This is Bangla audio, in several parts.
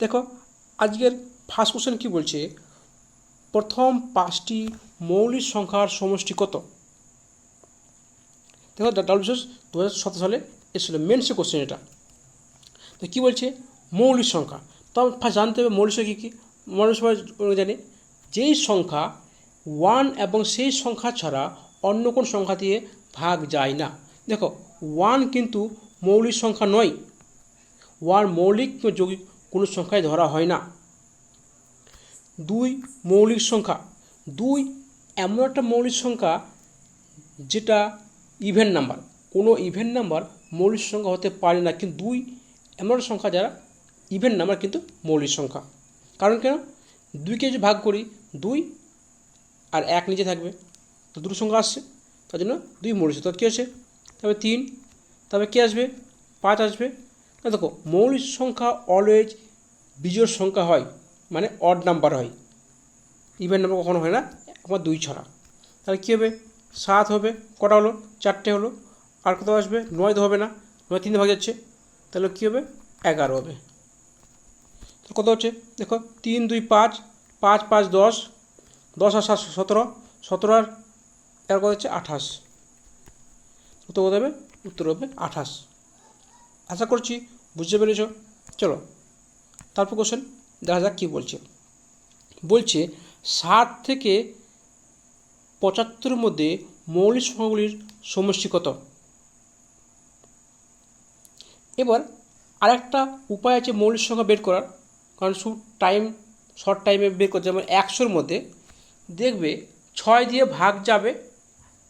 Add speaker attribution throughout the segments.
Speaker 1: দেখো আজকের ফার্স্ট কোশ্চেন কি বলছে, প্রথম 5টি মৌলিক সংখ্যার সমষ্টি কত? দেখো ডাব্লিউবিসিএস 2017 সালে এসেছিল, মেন্সে কোশ্চেন এটা। তো কী বলছে, মৌলিক সংখ্যা। তো ফার্স্ট জানতে হবে মৌলিক সংখ্যা কী। মৌলিক সংখ্যা জানে যেই সংখ্যা 1 এবং সেই সংখ্যা ছাড়া অন্য কোন সংখ্যা দিয়ে ভাগ যায় না। দেখো 1 কিন্তু মৌলিক সংখ্যা নয়, 1 মৌলিক যৌগিক কোনো সংখ্যায় ধরা হয় না। 2 মৌলিক সংখ্যা, 2 এমন একটা মৌলিক সংখ্যা যেটা ইভেন নাম্বার, কোনো ইভেন নাম্বার মৌলিক সংখ্যা হতে পারে না, কিন্তু 2 এমন একটা সংখ্যা যারা ইভেন নাম্বার কিন্তু মৌলিক সংখ্যা। কারণ কেন, 2কে যদি ভাগ করি 2 আর 1 নিচে থাকবে, তো দুটো সংখ্যা আসছে, তার জন্য 2 মৌলিক সংখ্যা। কী আছে, তবে 3, তবে কী আসবে, 5 আসবে। না দেখো মৌলিক সংখ্যা অলওয়েজ বিজোড় সংখ্যা হয়, মানে অড নাম্বার হয়, ইভেন নাম্বার কখনো হয় না আমার 2 ছাড়া। তাহলে কী হবে, 7 হবে, কটা হলো, 4টে হলো। আর কত আসবে, 9 তো হবে না, 9 3 ভাগ যাচ্ছে, তাহলে কী হবে, 11 হবে। তো কত হচ্ছে, দেখো 3 2 5, 5 5 10, 10 আর 7 17, 17 আর কত হচ্ছে 28। উত্তর কত হবে, উত্তর হবে 28। আশা করছি বুঝতে পেরেছ। চলো তারপর কোশ্চেন দেখা যাক কী বলছে। বলছে 60 থেকে 75 মধ্যে মৌলিক সংখ্যাগুলির সমষ্টি কত? এবার আরেকটা উপায় আছে মৌলিক সংখ্যা বের করার, কারণ শর্ট টাইমে বের করতে, যেমন 100-র মধ্যে দেখবে 6 দিয়ে ভাগ যাবে,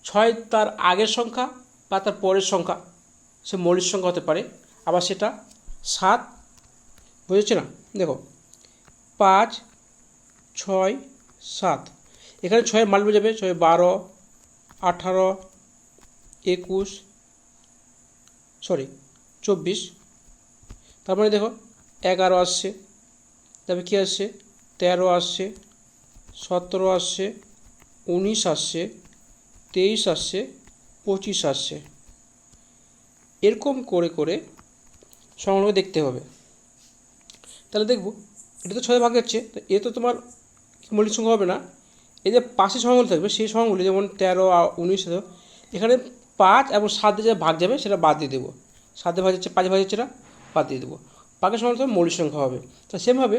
Speaker 1: 6 তার আগের সংখ্যা বা তার পরের সংখ্যা, সে মৌলিক সংখ্যা হতে পারে। আবার সেটা 7, বুঝেছে না, দেখো 5 6 7, এখানে 6 মাল্টিপ্লাই যাবে, 6 12 18 21 24, তার মানে দেখো 11 আসছে, তবে কী আসছে 13 আসছে, 17 আসছে, 19 আসছে, 23 আসছে, 25 আসছে। এরকম করে করে সংখ্যাগুলো দেখতে হবে। তাহলে দেখব এটা তো 6 ভাগ যাচ্ছে, তো এ তো তোমার মৌলিক সংখ্যা হবে না। এই যে পাশে সংখ্যাগুলো থাকবে সেই সংখ্যাগুলি, যেমন 13 আর 19, এখানে 5 এবং 7 দিয়ে ভাগ যাবে সেটা বাদ দিয়ে দেবো। 7 দিয়ে ভাগ যাচ্ছে, 5 ভাগ যাচ্ছে, এটা বাদ দিয়ে দেবো। বাকি সংখ্যা মৌলিক সংখ্যা হবে। তো সেমভাবে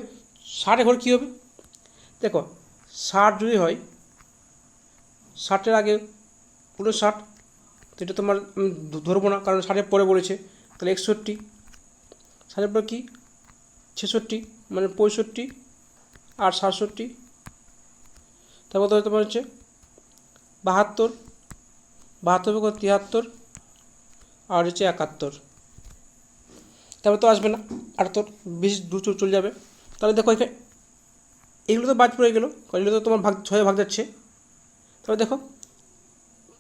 Speaker 1: 60 ঘর কী হবে, দেখো 60 যদি হয়, 60-এর আগে 59, তো এটা তোমার ধরবো না, কারণ 60-এর পরে বলেছে। তাহলে 61, 60-এর পরে কি 66, মানে 65 আর 67, তারপর তোমার হচ্ছে 72, 72 73, আর হচ্ছে 71, তারপর তো আসবে না 78, 20 2 চলে যাবে। তাহলে দেখো এখানে এগুলো তো বাদ পড়ে গেলো, এগুলো তো তোমার 6 ভাগ যাচ্ছে। তাহলে দেখো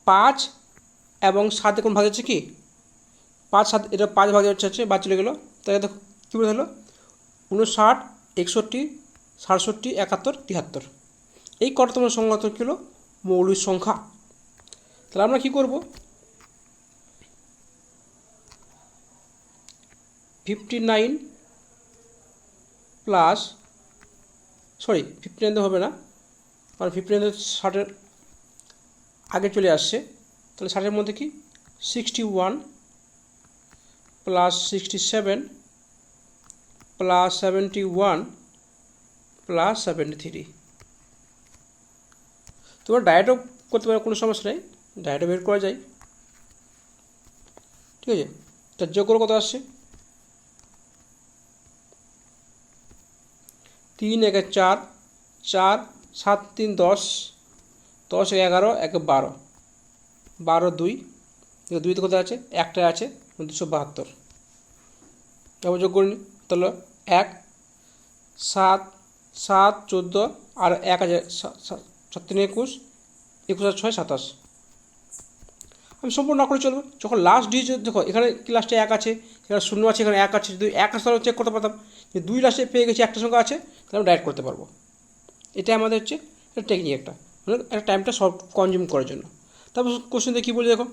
Speaker 1: 5 এবং 7 কোন ভাগ যাচ্ছে কি, 5 7, এটা 5 ভাগ যাচ্ছে, বাদ চলে গেলো। তাহলে দেখো কী বলে হলো, 59 61 67 71 73, এই কটা তোমার সংখ্যা কী হলো, মৌলিক সংখ্যা। তাহলে আমরা কী করব, 59 প্লাস 59 তো হবে না, কারণ 59 60-এর আগে চলে আসছে। তাহলে 60-এর মধ্যে কি 61 প্লাস 67 প্লাস 71 প্লাস 73। তোমরা ডায়েটও করতে পারো, কোনো সমস্যা নেই, ডায়েটও বের করা যায়, ঠিক আছে। তার যোগ করে কত আসছে, 3 1 4, 4 7 3 10, 10 11, 1 12, 12 2, 2 তো কোথায় আছে, একটা আছে, 272। তারপর যোগ করে নিই, তাহলে 1 7 7 14 আর 1 আছে 7 3 21, 21 আর 6 27। আমি সম্পূর্ণ না করে চলবে, যখন লাস্ট ডিজিট দেখো এখানে কি লাস্টে 1 আছে, এখানে 0 আছে, এখানে 1 আছে, যদি 1 আসে তাহলে চেক করতে পারতাম, যে 2 লাস্টে পেয়ে গেছি একটা সংখ্যা আছে, তাহলে আমরা ডাইরেক্ট করতে পারবো। এটা আমাদের হচ্ছে টেকনিক, একটা মানে একটা টাইমটা সব কনজিউম করার জন্য। তারপর কোশ্চেনতে কী বলে দেখো,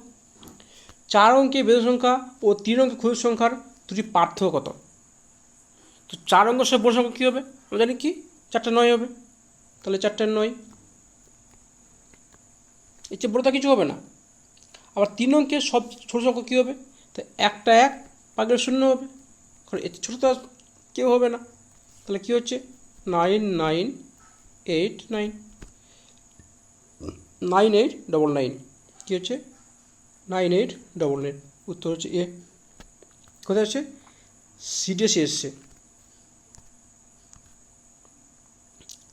Speaker 1: 4 অঙ্কে বেজোড় সংখ্যা ও 3 অঙ্কে ক্ষুদ্র সংখ্যার দুটি পার্থক্য কত? তো তো 4 অঙ্কের সব বড় সংখ্যা কী হবে? আমরা জানি কি 4টা 9 হবে, তাহলে 4টা 9, এর চেয়ে বড়টা কিছু হবে না। আবার 3 অঙ্কের সব ছোটো সংখ্যা কী হবে? তো একটা 1 পাগের 0 হবে, কারণ এর ছোটো তো কেউ হবে না। তাহলে কী হচ্ছে 9989, 9899, কী হচ্ছে 9899, উত্তর হচ্ছে এ। কোথায় আছে? সিডিএসে এসছে।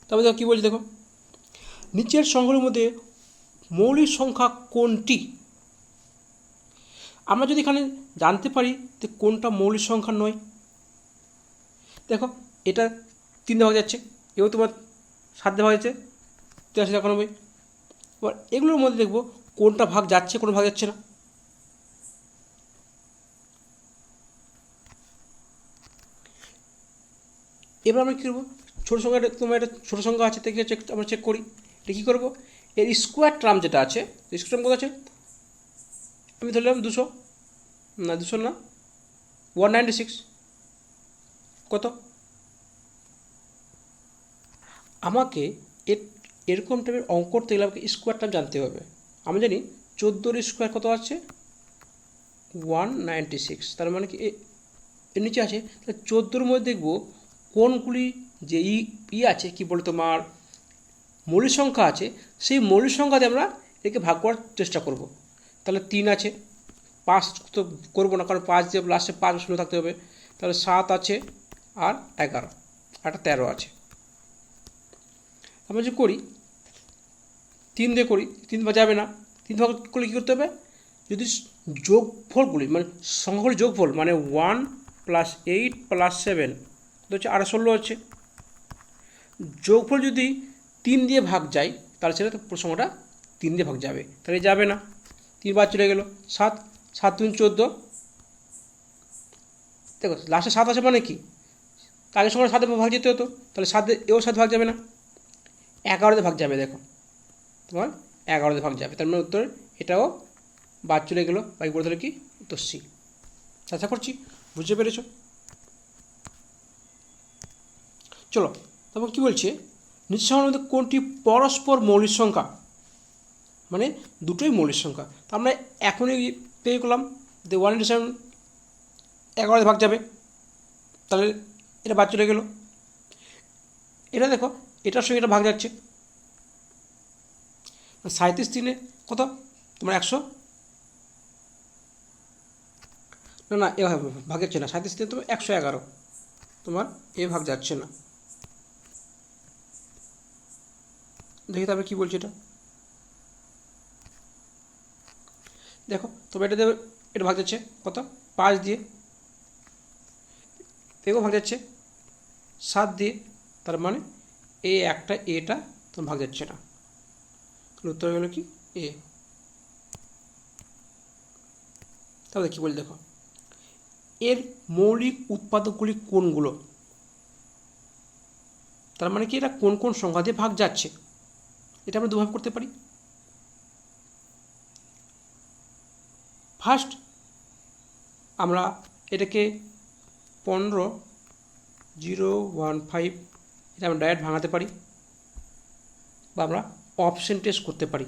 Speaker 1: তারপরে দেখো কী বলছি, দেখো নিচের সংখ্যাগুলির মধ্যে মৌলিক সংখ্যা কোনটি? আমরা যদি এখানে জানতে পারি যে কোনটা মৌলিক সংখ্যা নয়, দেখো এটা 3 দিয়ে ভাগ যাচ্ছে, এও তোমার 7 দিয়ে ভাগ যাচ্ছে, 83 91। এবার এগুলোর মধ্যে দেখবো কোনটা ভাগ যাচ্ছে, কোনো ভাগ যাচ্ছে না। এবার আমরা কী করবো, ছোটো সংখ্যাটা তোমার একটা ছোটো সংখ্যা আছে থেকে আমরা চেক করি। এটা কী করবো, এর স্কোয়ার টার্ম যেটা আছে, স্কোয়ার টার্ম কত আছে? আমি ধরলাম 200, না 200 না, 196। কত? আমাকে এরকম টাইপের অঙ্ক করতে গেলে আমাকে স্কোয়ার টার্ম জানতে হবে। আমি জানি 14 স্কোয়ার কত আছে? 196। তার মানে কি এর নিচে আছে, তাহলে 14-র মধ্যে দেখবো কোনগুলি যে আছে কি বলে তোমার মৌলিক সংখ্যা আছে, সেই মৌলিক সংখ্যাতে আমরা একে ভাগ করার চেষ্টা করব। তাহলে 3 আছে, 5 তো করবো না, কারণ 5 দিয়ে লাস্টে 5 শূন্য থাকতে হবে। তাহলে 7 আছে আর 11, একটা 13 আছে। আমরা যে করি 3 দিয়ে করি, 3 ভাগ যাবে না। 3 ভাগ করলে কী করতে হবে, যদি যোগফলগুলি মানে সংখ্যাগুলি যোগফল মানে 1 + 8 + 7 হচ্ছে 16 হচ্ছে, যোগফল যদি 3 দিয়ে ভাগ যায় তাহলে সেটা সংখ্যাটা 3 দিয়ে ভাগ যাবে, তাহলে যাবে না। 3 বাদ চলে গেল, 7, 7 × 14। দেখো লাস্টে 7 আছে মানে কি, আগের সংখ্যাটা 7 ভাগ যেতে হতো, তাহলে 7 এও 7 ভাগ যাবে না, 11 ভাগ যাবে। দেখো তোমার 11 ভাগ যাবে, তার মানে উত্তর এটাও বাদ চলে গেল। বাকি বলে তাহলে কি উত্তর সি। আশা করছি বুঝতে পেরেছ। চলো তারপর কী বলছে, নিচের সংখ্যার মধ্যে কোনটি পরস্পর মৌলিক সংখ্যা? মানে দুটোই মৌলিক সংখ্যা। তো আমরা এখনই পেয়ে গেলাম যে 197 11 ভাগ যাবে, তাহলে এটা বাদ চলে গেল। এটা দেখো এটার সঙ্গে এটা ভাগ যাচ্ছে, 37 3 কত তোমার 100, না এ ভাগ যাচ্ছে না, 37 3 তোমার 111, তোমার এ ভাগ যাচ্ছে না। দেখি তারপরে কী বলছে এটা, দেখো তবে এটা দেবে, এটা ভাগ যাচ্ছে কত 5 দিয়ে, এও ভাগ যাচ্ছে 7 দিয়ে, তার মানে এটা তোমার ভাগ যাচ্ছে না। উত্তর হলো কি এ। তাহলে কী বলি, দেখো এর মৌলিক উৎপাদকগুলি কোনগুলো, তার মানে কি এটা কোন কোন সংখ্যা দিয়ে ভাগ যাচ্ছে, এটা আমরা দুভাবে করতে পারি। ফার্স্ট আমরা এটাকে 15015 এটা আমরা ডাইরেক্ট ভাঙাতে পারি, বা আমরা অপশন টেস্ট করতে পারি।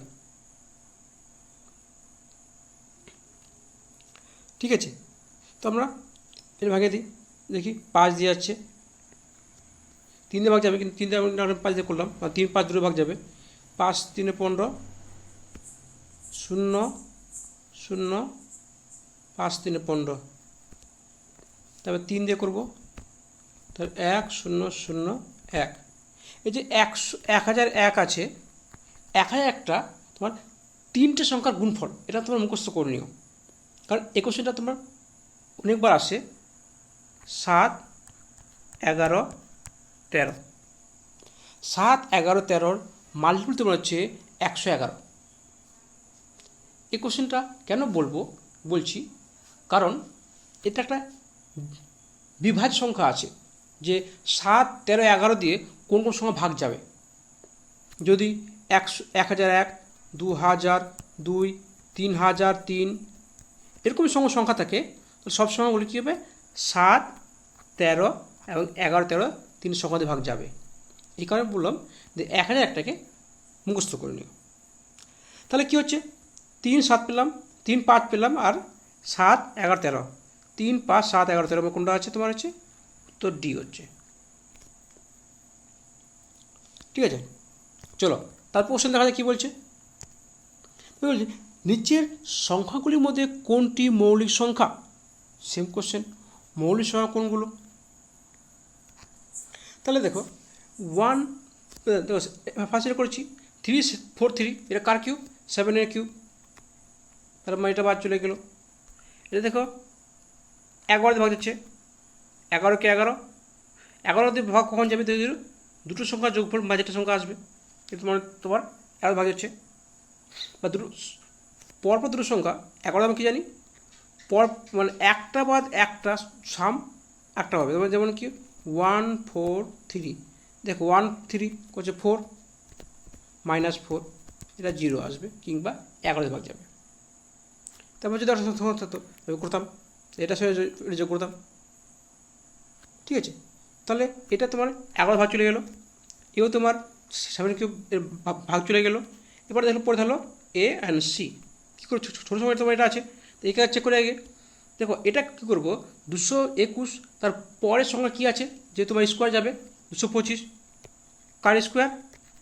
Speaker 1: ঠিক আছে, তো আমরা এটা ভাঙিয়ে দিই, দেখি 5 দিয়ে যাচ্ছে, 3 দিয়ে ভাগ যাবে, কিন্তু 3 দিয়ে 5 দিয়ে করলাম, 3 5 2 ভাগ যাবে, 5 3 15, 0 0 5 3 15, তারপর 3 দিয়ে করবো, তাহলে 1 0 0 1। এই যে 1001 আছে, 1001টা তোমার 3টে সংখ্যার গুণফল, এটা তোমার মুখস্থ করে নিও, কারণ এই কোশ্চেনটা তোমার অনেকবার আসে। 7 11 13, 7 11 13 মাল্টিপল তোমার হচ্ছে 111। এই কোশ্চেনটা কেন বলছি, কারণ এটা একটা বিভাজ্য সংখ্যা আছে, যে 7 13 11 দিয়ে কোন কোন সংখ্যা ভাগ যাবে। যদি 1001 2000 2 3003 এরকম সংখ্যা থাকে, তো সব সংখ্যাগুলি কী হবে 7 13 এবং 11, 13 তিন সংখ্যা দিয়ে ভাগ যাবে। এই কারণে বললাম যে 1001টাকে মুখস্থ করে নিও। তাহলে কী হচ্ছে, 3, 7 পেলাম, 3, 5 পেলাম, আর 7, 11, 13, 3, 5, 7, 11, 13 কোনটা আছে তোমার হচ্ছে তো ডি হচ্ছে। ঠিক আছে, চলো তারপর কোশ্চেন দেখা যায় কী বলছে। বলছে নিচের সংখ্যাগুলির মধ্যে কোনটি মৌলিক সংখ্যা। সেম কোশ্চেন, মৌলিক সংখ্যা কোনগুলো। তাহলে দেখো 1, দেখো ফার্স্ট এটা করেছি 3, 4, 3, এটা কার কিউব, 7-এর কিউব, তার মানে এটা বাদ চলে গেলো। এটা দেখো 11 দিয়ে ভাগ যাচ্ছে, 11কে 11 দিয়ে ভাগ কখন যাবে, দুটো সংখ্যা যোগফল মাঝেটা সংখ্যা আসবে, কিন্তু মানে তোমার 11 ভাগ যাচ্ছে, বা দুটো পরপর দুটো সংখ্যা 11 আমি কী জানি পর মানে একটা বাদ একটা সাম একটা হবে, যেমন কি 1, 4, 3, দেখো 1, 3 করছে 4 -4, এটা 0 আসবে, কিংবা 11 ভাগ যাবে। তারপর যদি থাকতো করতাম এটা সে যোগ করতাম। ঠিক আছে, তাহলে এটা তোমার 11 ভাগ চলে গেলো, এও তোমার 7 কিউব ভাগ চলে গেলো। এবারে দেখো পরে ধরো এ অ্যান্ড সি, কী করে ছোটো সময় তোমার এটা আছে, তো এই কাজ চেক করে আগে। দেখো এটা কী করবো, 221, তার পরের সংখ্যা কী আছে, যে তোমার স্কোয়ার যাবে 225, কার স্কোয়ার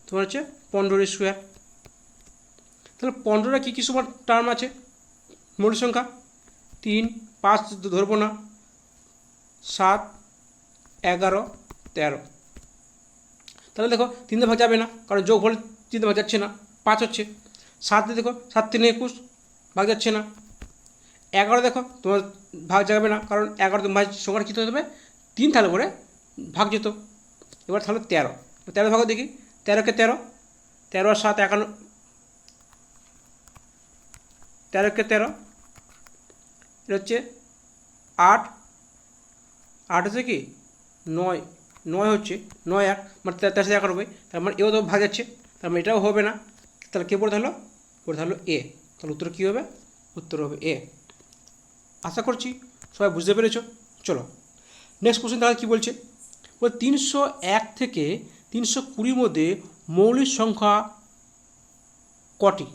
Speaker 1: তোমার হচ্ছে 15 স্কোয়ার। তাহলে 15টা কী কী সময় টার্ম আছে মৌলিক সংখ্যা, 3, 5 ধরবো না, 7, 11, 13। তাহলে দেখো 3 দিয়ে ভাগ যাবে না, কারণ যোগ হলে 3 দিয়ে ভাগ যাচ্ছে না, 5 হচ্ছে। 7 দিয়ে দেখো 7, 3, 21 ভাগ যাচ্ছে না। 11 দেখো তোমার ভাগ যাবে না, কারণ 11 ভাগ সংখ্যাটা কী হতে হবে 3 তাহলে করে ভাগ যেত। এবার তাহলে 13 ভাগ দেখি, 13কে 13, 13 আর 7 11, 13কে 13, এটা হচ্ছে 8 হচ্ছে কি 9 হচ্ছে 9 1 মানে 13 সাথে 11 হবে, তার মানে এও তো ভাগ যাচ্ছে, তার মানে এটাও হবে না। তাহলে কে পড়ে থাকলো এ। তাহলে উত্তর কী হবে, উত্তর হবে এ। আশা করছি সবাই বুঝতে পেরেছ। চলো নেক্সট কোশ্চেন তাহলে কী বলছে, 301 থেকে 320 মধ্যে মৌলিক সংখ্যা কটি।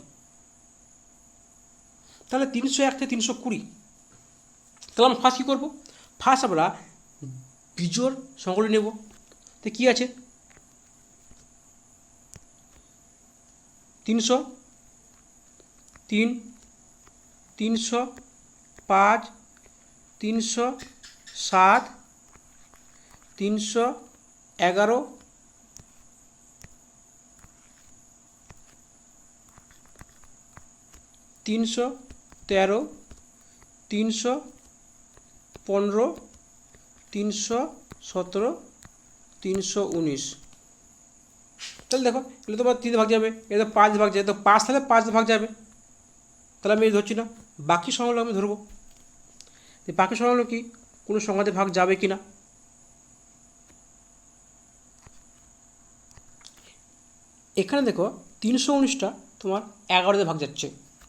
Speaker 1: তাহলে 301 থেকে 320, তাহলে আমরা ফার্স্ট কী করবো, ফার্স্ট আমরা বিজোড় সংখ্যাগুলি নেব। তো কী আছে 303, 305, 307, 311, 313, 315, 317, 319। তাহলে দেখো এগুলো তোমার 3 ভাগ যাবে, এটা 5 ভাগ যাবে, তো 5 তাহলে 5 ভাগ যাবে, তাহলে আমি ধরছি না, বাকি সংখ্যাগুলো আমি ধরবো। বাকি সংখ্যাগুলো কি কোনো সংখ্যাতে ভাগ যাবে কি না। এখানে দেখো 319টা তোমার 11 দিয়ে ভাগ যাচ্ছে,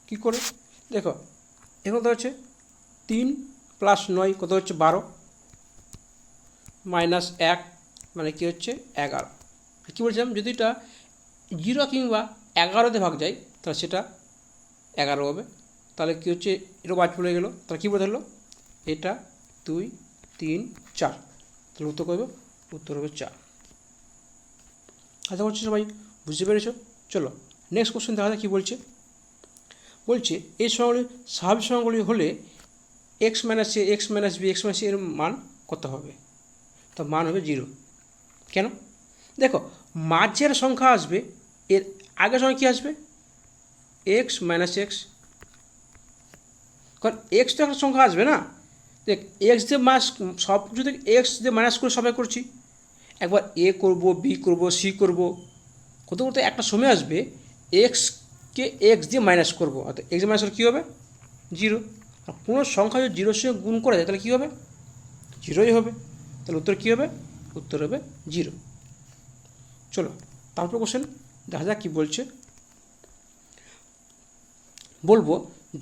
Speaker 1: কী করে দেখো, এখানে তো হচ্ছে 3 + 9 কত হচ্ছে 12, -1 মানে কী হচ্ছে 11। কী বলছিলাম, যদি এটা 0 কিংবা 11 দিয়ে ভাগ যায় তাহলে সেটা 11 হবে। তাহলে কী হচ্ছে এটা বাদ পড়ে গেলো, তাহলে কী বলতে হলো এটা 2, 3, 4, তাহলে উত্তর করবে, উত্তর হবে 4। আশা করছি সবাই বুঝতে পেরেছো। চলো নেক্সট কোশ্চেন দেখা যায় কী বলছে। এই সংখ্যাগুলি স্বাভাবিক সংখ্যাগুলি হলে x - a, x - b, x - c এর মান কত হবে, তো মান হবে 0। কেন, দেখো মাঝের সংখ্যা আসবে, এর আগের সংখ্যা কী আসবে x - x, কারণ এক্স তো একটা সংখ্যা আসবে না, দেখ এক্স দিয়ে সব কিছু থেকে এক্স দিয়ে মাইনাস করে সবাই করছি, একবার এ করব, বি করব, সি করব, করতে করতে একটা সময় আসবে এক্সকে এক্স দিয়ে মাইনাস করবো, অর্থাৎ এক্স মাইনাস কী হবে 0। আর কোনো সংখ্যা যদি 0-এর সঙ্গে গুণ করা যায় তাহলে কী হবে 0ই হবে, তাহলে উত্তর কী হবে, উত্তর হবে 0। চলো তারপর কোশ্চেন দেখা যাক কী বলছে। বলবো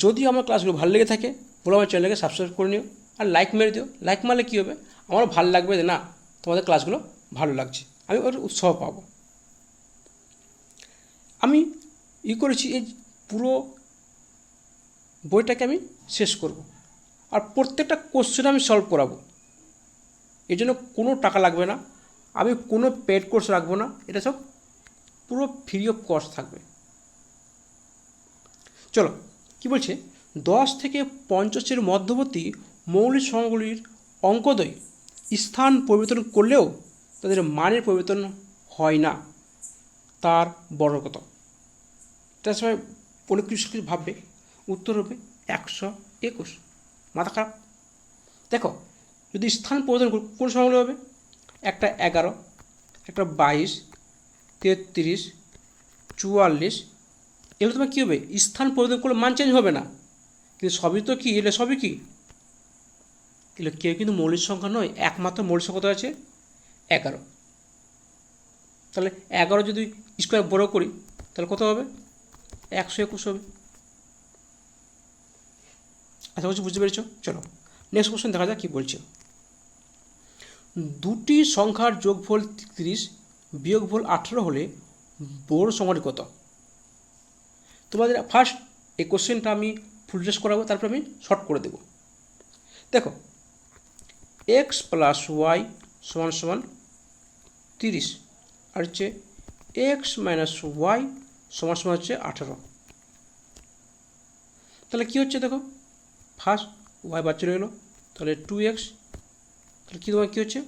Speaker 1: যদি আমার ক্লাসগুলো ভালো লেগে থাকে বলো আমার চ্যানেলকে সাবস্ক্রাইব করে নিও, আর লাইক মেরে দিও। লাইক মারলে কী হবে, আমারও ভালো লাগবে যে না তোমাদের ক্লাসগুলো ভালো লাগছে, আমি ওর উৎসাহ পাবো। আমি করেছি এই পুরো বইটাকে আমি শেষ করব, আর প্রত্যেকটা কোশ্চেন আমি সলভ করাবো। এই জন্য কোনো টাকা লাগবে না, আমি কোনো পেড কোর্স রাখবো না, এটা সব পুরো ফ্রি অফ কস্ট থাকবে। চলো কি বলছে, 10 থেকে 50-এর মধ্যবর্তী মৌলিক সংখ্যাগুলির অঙ্কদ্বয় স্থান পরিবর্তন করলেও তাদের মানের পরিবর্তন হয় না, তার বর্গ কত? তার সময় অনেক কিছু ভাববে, উত্তর হবে 121। মাথা খারাপ? দেখো, যদি স্থান পরিবর্তন কোন সংখ্যাগুলো হবে, একটা 11, একটা 22, 33, 44, এগুলো তোমার কী হবে, স্থান পরিবর্তন করলে মান চেঞ্জ হবে না, কিন্তু সবই তো কি, এগুলো সবই কি, এগুলো কেউ কিন্তু মৌলিক সংখ্যা নয়, একমাত্র মৌলিক সংখ্যা তো আছে 11। তাহলে 11 যদি স্কোয়ার বড় করি তাহলে কত হবে, 121 হবে। আচ্ছা বলছি, বুঝতে পেরেছ? চলো নেক্সট কোশ্চেন দেখা যাক কী বলছে। দুটি সংখ্যার যোগফল 30 বিয়োগফল 18 হলে বড় সংখ্যাটি কত? তোমাদের ফার্স্ট এই কোশ্চেনটা আমি ফুল টেস্ট করাবো, তারপর আমি শর্ট করে দেব। দেখো, এক্স প্লাস ওয়াই সমান সমান 30, আর হচ্ছে এক্স মাইনাস ওয়াই সমান সমান হচ্ছে 18। তাহলে কী হচ্ছে, দেখো ফার্স্ট ওয়াই বাদ চলে গেলো, তাহলে 2x, তাহলে কী তোমার কী হচ্ছে,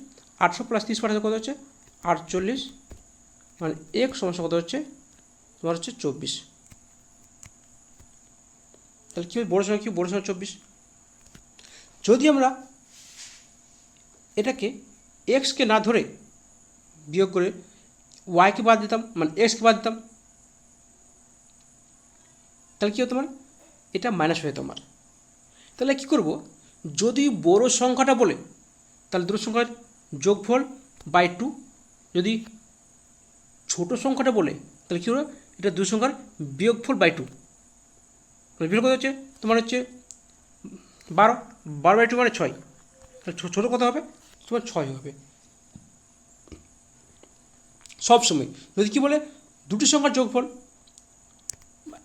Speaker 1: 18 প্লাস 30 পাঠাতে কত হচ্ছে 48, মানে এক্স সমস্যা কত হচ্ছে তোমার হচ্ছে 24। তাহলে কী হবে, বড় সংখ্যা কি, বড় সংখ্যা 24। যদি আমরা এটাকে এক্সকে না ধরে বিয়োগ করে ওয়াইকে বাদ দিতাম, মানে এক্সকে বাদ দিতাম, তাহলে কী হতো তোমার, এটা মাইনাস হয়ে তোমার। তাহলে কী করব, যদি বড় সংখ্যাটা বলে তাহলে দুটো সংখ্যার যোগফল বাই 2, যদি ছোটো সংখ্যাটা বলে তাহলে কী হলো, এটা দুই সংখ্যার বিয়োগফল বাই 2। বিয়োগ কত হচ্ছে তোমার হচ্ছে 12, 12 বাই 2 মানে 6, তাহলে ছোটো কত হবে তোমার 6 হবে। সবসময় যদি কী বলে দুটি সংখ্যার যোগফল,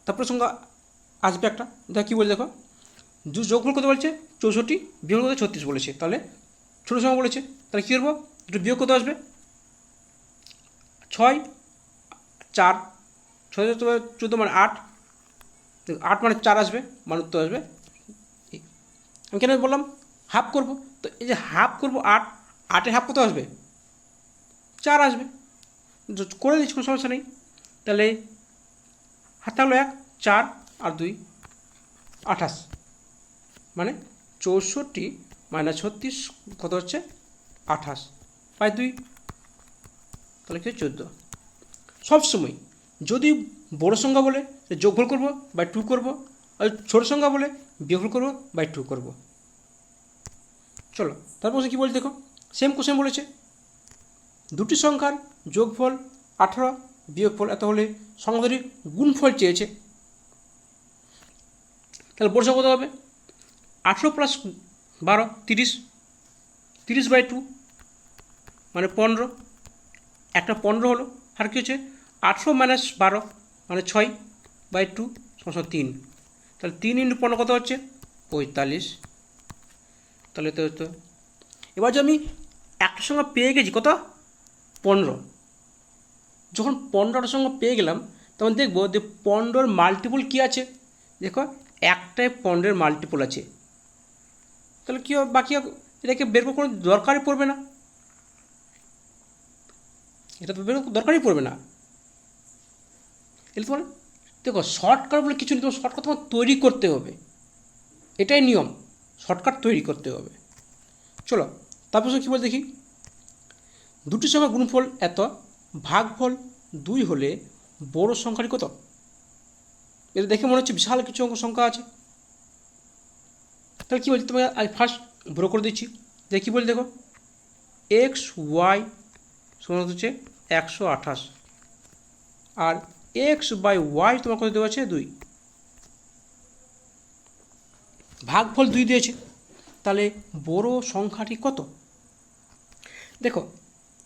Speaker 1: তারপরে সংখ্যা আসবে একটা, দেখো কী বলে, দেখো যোগফল কত বলছে 64, বিয়োগ কত 36 বলেছে, তাহলে ছোটো সংখ্যা বলেছে, তাহলে কী করবো, একটু বিয়োগ কত আসবে 6, 4, 6 14 মানে 8, 8 মানে 4 আসবে, মানে উত্তর আসবে। আমি কেন বললাম হাফ করব, তো এই যে হাফ করবো 8, 8-এ হাফ কত আসবে 4 আসবে, করে দিচ্ছি কোনো সমস্যা নেই। তাহলে হাত থাকলো 1, 4 আর 2 28, মানে 64 মাইনাস 36 কত হচ্ছে 28 বাই 2, তাহলে কি 14। সবসময় যদি বড় সংখ্যা বলে যোগফল করব বাই 2 করব, আর ছোটো সংখ্যা বলে বিয়োগফল করব বাই 2 করব। চলো তারপর কী বলছে, দেখো সেম কোশ্চেন বলেছে, দুটি সংখ্যার যোগফল 18 বিয়োগফল এত হলে সংখ্যাগুলির গুণফল চেয়েছে। তাহলে বড় সংখ্যা কত হবে, 18 প্লাস 12 30, 30 বাই 2 মানে 15, একটা 15 হলো, আর কী হচ্ছে 18 মাইনাস 12 মানে 6 বাই 2 সমস্যা 3, তাহলে 3 ইন্টু 15 কত হচ্ছে 45। তাহলে তো হতো, এবার যে আমি একটা সংখ্যা পেয়ে গেছি কত 15, যখন 15টা সংখ্যা পেয়ে গেলাম তখন দেখবো যে 15 মাল্টিপল কী আছে, দেখো একটাই 15 মাল্টিপল আছে, তাহলে কী হবে, বাকি এটাকে বের করার কোনো দরকারই পড়বে না, এটা তো বের দরকারই পড়বে না। এটা তোমার দেখো শর্টকাট বলে কিছু নেই, তোমার শর্টকাট তোমার তৈরি করতে হবে, এটাই নিয়ম, শর্টকাট তৈরি করতে হবে। চলো তারপর কী বল দেখি, দুটি সংখ্যার গুণফল এত, ভাগফল 2 হলে বড় সংখ্যাটি কত? এটা দেখে মনে হচ্ছে বিশাল কিছু সংখ্যা আছে, তাহলে কী বলছি তোমাকে আজ ফার্স্ট বড় করে দিচ্ছি, দেখি কী বলি, দেখো এক্স ওয়াই সমান হচ্ছে 128, আর এক্স বাই ওয়াই তোমার কত দেওয়া আছে 2, ভাগফল 2 দিয়েছে, তাহলে বড় সংখ্যাটি কত? দেখো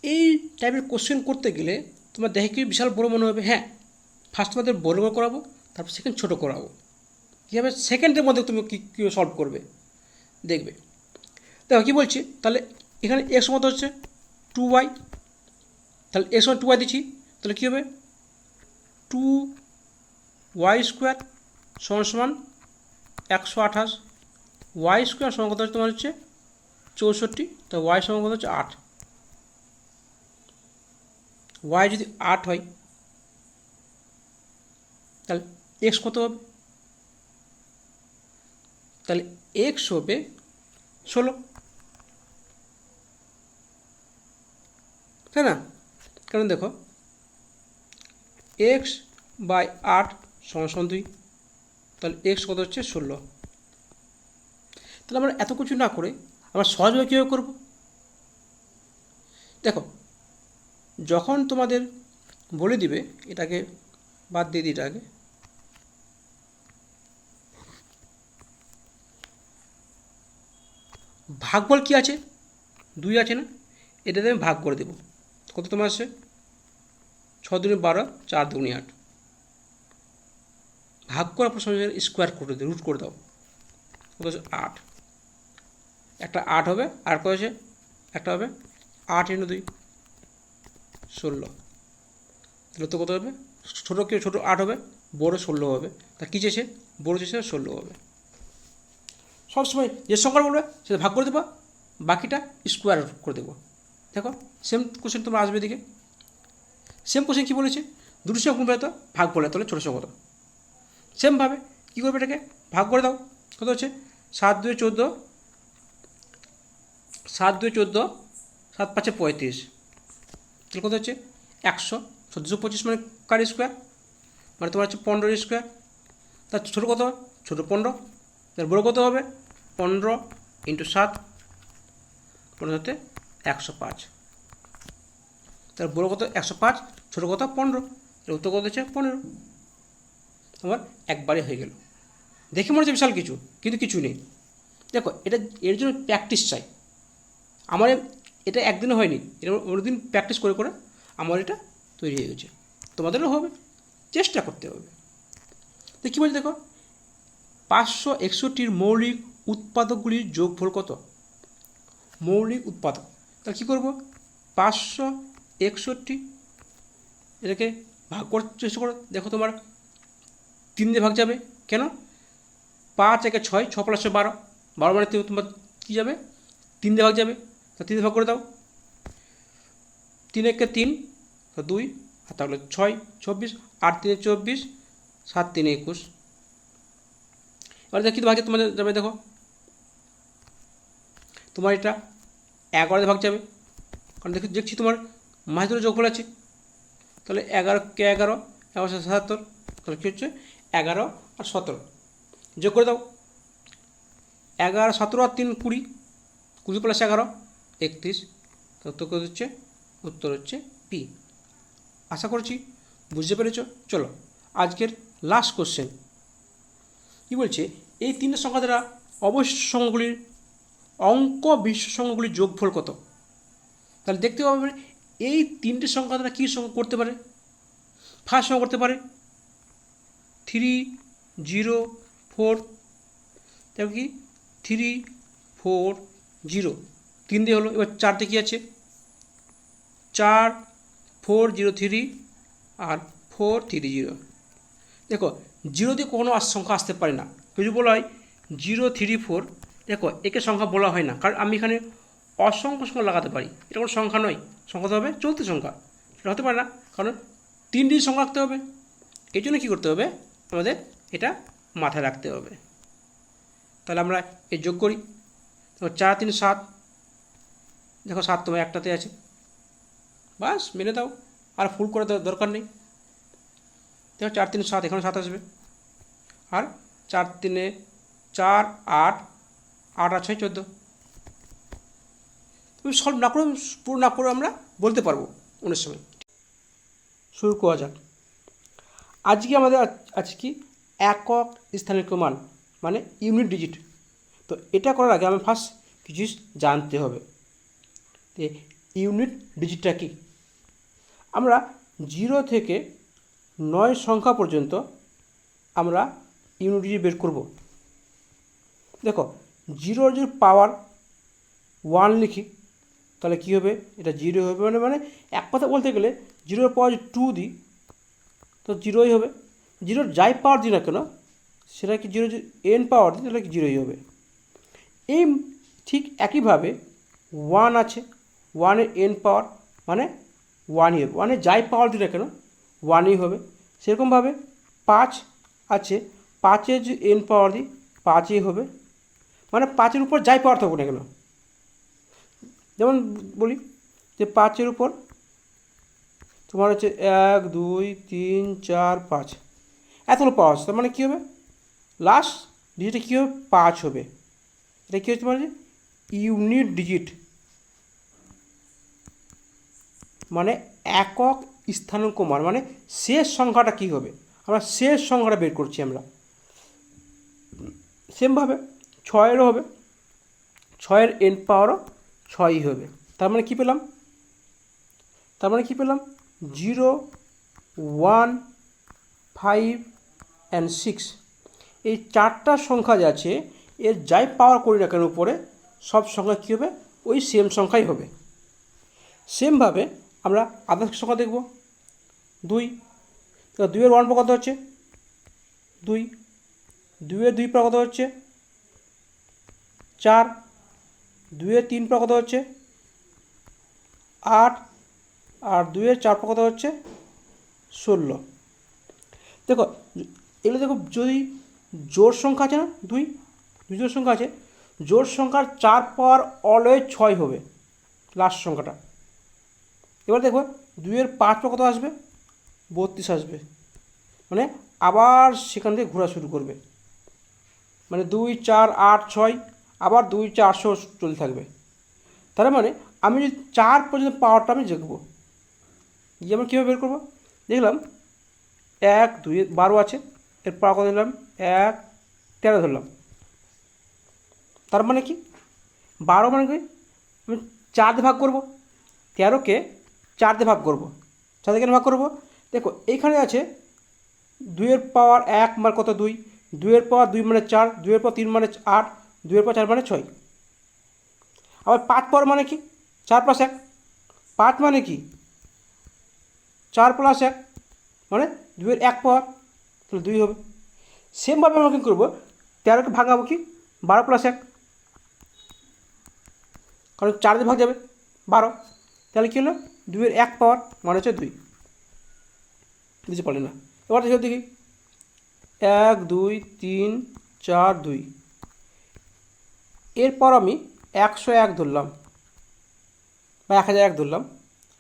Speaker 1: এই টাইপের কোশ্চেন করতে গেলে তোমার দেখে কি বিশাল বড় মনে হবে, হ্যাঁ ফার্স্ট তোমাদের বড় করাবো, তারপর সেকেন্ড ছোটো করাবো, কীভাবে সেকেন্ডের মধ্যে তুমি কী সলভ করবে দেখবে। দেখো কী বলছি, তাহলে এখানে এক্স মতো হচ্ছে 2y, তাহলে এক্স মানে 2y দিচ্ছি, তাহলে কী হবে 2y² সমান সমান 128, y² সমান কত হচ্ছে তোমার হচ্ছে 64, তো y সমান কত হচ্ছে 8, y যদি 8 হয় তাহলে এক্স কত হবে, তাহলে এক্স হবে 16, তাই না? কারণ দেখো এক্স বাই 8 সমান সমান 2, তাহলে এক্স কত হচ্ছে 16। তাহলে আমরা এত কিছু না করে আমরা সহজভাবে কীভাবে করবো, দেখো যখন তোমাদের বলে দিবে, এটাকে বাদ দিয়ে দিই, এটাকে ভাগফল কী আছে 2 আছে না, এটাতে আমি ভাগ করে দেবো, কত তোমার আসছে 6 দুগুণে 12, 4 দুগুণে 8, ভাগ করার পর সঙ্গে স্কোয়ার করে দিও, রুট করে দাও, কত হচ্ছে 8, একটা 8 হবে, আর কত আছে একটা হবে 8 × 2 16, তাহলে তো কত হবে ছোটো কেউ ছোটো 8 হবে, বড় 16 হবে, তা কী চেয়েছে বড় চেয়েছে 16 হবে। সবসময় যে সংখ্যা বলবে সেটা ভাগ করে দেবো, বাকিটা স্কোয়ার করে দেবো। দেখো সেম কোশ্চেন তোমরা আসবে দিকে, সেম কোশ্চেন কী বলেছে, দুটো সংখ্যা বলে তো ভাগ বলে, তাহলে ছোটো সংখ্যা কত, সেমভাবে কী করবে এটাকে ভাগ করে দাও, কত হচ্ছে 7 2 14, 7 2 14, 7 5 35, তাহলে কত হচ্ছে 100, 1425 মানে কার স্কোয়ার, মানে তোমার হচ্ছে 15 তার ছোটো কত ছোটো 15, তার বড়ো কত হবে 15 × 7, 15 হতে 105, তার বড়ো কত 105, ছোটো কত 15, এর উত্তর কত হচ্ছে 15, তোমার একবারে হয়ে গেল। দেখে মনে হচ্ছে বিশাল কিছু, কিন্তু কিছু নেই। দেখো এটা এর জন্য প্র্যাকটিস চাই, আমার এটা একদিনে হয়নি, এটা অনেকদিন প্র্যাকটিস করে করে আমার এটা তৈরি হয়ে গেছে, তোমাদেরও হবে, চেষ্টা করতে হবে। তো কী বলছে দেখো 561 মৌলিক উৎপাদকগুলির যোগফল কত, মৌলিক উৎপাদক, তাহলে কী করবো 561 এটাকে ভাগ করার চেষ্টা করো, দেখো তোমার 3 দিয়ে ভাগ যাবে, কেন 5 1 6, 6 + 12, 12 মানে তোমার কী যাবে 3 দিয়ে ভাগ যাবে, তা 3 দিয়ে ভাগ করে দাও, 3 1 3, 2, আর তাহলে 6 24, 8 3 24, 7 3 21, এবার দেখো কী ভাগে তোমাদের যাবে, দেখো তোমার এটা 11 দিয়ে ভাগ যাবে, কারণ দেখছি তোমার মাঝে ধরে যোগফল আছে, তাহলে 11 কে 11, 11 77, তাহলে কী হচ্ছে 11 আর 17 যোগ করে দাও, 11 17 আর 3 20, 20 + 11 31, উত্তর কত হচ্ছে উত্তর হচ্ছে পি। আশা করছি বুঝতে পেরেছ। চলো আজকের লাস্ট কোশ্চেন কী বলছে, এই 3টে সংখ্যা দ্বারা অবশিষ্ট সংখ্যাগুলির অঙ্ক বিশিষ্ট সংখ্যাগুলির যোগফল কত, তাহলে দেখতে পাবে এই 3টে সংখ্যা দ্বারা কী সংখ্যা করতে পারে, ফার্স্ট সংখ্যা করতে পারে 3 0 4, তারপর কি 3 4 0, 3 দিয়ে হলো, এবার 4 দিয়ে কী আছে 4 4 0 3 আর 4 3 0, দেখো 0 দিয়ে কোনো সংখ্যা আসতে পারে না, যদি বলা হয় 0 3 4, দেখো একে সংখ্যা বলা হয় না, কারণ আমি এখানে অসংখ্য সংখ্যা লাগাতে পারি, এটা কোনো সংখ্যা নয়, সংখ্যা হবে চলতি সংখ্যা, সেটা হতে পারে না, কারণ 3 ডিজিট সংখ্যা রাখতে হবে, এই জন্য কী করতে হবে আমাদের এটা মাথায় রাখতে হবে। তাহলে আমরা এই যোগ করি, দেখো 4 3 7, দেখো 7 তোমার একটাতে আছে, বাস মেনে দাও, আর ফুল করে দরকার নেই, দেখো 4 3 7, এখানে 7 আসবে, আর 4 3 4 8, 8 আর 6 14, তুমি সলভ না করে পুরো না করে আমরা বলতে পারবো অনেক সময়। শুরু করা যাক। আজকে আমাদের আছে কি একক স্থানের মান, মানে ইউনিট ডিজিট। তো এটা করার আগে আমি ফার্স্ট কিছু জানতে হবে, ইউনিট ডিজিটটা কি? আমরা 0 থেকে 9 সংখ্যা পর্যন্ত আমরা ইউনিট ডিজিট বের করব। দেখো, 0 যদি পাওয়ার 1 লিখি তাহলে কী হবে? এটা 0 হবে, মানে এক কথা বলতে গেলে 0 পাওয়ার 2 দিই তো 0ই হবে। 0 যাই পাওয়ার দিই না কেন সেটা কি 0 যদি n পাওয়ার দিই তাহলে কি 0ই হবে। এই ঠিক একইভাবে 1 আছে, 1-এর n পাওয়ার মানে 1ই হবে, 1-এর যাই পাওয়ার দিই না কেন 1ই হবে। সেরকমভাবে 5 আছে, 5-এর যদি n পাওয়ার দিই 5ই হবে, মানে 5-এর উপর যাই পাওয়ার থাকুক না কেন। যেমন বলি যে 5-এর উপর তোমার হচ্ছে 1 2 3 4 5 এতগুলো পাওয়ার আছে, তার মানে কী হবে? লাস্ট ডিজিটে কী হবে? 5 হবে। এটা কী হচ্ছে মানে ইউনিট ডিজিট, মানে একক স্থানাঙ্ক মান, মানে শেষ সংখ্যাটা কী হবে? আমরা শেষ সংখ্যাটা বের করছি আমরা। সেমভাবে 6-এরও হবে, 6-এর n পাওয়ারও 6ই হবে। তার মানে কী পেলাম? 0 1 5 and 6 এই 4টা সংখ্যা যে আছে এর যাই পাওয়ার করি না কেন উপরে সব সংখ্যা কী হবে? ওই সেম সংখ্যাই হবে। সেমভাবে আমরা আদার্স সংখ্যা দেখব। 2, 2-এর 1 পাওয়ার কত হচ্ছে? 2, 2-এর 2 পাওয়ার কত হচ্ছে? 4, 2-এর 3 পাওয়ার কত হচ্ছে? 8, আর 2-এর 4 পাওয়ার কত হচ্ছে? 16। দেখো এগুলো দেখো, যদি জোড় সংখ্যা আছে না, 2 জোড় সংখ্যা আছে, জোড় সংখ্যার 4 পাওয়ার অলওয়েজ 6 হবে লাস্ট সংখ্যাটা। এবার দেখো 2-এর 5 পাওয়ার কত আসবে? 32 আসবে, মানে আবার সেখান থেকে ঘোরা শুরু করবে, মানে 2 4 8 6 আবার 2 400 চলতে থাকবে। তার মানে আমি যদি 4 পর্যন্ত পাওয়ারটা আমি দেখব, গিয়ে আমরা কীভাবে বের করবো? দেখলাম 1 2 12 আছে, এর পাওয়ার কত দিলাম? 1 13 ধরলাম। তার মানে কি 12 মানে কি আমি 4 দিয়ে ভাগ করবো, 13কে 4 দিয়ে ভাগ করবো, 4 দিয়ে কেন ভাগ করবো? দেখো এইখানে আছে 2-এর পাওয়ার 1 মানে কত? 2, 2-এর পাওয়ার 2 মানে 4, 2-এর পাওয়ার 3 মানে 8, 2-এর পাওয়ার 4 মানে 6। আবার 5 পাওয়ার মানে কি? 4 + 1, 5 মানে কি 4 + 1 মানে 2-এর 1 পাওয়ার, তাহলে 2 হবে। সেমভাবে আমরা কী করবো? 13কে ভাঙাবো কি 12 + 1, কারণ 4 দিয়ে ভাগ যাবে 12, তাহলে কী হলো? 2-এর 1 পাওয়ার মানে হচ্ছে 2। বুঝতে পারলে না? এবার দেখি 1 2 3 4 2, এরপর আমি 101 ধরলাম বা 1001 ধরলাম।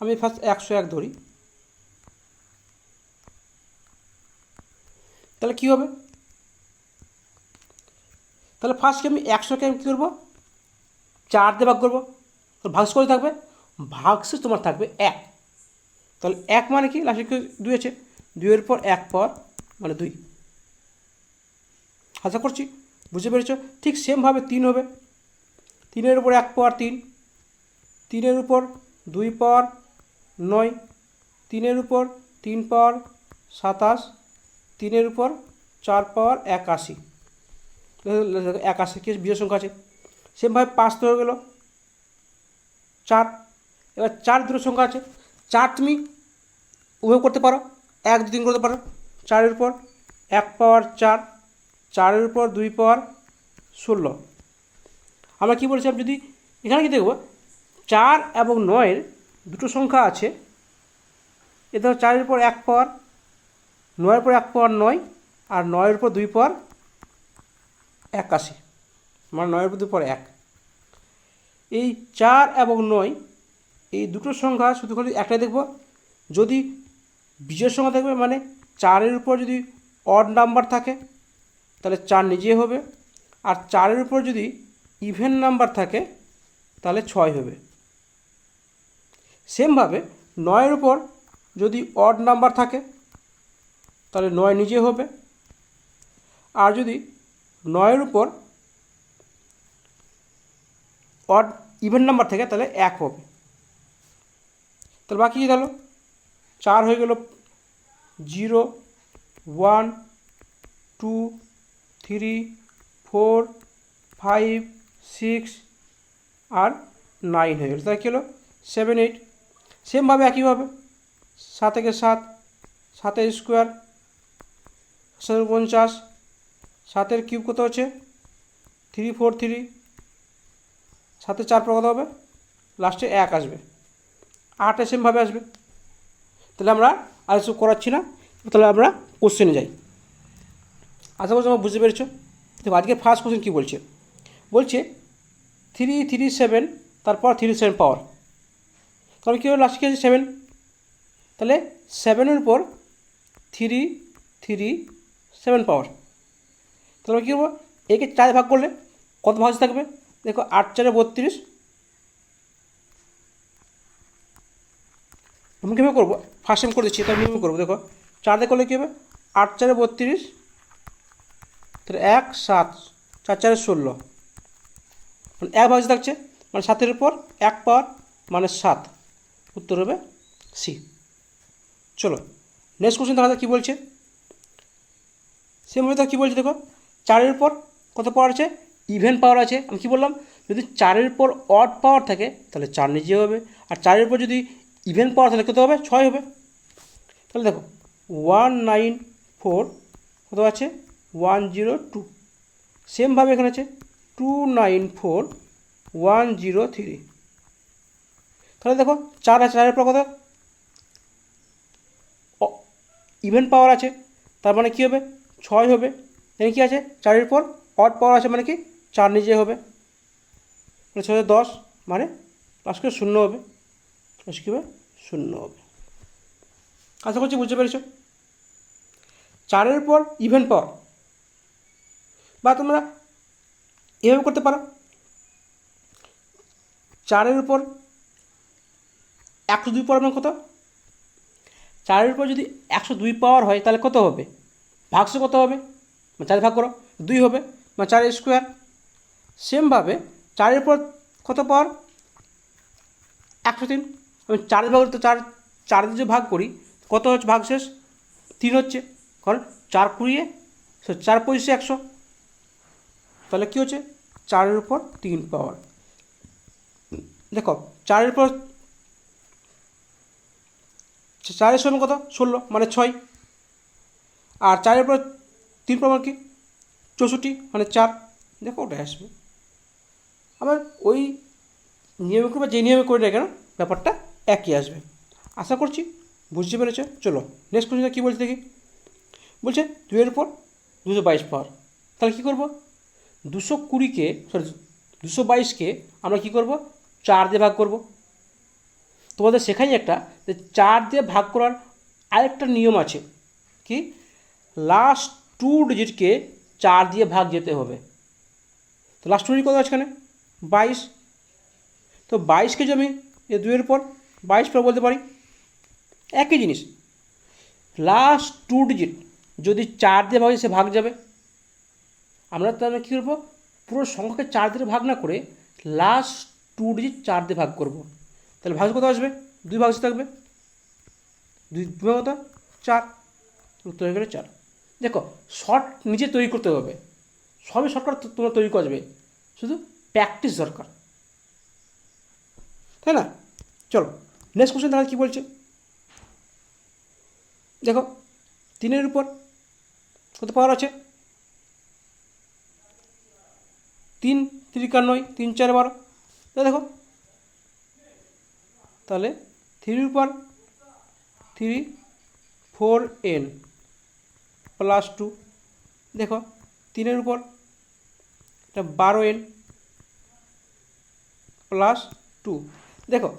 Speaker 1: আমি ফার্স্ট 101 ধরি, তাহলে কী হবে? তাহলে ফার্স্টে আমি 100কে আমি কী করবো? 4 দিয়ে ভাগ করবো, ভাগস করে থাকবে, ভাগশেষ তোমার থাকবে 1, তাহলে 1 মানে কি লাস্টে 2 আছে, 2-এর পর 1 পাওয়ার মানে 2। আশা করছি বুঝতে পেরেছ। ঠিক সেমভাবে 3 হবে, 3-এর উপর 1 পাওয়ার 3, 3-এর উপর 2 পাওয়ার 9, 3-এর উপর 3 পাওয়ার 27, 3-এর উপর 4 পাওয়ার 81, 81 কি বিজোড় সংখ্যা আছে। সেমভাবে 5 তো হয়ে গেল 4। এবার 4 দুটো সংখ্যা আছে, 4 তুমি উভয় করতে পারো, 1 2 3 করতে পারো। 4-এর উপর 1 পাওয়ার 4, 4-এর উপর 2 পাওয়ার 16। আমরা কী বলছিলাম? যদি এখানে কি দেখব 4 এবং 9-এর দুটো সংখ্যা আছে, এ ধরো 4-এর উপর 1 পাওয়ার, 9-এর উপর 1 পাওয়ার 9, আর 9-এর উপর 2 পাওয়ার 81, মানে 9-এর উপর 2 পাওয়ার 1। এই 4 এবং 9 এই দুটো সংখ্যা শুধু খালি একটাই দেখব, যদি বিজোড় সংখ্যা দেখবে মানে 4-এর উপর যদি অড নাম্বার থাকে তাহলে 4 নিজে হবে, আর 4-এর উপর যদি ইভেন নাম্বার থাকে তাহলে 6 হবে। সেমভাবে 9-এর উপর যদি অড নাম্বার থাকে তাহলে 9 নিজে হবে, আর যদি 9-এর উপর অড ইভেন নাম্বার থাকে তাহলে 1 হবে। তাহলে বাকি কী গেল, 4 হয়ে গেল, 0 1 2 3 4 5 6 আর 9 হয়ে গেল। তাহলে কী হলো 7 8। সেমভাবে একইভাবে 7 একে 7, 7 স্কোয়ার 49, 7 কিউব কত হচ্ছে 343, 7 4 কত হবে, লাস্টে 1 আসবে, 8 সেমভাবে আসবে। তাহলে আমরা আর কিছু করাচ্ছি না, তাহলে আমরা কোশ্চেনে যাই। আশা করছি আমরা বুঝতে পেরেছো। দেখো আজকে ফার্স্ট কোশ্চেন কী বলছে, বলছে 337 তারপর 37 পাওয়ার, তাহলে কী হলো লাস্টে কী আছে 7, তাহলে 7-এর উপর 337 পাওয়ার, তাহলে কী করবো, একে 4 ভাগ করলে কত ভাগ থাকবে, দেখো 8 4 32। আমি কীভাবে করবো, ফার্স্ট টাইম করে দিচ্ছি, তাহলে কীভাবে করবো, দেখো 4 দিয়ে করলে কী হবে, 8 4 32, তাহলে 1 7, 4 4 16, মানে 1 ভাগ থাকছে, মানে 7-এর উপর 1 পাওয়ার মানে 7, উত্তর হবে সি। চলো নেক্সট কোশ্চেন দেখা যাক কী বলছে। সেমভাবে তো কী বলছে দেখো, 4-এর উপর কত পাওয়ার আছে, ইভেন পাওয়ার আছে। আমি কী বললাম, যদি 4-এর উপর অড পাওয়ার থাকে তাহলে 4 নিজে হবে, আর 4-এর উপর যদি ইভেন পাওয়ার থাকে কত হবে, 6 হবে। তাহলে দেখো 194 কত আছে 102, সেমভাবে এখানে আছে 294 103। তাহলে দেখো 4 আছে, 4-এর উপর কত ইভেন পাওয়ার আছে, তার মানে কী হবে 6 হবে। এখানে কী আছে 4-এর উপর অড পাওয়ার আছে, মানে কি 4 নিজে হবে, মানে 6 10, মানে লাস্ট করে 0 হবে, লাস্ট কী হবে 0 হবে। আশা করছি বুঝতে পেরেছো। 4-এর উপর ইভেন পাওয়ার, বা তোমরা এভাবে করতে পারো, 4-এর উপর 102 পাওয়ার মানে কত, 4-এর উপর যদি 102 পাওয়ার হয় তাহলে কত হবে, ভাগশে কত হবে, 4 ভাগ করো 2 হবে, মানে 4 স্কোয়ার। সেমভাবে 4-এর উপর কত পাওয়ার 103, আমি 4 ভাগ তো 4 দিয়ে ভাগ করি কত হচ্ছে ভাগশেষ 3 হচ্ছে, কারণ 4 কুড়িয়ে 4 25 100, তাহলে কী হচ্ছে 4-এর উপর 3 পাওয়ার। দেখো 4-এর উপর 4-এর সময় কত 16 মানে 6, আর 4-এর উপর 3 পাওয়ার কি 64 মানে 4, দেখো ওটাই আসবে। আবার ওই নিয়মে করে বা যে নিয়মে করে না কেন ব্যাপারটা একই আসবে। আশা করছি বুঝতে পেরেছো। চলো নেক্সট কোশ্চেনটা কী বলছে দেখি, বলছে 2-এর উপর 222 পাওয়ার, তাহলে কী করবো 220কে 222কে আমরা কী করব 4 দিয়ে ভাগ করব। তোমাদের শেখাই একটা যে 4 দিয়ে ভাগ করার আরেকটা নিয়ম আছে, কি লাস্ট 2 ডিজিটকে 4 দিয়ে ভাগ যেতে হবে। তো লাস্ট 2 ডিজিট কত আছে এখানে 22, তো 22কে যদি আমি 2-এর উপর 22 পর বলতে পারি, একই জিনিস, লাস্ট 2 ডিজিট যদি 4 দিয়ে ভাগ সে ভাগ যাবে। আমরা তাহলে কী করবো, পুরো সংখ্যাকে 4 দিয়ে ভাগ না করে লাস্ট 2 ডিজিট 4 দিয়ে ভাগ করব, তাহলে ভাগ কত আসবে 2 ভাগশে থাকবে, 2 কত 4, উত্তর হয়ে গেলে 4। দেখো শর্ট নিজে তৈরি করতে হবে, সবই শর্টকাট তোমরা তৈরি করবে, শুধু প্র্যাকটিস দরকার, তাই না। চলো নেক্সট কোশ্চেন তাহলে কী বলছে দেখো, 3-এর উপর কত পাওয়ার আছে 3 3 9 3 4 12, দেখো তাহলে 3-এর উপর 3 4n প্লাস 2, দেখো 3-এর উপর এটা 12n প্লাস 2, দেখো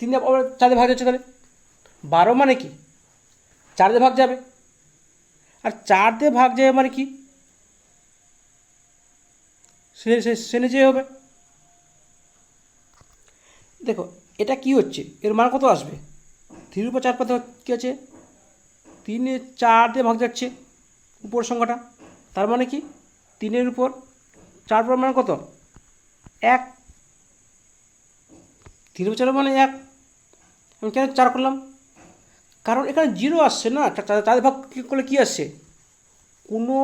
Speaker 1: 3 দিয়ে 4 দিয়ে ভাগ যাচ্ছে, তাহলে 12 মানে কি 4 দিয়ে ভাগ যাবে, আর 4 দিয়ে ভাগ যাবে মানে কি সে নিজে হবে। দেখো এটা কি হচ্ছে, এর মান কত আসবে 3-এর উপর 4 পাতে কী আছে 3 4 দিয়ে ভাগ যাচ্ছে উপর সংখ্যাটা, তার মানে কি 3-এর উপর 4 পর মানে কত 1, 3 উপর 4 মানে 1, আমি কেন 4 করলাম? কারণ এখানে 0 আসছে না, 4 ভাগ করলে কী আসছে? কোনো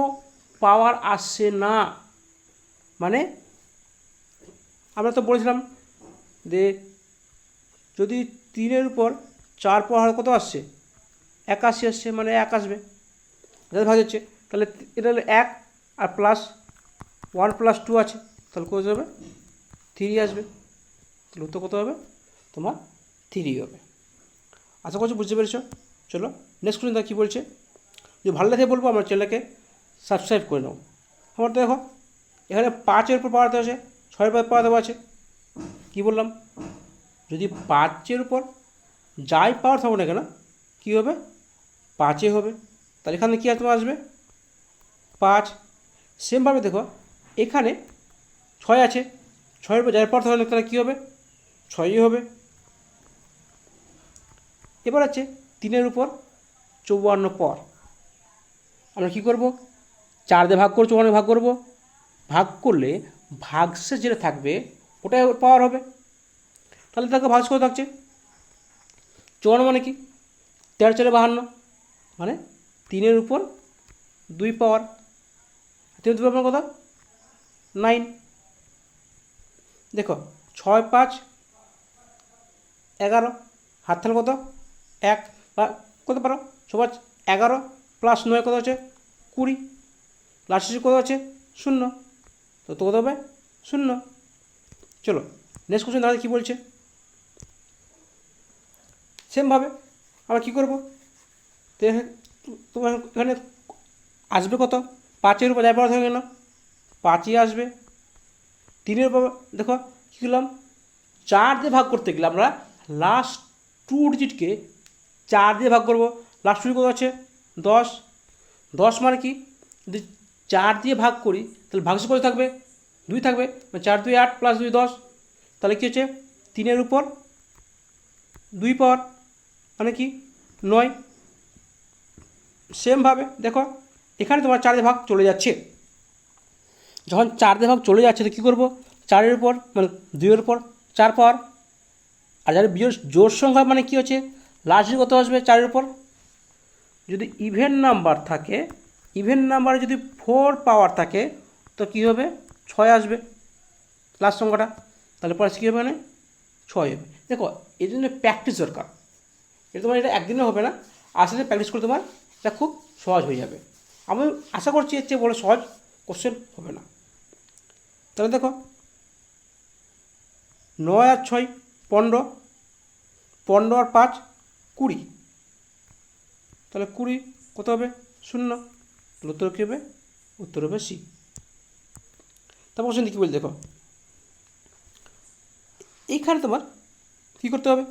Speaker 1: পাওয়ার আসছে না। মানে আমরা তো বলেছিলাম যে যদি 3-এর উপর 4 পাওয়ার কত আসছে? 81 আসছে, মানে 1 আসবে, যাদের ভাগ হচ্ছে। তাহলে এটা হলো 1 আর প্লাস 1 + 2 আছে, তাহলে কত হবে? 3 আসবে। তাহলে উত্তর কত হবে? তোমার 3 হবে। আশা করছি বুঝতে পেরেছো। চলো নেক্সট কোশ্চেন কী বলছে। যদি ভালো লাগে বলবো আমার চ্যানেলকে সাবস্ক্রাইব করে নাও। আমার তো দেখো এখানে 5-এর উপর পাওয়ার দেওয়া আছে, 6-এর উপর পাওয়ার দেওয়া আছে। কী বললাম? যদি 5-এর উপর যাই পাওয়ার থাকো না কেন কী হবে? 5 হবে। তাহলে এখানে কী তোমার আসবে? 5। সেমভাবে দেখো এখানে 6 আছে, 6-এর উপর যাই পাওয়ার থাকো না তাহলে কী হবে? 6ই হবে। এবার আছে 3-এর উপর 54 পাওয়ার। আমরা কী করব? 4 দিয়ে ভাগ করে 54 ভাগ করব। ভাগ করলে ভাগশেষ যেটা থাকবে ওটাই পাওয়ার হবে। তাহলে তাকে ভাগ করে থাকছে 54 মানে কি? 13 × 4 = 52, মানে 3-এর উপর 2 পাওয়ার। 3 পাওয়ার কত? 9। দেখো 6, 5, 11, হাত থাকলে কত? 1 বা করতে পারো সবার 11 + 9 কত হচ্ছে? 20। লাস্ট কত আছে? 0। তো কত হবে? 0। চলো নেক্সট কোশ্চেন তাহলে কী বলছে। সেমভাবে আমরা কী করবো? তো তোমার এখানে আসবে কত? 5-এর উপর যাই পাওয়ার থাকে না 5ই আসবে। 3-এর উপর দেখো কী করলাম? 4 দিয়ে ভাগ করতে গেলে আমরা লাস্ট 2 ডিজিটকে 4 দিয়ে ভাগ করবো। লাস্ট 2 কত আছে? 10। 10 মানে কি? যদি 4 দিয়ে ভাগ করি তাহলে ভাগশেষ কত থাকবে? 2 থাকবে, মানে 4 × 2 = 8 + 2 = 10। তাহলে কী হচ্ছে? 3-এর উপর 2 পাওয়ার, মানে কি? 9। সেমভাবে দেখো এখানে তোমার 4 দিয়ে ভাগ চলে যাচ্ছে। যখন 4 দিয়ে ভাগ চলে যাচ্ছে তো কী করবো? 4-এর উপর মানে 2-এর উপর 4 পাওয়ার। আর যারা জোড় সংখ্যা মানে কী হচ্ছে? লাস্ট কত আসবে 4-এর উপর? যদি ইভেন নাম্বার থাকে, ইভেন নাম্বারে যদি 4 পাওয়ার থাকে তো কী হবে? 6 আসবে লাস্ট সংখ্যাটা। তাহলে পরে কী হবে? মানে 6 হবে। দেখো এই জন্য প্র্যাকটিস দরকার। এটা তোমার এটা একদিনে হবে না, আস্তে আস্তে প্র্যাকটিস করে তোমার এটা খুব সহজ হয়ে যাবে। আমি আশা করছি এর চেয়ে বড় সহজ কোশ্চেন হবে না। তাহলে দেখো 9 আর 6 15, 15 আর 5 20। তাহলে 20 কত হবে? 0। তাহলে উত্তর কী হবে? উত্তর হবে সি। তারপর কোশ্চেন কী বলি দেখো, এইখানে তোমার কী করতে হবে?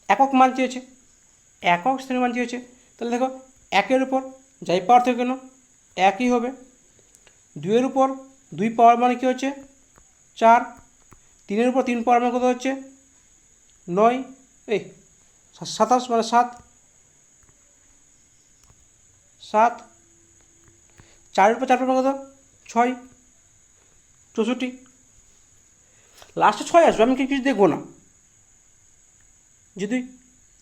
Speaker 1: একক মান চেয়েছে, একক শ্রেণীর মান চেয়েছে। তাহলে দেখো 1-এর উপর যাই পাওয়ার থাকে কেন 1ই হবে। 2-এর উপর 2 পাওয়ার মানে কী হচ্ছে? 4। 3-এর উপর 3 পাওয়ার মানে কত হচ্ছে? 9। 27 মানে 7। 7। 4-এর উপর 4 পাওয়ার কত? 6। 64। লাস্টে 6 আসবে, আমি কিছু দেখবো না। যদি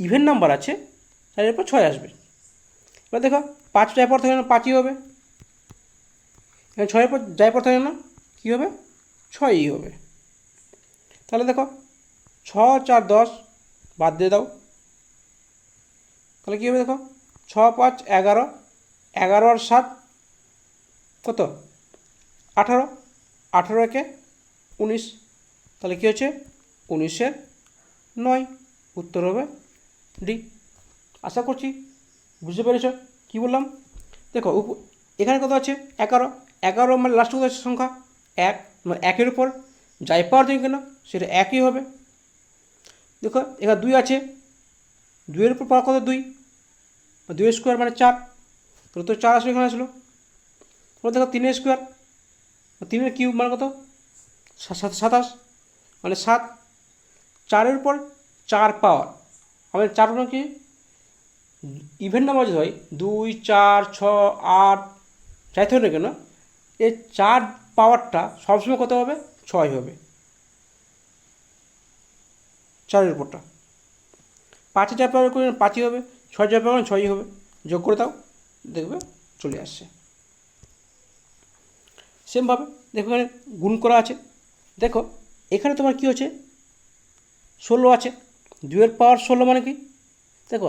Speaker 1: ইভেন নাম্বার আছে 4-এর উপর 6 আসবে। এবার দেখো 5 যাই পর থাকে না 5ই হবে। এখানে 6-এর পর যাই পর থাকে না কী হবে? 6ই হবে। তাহলে দেখো 6, 4, 10 বাদ দিয়ে দাও। তাহলে কী হবে? দেখো 6, 5, 11, 11 আর 7 কত? 18, 18 একে 19। তাহলে কী হচ্ছে? 19-এর 9। উত্তর হবে ডি। আশা করছি বুঝতে পেরেছ কী বললাম। দেখো এখানে কত আছে? 11। 11 মানে লাস্ট কত আছে সংখ্যা? 1, মানে 1-এর উপর যাই পাওয়ার দিন কেন সেটা 1ই হবে। দেখো এখানে 2 আছে, 2-এর উপর পাওয়ার কত? 2, 2 স্কোয়ার মানে 4। তাহলে তো 4 আসবে, এখানে আসলো। দেখো 3-এর স্কোয়ার, 3-এর কিউব মানে কত? 27 মানে 7। 4-এর উপর 4 পাওয়ার, আমাদের 4 মানে কি? ইভেন নাম্বার যদি হয় 2, 4, 6, 8 যাইতে হবে না কেন এই 4 পাওয়ারটা সবসময় কত হবে? 6 হবে 4-এর উপরটা। 5-এ 4 ব্যবহার করলে 5ই হবে, 6 4 ব্যবহার করলে 6ই হবে, যোগ করে দাও, দেখবে চলে আসছে। সেমভাবে দেখো এখানে গুণ করা আছে, দেখো এখানে তোমার কী হচ্ছে 16 আছে, 2-এর পাওয়ার 16 মানে কি, দেখো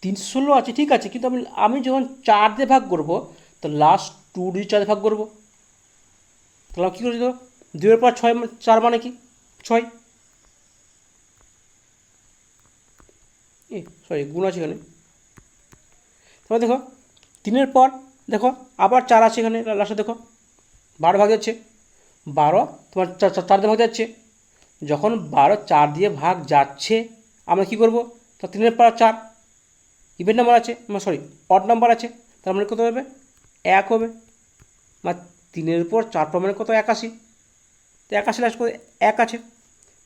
Speaker 1: 316 আছে ঠিক আছে, কিন্তু আমি যখন 4 দিয়ে ভাগ করবো তো লাস্ট 2 দিয়ে 4 দিয়ে ভাগ করবো, তাহলে কী করছি দেখো 2-এর পাওয়ার 4 মানে কি 6, সরি গুণ আছে এখানে। তারপর দেখো 3-এর পর দেখো আবার 4 আছে এখানে লাস্টে, দেখো 12 ভাগ যাচ্ছে, 12 তোমার 4 দিয়ে ভাগ যাচ্ছে, যখন 12 4 দিয়ে ভাগ যাচ্ছে আমরা কী করবো, তো 3-এর পাওয়ার 4 ইভেন নাম্বার আছে, সরি অড নাম্বার আছে, তার মানে কত হবে 1 হবে, মানে 3-এর উপর 4 মানে কত 81, তো 81 লাস্ট করে 1 আছে,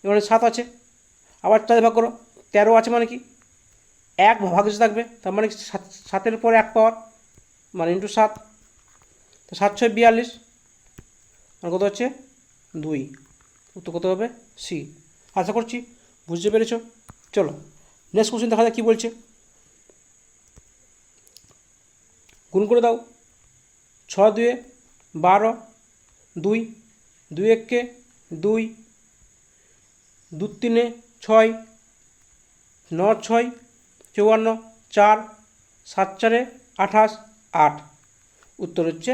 Speaker 1: এবারে 7 আছে, আবার 4 ভাগ করো 13 আছে মানে কি 1 ভাগের থাকবে, তার মানে 7-এর উপর 1 পাওয়ার মানে ইন্টু 7, তো 7 6 42, আর কত হচ্ছে 2, উত্তর কত হবে সি। আশা করছি বুঝতে পেরেছো। চলো নেক্সট কোশ্চেন দেখা যাক কী বলছে। গুণ করে দাও, 6 2 12, 2 2 1 2, 2 3 6, 9 6 54, 4 7 4 28, 8, উত্তর হচ্ছে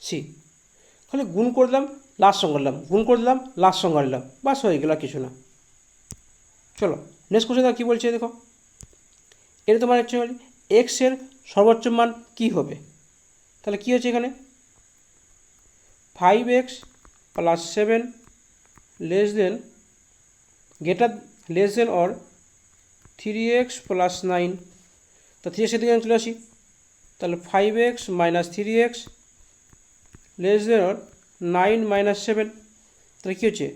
Speaker 1: সি। তাহলে গুণ করে দিলাম লাস্ট সংখ্যা নিলাম, গুণ করে দিলাম লাস্ট সংখ্যা নিলাম, বাস হয়ে গেল, কিছু না। চলো নেক্সট কোশ্চেন কী বলছে দেখো, এটা তোমার হচ্ছে এক্সের সর্বোচ্চ মান কী হবে, তাহলে কী হচ্ছে এখানে 5x + 7 less than greater less than or 3x + 9, তো 3x এর দিকে চলে আসি, তাহলে 5x - 3x less than or 9 - 7, তাহলে কী হচ্ছে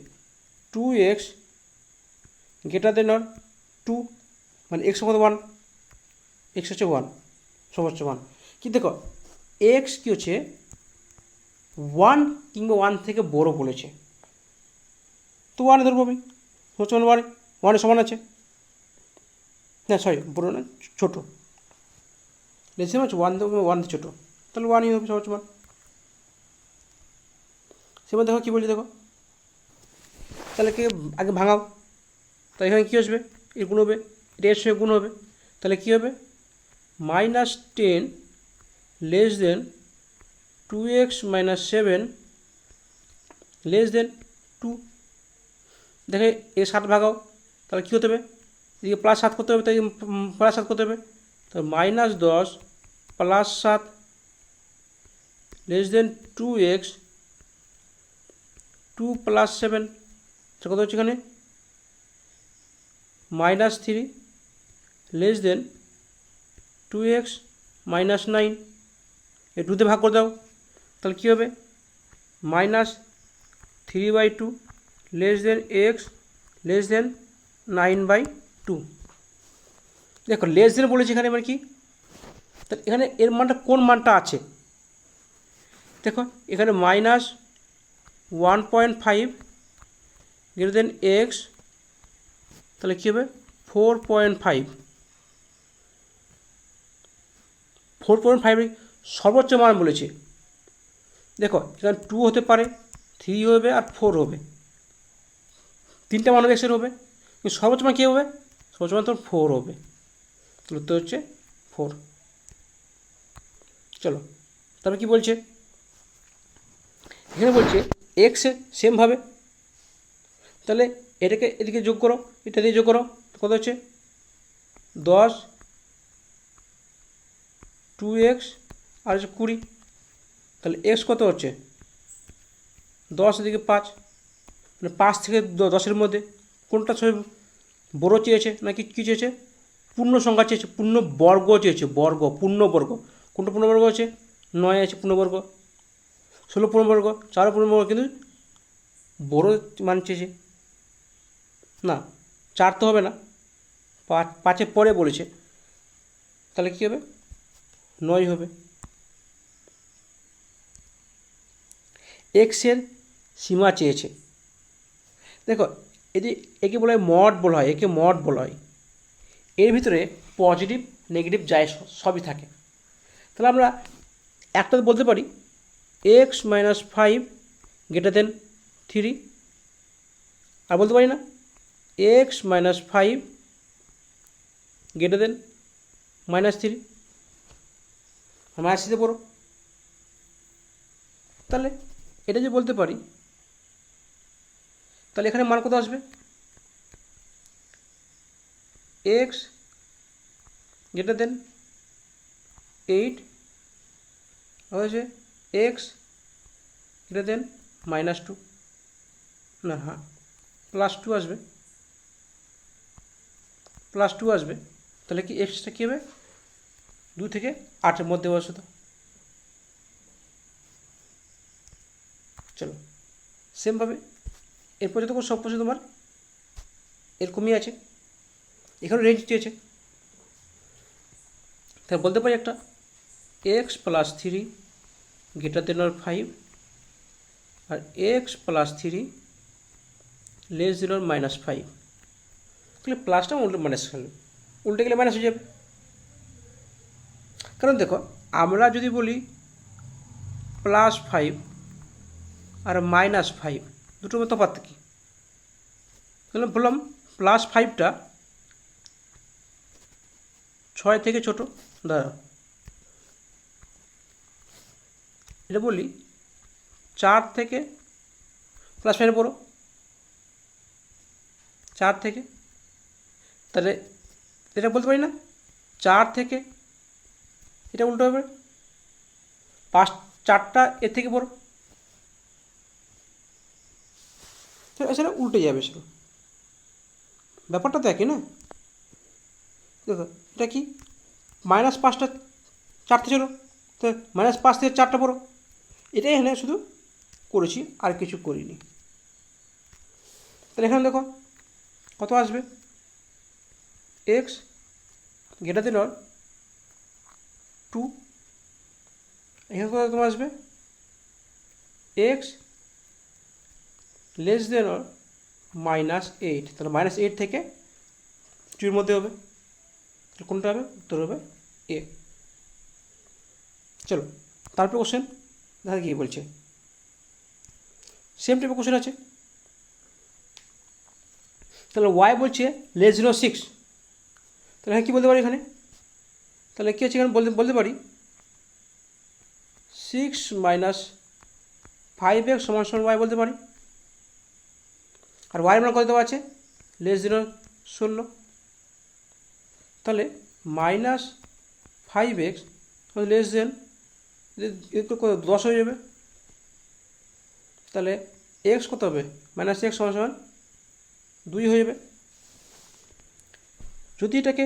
Speaker 1: 2x গ্রেটার দেন অর 2, মানে x কত 1, x হচ্ছে 1 সর্বোচ্চ মান, কি দেখো x কী হচ্ছে 1 কিংবা 1 থেকে বড় বলেছে, তো 1 ধরবো আমি, সর্বোচ্চ মান 1 সমান আছে, না সরি বড় না ছোটো, লেসেম হচ্ছে 1 থেকে 1 ছোটো, তাহলে 1ই হবে সর্বোচ্চ মান। সেবার দেখো কী বলছি দেখো, তাহলে কি আগে ভাঙাও, তাই এখানে কী আসবে এর গুণ হবে, এটা এর সঙ্গে গুণ হবে, তাহলে কী হবে -10 less than 2x - 7 less than 2, দেখে এ 7 ভাগাও, তাহলে কী হতে হবে এদিকে +7 করতে হবে, তাই +7 করতে হবে, তাহলে -10 + 7 লেস দেন 2x 2 + 7, কত হচ্ছে এখানে -3 লেস দেন 2x - 9, এই 2 তে ভাগ করে দাও, তাহলে কী হবে -3/2 less than x less than 9/2, দেখো লেস দেন বলেছি এখানে মানে কি, তাহলে এখানে এর মানটা কোন মানটা আছে, দেখো এখানে -1.5 গ্রেটার দেন x, তাহলে কী হবে 4.5, 4.5 সর্বোচ্চ মান বলেছে, দেখো এখানে 2 হতে পারে, 3 হবে আর 4 হবে, 3টে মান এক্সের হবে, কিন্তু সর্বোচ্চ মান কী হবে, সর্বোচ্চ মান তোর 4 হবে, উত্তর হচ্ছে 4। চলো তারপরে কী বলছে এখানে, বলছে এক্সে সেমভাবে, তাহলে এটাকে এদিকে যোগ করো, এটা দিয়ে যোগ করো, কত হচ্ছে 10 2x আর হচ্ছে 20, তাহলে এক্স কত হচ্ছে 10 এদিকে 5, মানে 5 থেকে 10-এর মধ্যে কোনটা বড়ো চেয়েছে নাকি কী চেয়েছে, পূর্ণ সংখ্যা চেয়েছে, পূর্ণ বর্গ চেয়েছে, বর্গ পূর্ণবর্গ, কোনটা পূর্ণবর্গ আছে 9 আছে পূর্ণবর্গ, 16 পূর্ণবর্গ, 4 পূর্ণবর্গ, কিন্তু বড় মান চেয়েছে না, 4 তো হবে না, 5-এর পরে বলেছে, তাহলে কী হবে 9 হবে। এক্সের সীমা চেয়েছে, দেখো একে বলা হয় মড বলা হয়, একে মড বলা হয়, এর ভিতরে পজিটিভ নেগেটিভ যাই সবই থাকে। তাহলে আমরা একটা বলতে পারি এক্স মাইনাস 5 গ্রেটার দেন 3, আর বলতে পারি না এক্স মাইনাস 5 গ্রেটার দেন -3, -3 পড়ো। তাহলে এটা যে বলতে পারি, তাহলে এখানে মান কত আসবে? এক্স গ্রেটার দেন 8 হয়েছে এক্স গ্রেটার দেন -2, না হ্যাঁ +2 আসবে, +2 আসবে। তাহলে কি এক্সটা কী হবে? 2 থেকে 8-এর মধ্যে বসে। তো চলো সেমভাবে এরপর যত সব কিছু তোমার এরকমই আছে, এখানে রেঞ্জ দিয়েছে। তাহলে বলতে পারি একটা x plus 3 greater than or 5 আর x plus 3 less than or -5। তাহলে প্লাসটা উল্টে মাইনাস খেলো, উল্টে গেলে মাইনাস হয়ে যাবে। কারণ দেখো আমরা যদি বলি +5 আর -5 দুটোর মধ্যে তফাৎ কি? তাহলে বললাম +5টা 6 থেকে ছোট, দাঁড়া এটা বলি 4 থেকে +5 পড়ো 4 থেকে, তাহলে এটা বলতে পারি না 4 থেকে এটা উল্টো হবে 4টা এর থেকে পড়ো, সেটা উল্টে যাবে। সেটা ব্যাপারটা তো একই না। দেখো এটা কি -5টা 4 থেকে ছিল, তো -5 থেকে 4টা পড়ো, এটাই এখানে শুধু করেছি আর কিছু করিনি। তাহলে এখানে দেখো কত আসবে? এক্স গ্রেটার দেন অর 2, এখানে কত তোমার আসবে? X less than or -8। তাহলে -8 থেকে 2-এর মধ্যে হবে, তাহলে কোনটা হবে? উত্তর হবে এ। চলো তারপরে কোশ্চেন দেখা কি বলছে। সেম টাইপের কোশ্চেন আছে। তাহলে ওয়াই বলছে লেস দেন অর 6, তাহলে হ্যাঁ কী বলতে পারি এখানে? তাহলে কী আছে এখানে বলতে পারি 6 - 5x = ওয়াই বলতে পারি। আর ওয়াই মান কত দেওয়া আছে? লেস দেন অর 16, তাহলে -5x লেস দেন 10 হয়ে যাবে। তাহলে এক্স কত হবে? -x = 2 হয়ে যাবে। যদি এটাকে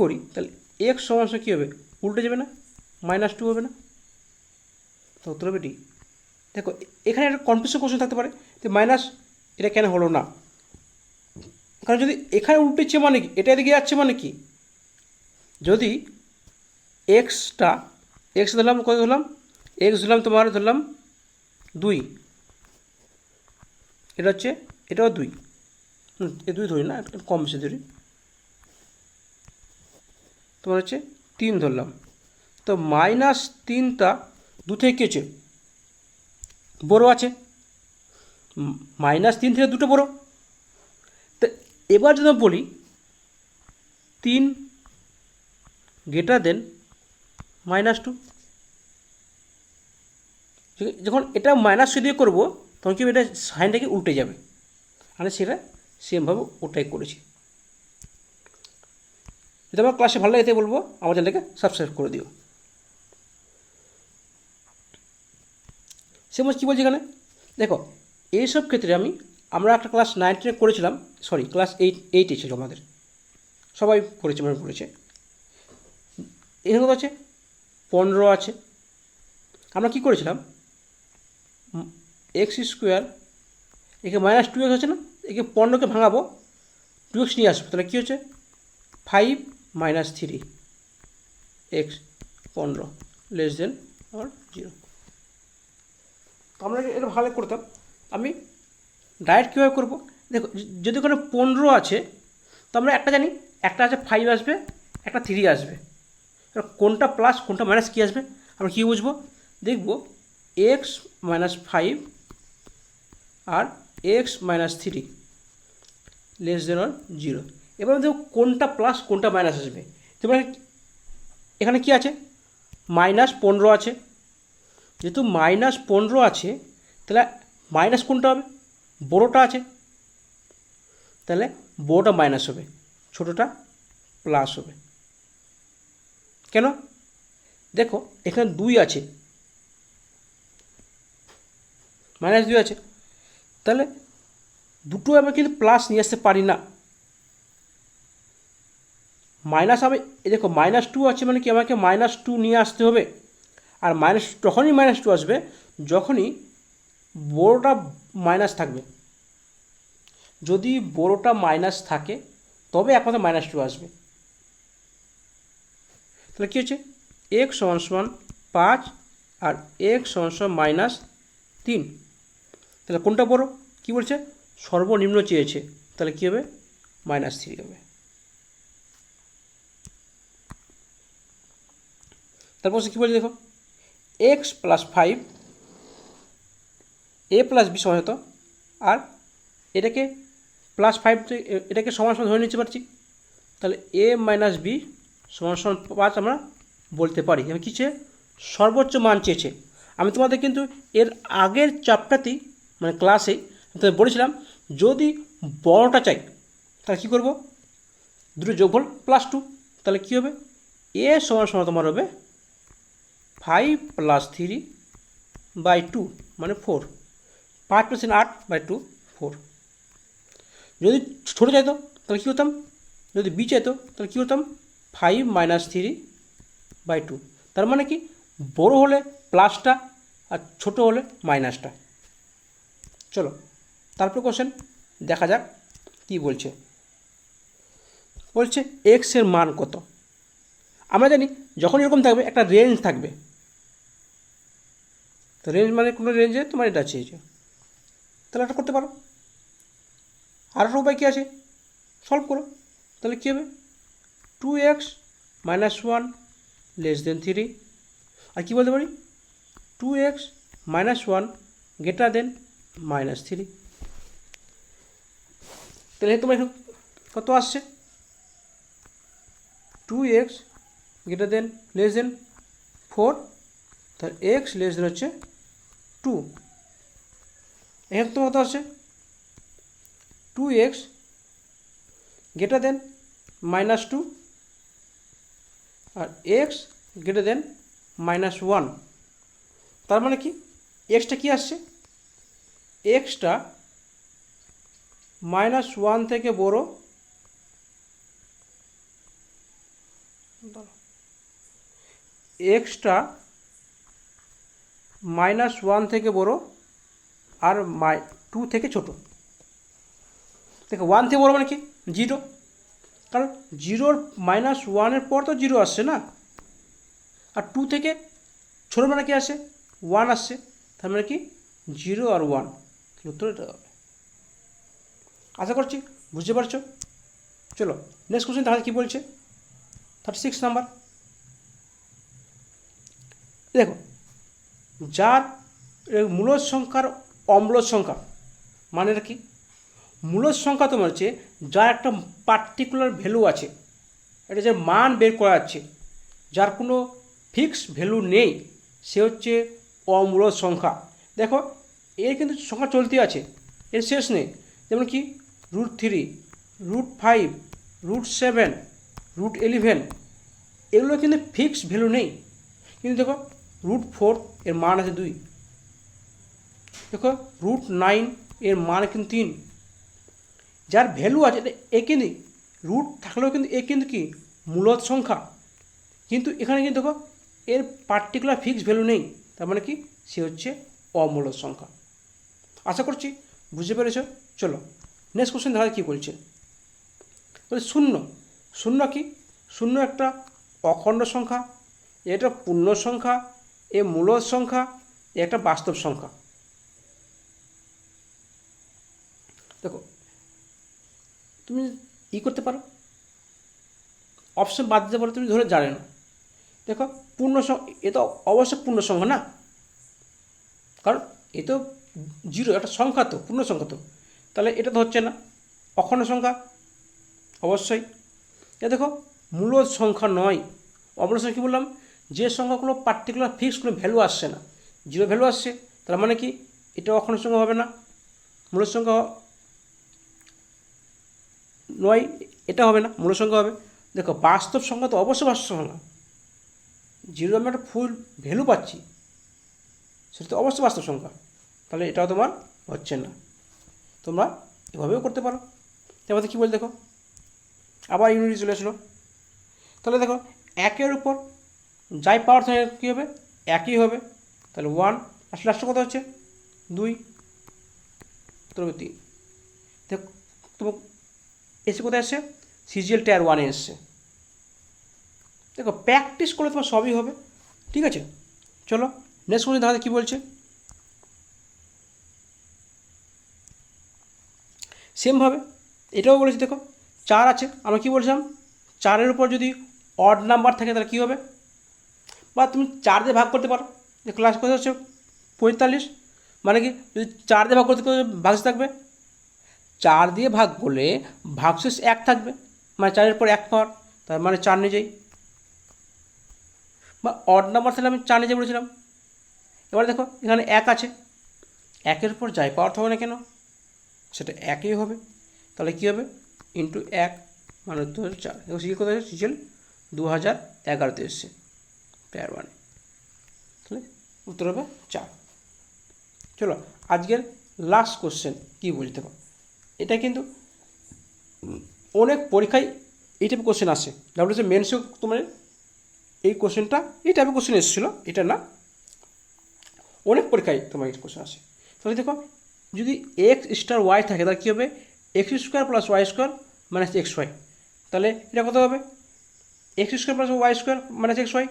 Speaker 1: করি তাহলে এক্স সমান কী হবে? উল্টে যাবে না, -2 হবে না, তো উত্তর হবে ডি। দেখো এখানে একটা কনফিউশন কোশ্চেন থাকতে পারে যে মাইনাস এটা কেন হলো না, কারণ যদি এখানে উল্টেছে মানে কি, এটা এদিকে যাচ্ছে মানে কি, যদি এক্সটা ধরলাম কত ধরলাম? এক্স ধরলাম তোমার 2, এটা হচ্ছে এটাও 2, 2 ধরি না, কম বেশি ধরি, তোমার হচ্ছে 3 ধরলাম। তো -3টা 2 থেকে কী হচ্ছে? বড়ো আছে, -3 থেকে 2টা বড়ো। তো এবার যদি বলি 3 গ্রেটার দেন -2, যখন এটা -2 দিয়ে করবো তখন কি এটা সাইনটাকে উল্টে যাবে, মানে সেটা সেমভাবে ওটাই করেছি। যদি আমার ক্লাসে ভালো লাগে বলবো আমার চ্যানেলটাকে সাবস্ক্রাইব করে দিও। সেমন কী বলছি এখানে দেখো, এইসব ক্ষেত্রে আমরা একটা ক্লাস 9-10 করেছিলাম, সরি ক্লাস 8-8 ছিল আমাদের, সবাই করেছে মানে করেছে। এখানে কত আছে? 15 আছে। আমরা কি করেছিলাম? x² একে -2x হচ্ছে না, একে 15কে ভাঙাবো, 2x নিয়ে আসবো, তাহলে কী হচ্ছে? 5 - 3x 15 লেস দেন আর 0। তো আমরা এটা ভালো করতাম। আমি ডাইরেক্ট কীভাবে করবো? দেখো যদি ওখানে 15 আছে তো আমরা একটা জানি একটা আছে 5 আসবে, একটা 3 আসবে। এবার কোনটা প্লাস কোনটা মাইনাস কী আসবে আমরা কী বুঝবো? দেখব x মাইনাস 5 আর x minus 3 less than or 0। এবার দেখো কোনটা প্লাস কোনটা মাইনাস আসবে। তোমরা এখানে কি আছে? -15 আছে। যেহেতু -15 আছে তাহলে মাইনাস কোনটা হবে? বড়োটা আছে, তাহলে বড়োটা মাইনাস হবে, ছোটোটা প্লাস হবে। কেন? দেখো এখানে 2 আছে, -2 আছে, তাহলে দুটো আমি কিন্তু প্লাস নিয়ে আসতে পারি না। মাইনাস আমি দেখো -2 আছে মানে কি আমাকে -2 নিয়ে আসতে হবে। আর তখনই -2 আসবে যখনই বড়োটা মাইনাস থাকবে। যদি বড়োটা মাইনাস থাকে তবে একমাত্র -2 আসবে। তাহলে কী হচ্ছে? x = 5 আর x = -3। তাহলে কোনটা বড়? কী বলছে? সর্বনিম্ন চেয়েছে, তাহলে কী হবে? -3 হবে। তারপর সে কী বলছে দেখো, x + 5 a + b সমান হতো, আর এটাকে +5 এটাকে সমান ধরে নিতে পারছি, তাহলে a - b = 5 আমরা বলতে পারি। আমি কী চেয়ে সর্বোচ্চ মান চেয়েছে। আমি তোমাদের কিন্তু এর আগের চ্যাপ্টারতেই মানে ক্লাসে তোমাদের বলেছিলাম যদি বড়টা চাই তাহলে কী করব? দুটো যোগফল +2, তাহলে কী হবে? a = তোমার হবে 5 + 3/2 মানে 4। 5 + 8/2 4। যদি ছোটো চাইতো তাহলে কী করতাম? যদি বি চাইতো তাহলে কী করতাম? 5 - 3/2। তার মানে কি বড় হলে প্লাসটা আর ছোট হলে মাইনাসটা। চলো তারপর কোশ্চেন দেখা যাক কি বলছে। বলছে x এর মান কত? আমরা জানি যখন এরকম থাকবে একটা রেঞ্জ থাকবে, তো রেঞ্জ মানে কোনো রেঞ্জে তোমার এটা চেয়েছে, তাহলে এটা করতে পারো। আর একটা উপায় কী আছে? সলভ করো। তাহলে কী হবে? 2x - 1 < 3। আর কী বলতে পারি? 2x - 1 > -3। তাহলে তোমার এখানে কত আসছে? 2x < 4, তাহলে x হচ্ছে 2। এখানে তোমার কত আসছে? 2x -2 আর x -1। তার মানে কি এক্সটা কি আসছে? এক্সটা -1 থেকে বড়, এক্সটা -1 থেকে বড় আর 2 থেকে ছোট। দেখো 1 থেকে বড় মানে কি? 0, কারণ 0 -1 পর তো 0 আসছে না। আর 2 থেকে ছোটো মানে কি আসছে? 1 আসছে। তার মানে কি 0 আর 1, উত্তর এটা হবে। আশা করছি বুঝতে পারছো। চলো নেক্সট কোশ্চেন তাহলে কী বলছে? 36 নাম্বার। দেখো যার মূলদ সংখ্যার অম্লদ সংখ্যা মানে কি? মূলদ সংখ্যা তোমার হচ্ছে যার একটা পার্টিকুলার ভ্যালু আছে, এটা যে মান বের করা যাচ্ছে, যার কোনো ফিক্সড ভ্যালু নেই, সে হচ্ছে অমূলদ সংখ্যা। দেখো এর কিন্তু সংখ্যা চলতি আছে, এর শেষ নেই। যেমন কি √3, √5, √7, √11, এগুলো কিন্তু ফিক্সড ভ্যালু নেই। কিন্তু দেখো √4 এর মান আছে 2, দেখো √9 এর মান কিন্তু 3। যার ভ্যালু আছে এ কিন্তু রুট থাকলেও কিন্তু এ কিন্তু কি মূলদ সংখ্যা, কিন্তু এখানে কিন্তু দেখো এর পার্টিকুলার ফিক্সড ভ্যালু নেই, তার মানে কি সে হচ্ছে অমূলদ সংখ্যা। আশা করছি বুঝতে পেরেছ। চলো নেক্সট কোশ্চেন দেখা কী বলছে। বলছে শূন্য। শূন্য কি? শূন্য একটা অখণ্ড সংখ্যা, এটা পূর্ণ সংখ্যা, এ মূলদ সংখ্যা, এ একটা বাস্তব সংখ্যা। দেখো তুমি করতে পারো, অপশন বাদ দিতে বলে তুমি ধরে জানে না। দেখো পূর্ণ সংখ্যা, এ তো অবশ্যই পূর্ণ সংখ্যা না, কারণ এ তো জিরো, একটা সংখ্যা তো, পূর্ণ সংখ্যা তো, তাহলে এটা তো হচ্ছে না। অখণ্ড সংখ্যা অবশ্যই। এ দেখো মূল সংখ্যা নয়, অমূল্য সংখ্যা কী বললাম, যে সংখ্যাগুলো পার্টিকুলার ফিক্সড কোনো ভ্যালু আসছে না, জিরো ভ্যালু আসছে, তার মানে কি এটা অখণ্ড সংখ্যা হবে না, মূল সংখ্যা নয়, এটা হবে না, মূল সংখ্যা হবে। দেখো বাস্তব সংখ্যা তো অবশ্যই বাস্তব সংখ্যা না, জিরো আমি একটা ফুল ভ্যালু পাচ্ছি, সেটা তো অবশ্যই বাস্তব সংখ্যা, তাহলে এটাও তোমার হচ্ছে না। তোমরা এভাবেও করতে পারো। তারপরে কী বল, দেখো আবার ইউনিটি চলে আসলো। তাহলে দেখো একের উপর যাই পাওয়ার থাকে কী হবে, একই হবে, তাহলে ওয়ান, আসলে লাস্টে কত হচ্ছে 2, তবে 3। দেখো তোমার এসে কোথায় আসছে, সিজিএল টায়ার 1-এ এসছে। দেখো প্র্যাকটিস করলে তোমার সবই হবে, ঠিক আছে। চলো নেক্সট কোশ্চেন দেখা কী বলছে। সেমভাবে এটাও বলেছি, দেখো 4 আছে, আমরা কী বলছিলাম, 4-এর উপর যদি অড নাম্বার থাকে তাহলে কী হবে, বা তুমি 4 দিয়ে ভাগ করতে পারো। দেখো লাস্ট কথা হচ্ছে 45, মানে কি যদি 4 দিয়ে ভাগ করতে ভাগশেষ থাকবে, 4 দিয়ে ভাগ করলে ভাগশেষ 1 থাকবে, মানে 4-এর পর 1 পাওয়ার, তার মানে 4 নিয়ে যাই, বা অড নাম্বার তাহলে আমি 4 নিয়ে যাই বলেছিলাম। এবার দেখো এখানে 1 আছে, 1-এর উপর যাই পাওয়ার থাকবে না কেন, সেটা 1ই হবে, তাহলে কী হবে ইন্টু 1 মানে উত্তর 4। এবং সিজিএল কোথায় আছে, সিজিএল 2011-তে এসছে টায়ার 1-এ, তাহলে উত্তর হবে 4। চলো আজকের লাস্ট কোশ্চেন কী বলতে পারো, এটা কিন্তু অনেক পরীক্ষায় এই টাইপের কোশ্চেন আসে, ডাব্লিউএসএ মেন্সেও তোমার এই কোশ্চেনটা এই টাইপের কোশ্চেন এসেছিলো, এটা না, অনেক পরীক্ষায় তোমার এই কোশ্চেন আসে। তাহলে দেখো যদি এক্স স্টার ওয়াই থাকে তাহলে কী হবে, x square plus y square minus x y, তাহলে এটা কত হবে, x square plus y square minus x y,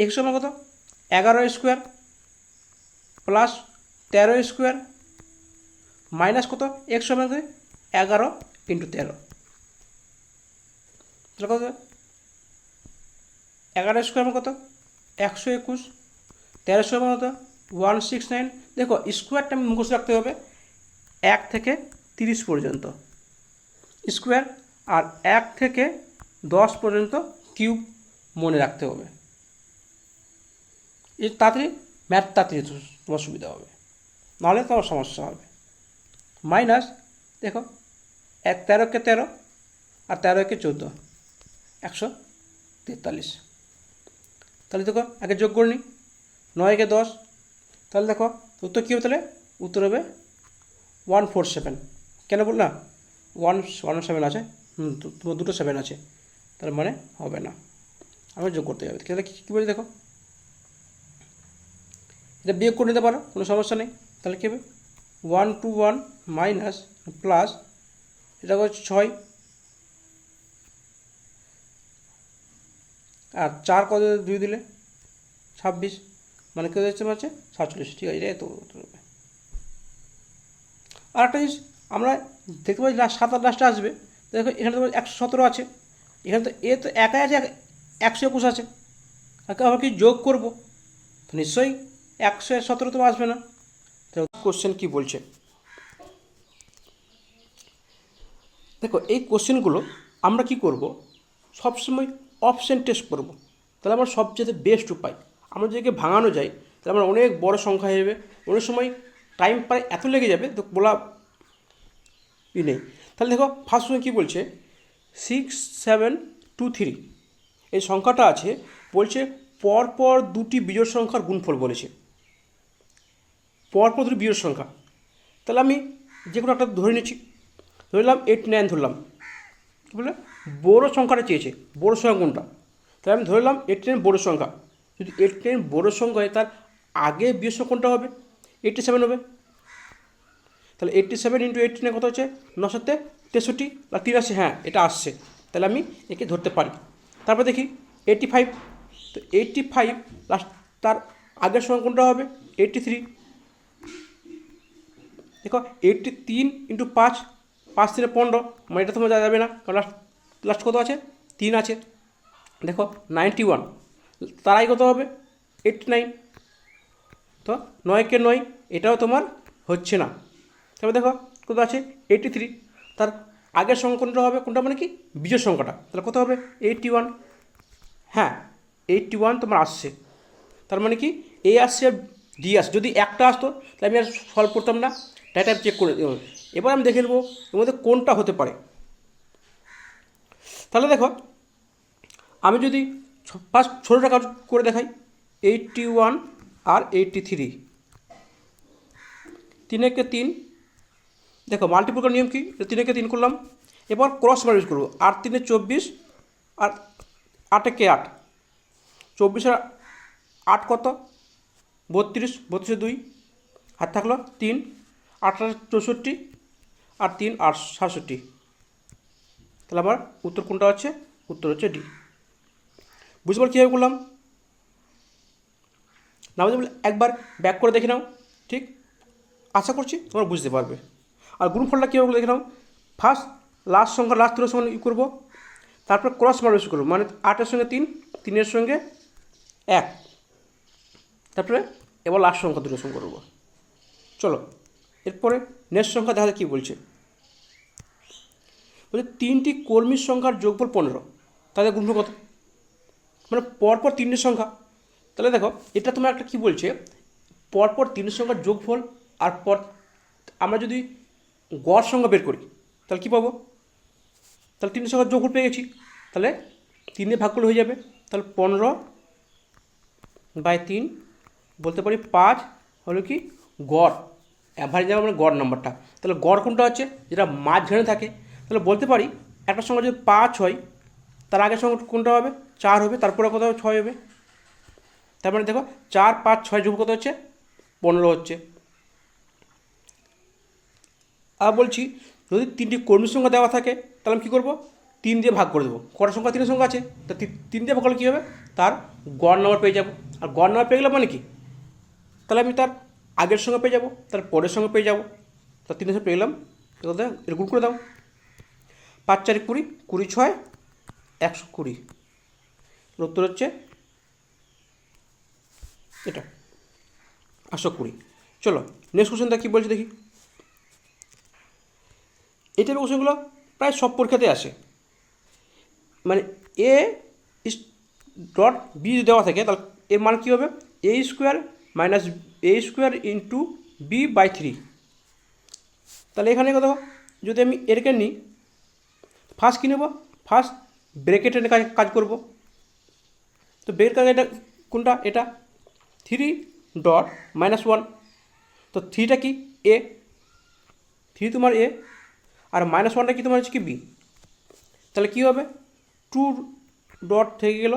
Speaker 1: x square কত 11 স্কোয়ার প্লাস 13 স্কোয়ার মাইনাস কত এক্স সমান 11 ইন্টু 13, তাহলে কত 11 স্কোয়ার কত 121, 13 স্কোয়ার কত 169। দেখো স্কোয়ারটা আমি মুখস্থ রাখতে হবে 1 থেকে 30 পর্যন্ত স্কোয়ার, আর 1 থেকে 10 পর্যন্ত কিউব মনে রাখতে হবে, এর তাড়াতাড়ি ম্যাথ তাড়াতাড়ি তোমার সুবিধা হবে, নাহলে তোমার সমস্যা হবে। মাইনাস দেখো 13 কে 13 আর 13 কে 14, 143। তাহলে দেখো আগে যোগ করে নিই, 9 কে 10, তাহলে দেখো উত্তর কী হবে, তাহলে উত্তর হবে 147। কেন বল না 117 আছে, তোমার দুটো 7 আছে, তার মানে হবে না, আমার যোগ করতে হবে। তাহলে কী বলি দেখো, এটা বিয়োগ করে নিতে পারো, কোনো সমস্যা নেই। তাহলে কী হবে 121 মাইনাস প্লাস এটা হচ্ছে 6 আর 4 কত 2 দিলে 26, মানে কী হচ্ছে হচ্ছে 47, ঠিক আছে, এটাই তো হবে। আর একটা জিনিস আমরা দেখতে পাচ্ছি 7 আর লাস্টে আসবে, দেখো এখানে তো 117 আছে, এখানে তো এ তো একাই আছে, 121 আছে, আর আবার কি যোগ করবো, তো নিশ্চয়ই 117 তো আসবে না। তো কোশ্চেন কী বলছে দেখো, এই কোশ্চেনগুলো আমরা কি করব, সবসময় অপশন টেস্ট করব, তাহলে আমার সবচেয়ে বেস্ট উপায়। আমরা যদি ভাঙানো যায় তাহলে আমার অনেক বড় সংখ্যা হয়ে যাবে, অনেক সময় টাইম প্রায় এত লেগে যাবে তো বলা নেই। তাহলে দেখো ফার্স্ট সময় কী বলছে 6723, এই সংখ্যাটা আছে, বলছে পরপর দুটি বিজোড় সংখ্যার গুণফল বলেছে, পরপর দুটি বিজোড় সংখ্যা। তাহলে আমি যে কোনো একটা ধরে নিচ্ছি, ধরলাম 89 ধরলাম, কী বলে বড়ো সংখ্যাটা চেয়েছে, বড়ো সংখ্যা কোনটা, তাহলে আমি ধরলাম 89 বড়ো সংখ্যা, যদি 89 বড়ো সংখ্যা হয় তার আগে বিজোড় সংখ্যা কোনটা হবে, 87 হবে, তাহলে 87 ইন্টু 89 কত হচ্ছে 963 বা 83, হ্যাঁ এটা আসছে, তাহলে আমি একে ধরতে পারি। তারপর দেখি 85, তো 85 লাস্ট তার আগের সংখ্যা কোনটা হবে 83, দেখো 83 ইন্টু 5, 5 থেকে 15, মানে এটা তোমার যাবে না, কারণ লাস্ট কত আছে 3 আছে, দেখো 91, তার আগে কত হবে 89, তো 9 কে 9, এটাও তোমার হচ্ছে না। তবে দেখো কত আছে 83, তার আগের সংখ্যা কোনটা হবে, কোনটা মানে কি বিজোড় সংখ্যাটা, তাহলে কত হবে 81। হ্যাঁ 81 তোমার আসছে, তার মানে কি এ আসছে আর ডি আসছে। যদি একটা আসতো তাহলে আমি আর সলভ করতাম না, ডাটা চেক করে দেবো। এবার আমি দেখে নেবো এর মধ্যে কোনটা হতে পারে। তাহলে দেখো আমি যদি ফার্স্ট ছোটোটা করে দেখাই, 81 আর 83, 3 দেখো মাল্টিপ্লিকের নিয়ম কি, 3 করলাম, এবার ক্রস মাল্টিপ্লাই করবো, 8 × 3 = 24, আর 8 × 8, 24 আর 8 কত 32, 32 2, আর থাকলো 3, 8 64, আর 3 8 67। তাহলে আমার উত্তর কোনটা হচ্ছে, উত্তর হচ্ছে ডি। বুঝতে পারো কীভাবে করলাম না, বুঝতে পারলে একবার ব্যাক করে দেখে নাও, ঠিক আশা করছি তোমরা বুঝতে পারবে। আর গুণফলটা কীভাবে দেখে নাও, ফার্স্ট লাস্ট সংখ্যা লাস্ট দুটোর সঙ্গে ই করবো, তারপর ক্রস মাল্টিপ্লাই করবো, মানে 8-এর সঙ্গে 3, 3-এর সঙ্গে 1, তারপরে এবার লাস্ট সংখ্যা দুটোর সঙ্গে করবো। চলো এরপরে নেক্সট সংখ্যা দেখা যায় কী বলছে। বলছে 3টি কর্মীর সংখ্যার যোগফল 15, তাদের গুণফল কত, মানে পরপর 3টের সংখ্যা। তাহলে দেখো এটা তোমার একটা কী বলছে, পরপর 3টের সংখ্যার যোগফল, আর পর আমরা যদি গড় সংখ্যা বের করি তাহলে কী পাবো, তাহলে 3টের সংখ্যার যোগফল পেয়ে গেছি, তাহলে 3 দিয়ে ভাগ করলে হয়ে যাবে, তাহলে 15/3 বলতে পারি 5 হলো কি গড়, অ্যাভারেজ যাবে মানে গড় নাম্বারটা। তাহলে গড় কোনটা হচ্ছে, যেটা মাঝখানে থাকে, তাহলে বলতে পারি একটা সংখ্যা যদি 5 হয়, তার আগের সংখ্যা কোনটা হবে 4 হবে, তারপরে কত হবে 6 হবে। তার মানে দেখো 4 5 6 যোগ কত হচ্ছে 15 হচ্ছে। আর বলছি যদি 3টি কর্মীর সংখ্যা দেওয়া থাকে তাহলে আমি কী করবো, 3 দিয়ে ভাগ করে দেবো, কটা সংখ্যা 3 সংখ্যা আছে, তা 3 দিয়ে ভাগ করলে কী হবে, তার গড় নাম্বার পেয়ে যাবো। আর গড় নাম্বার পেয়ে গেলে মানে কি, তাহলে আমি তার আগের সঙ্গে পেয়ে যাবো, তার পরের সঙ্গে পেয়ে যাবো, তার 3 সঙ্গে পেয়ে গেলাম। এর গুণ করে দাও, 5 4 20, 20 6 120, উত্তর হচ্ছে এটা 820। চলো নেক্সট কোশ্চেনটা কী বলছে দেখি। এই টাইপের কোশ্চেনগুলো প্রায় সব পরীক্ষাতে আসে, মানে এ ইস ডট বি দেওয়া থাকে, তাহলে এর মান কী হবে, a² minus a² into b/3। তাহলে এখানে কত, যদি আমি এরকে নিই, ফার্স্ট কী নেব, ফার্স্ট ব্রেকেটের কাজ করব, তো ব্রেকেট কাজ এটা কোনটা, এটা 3.-1, তো 3টা কি এ, 3 তোমার এ, আর -1টা কি তোমার হচ্ছে কি বি, তাহলে কী হবে 2 ডট থেকে গেল।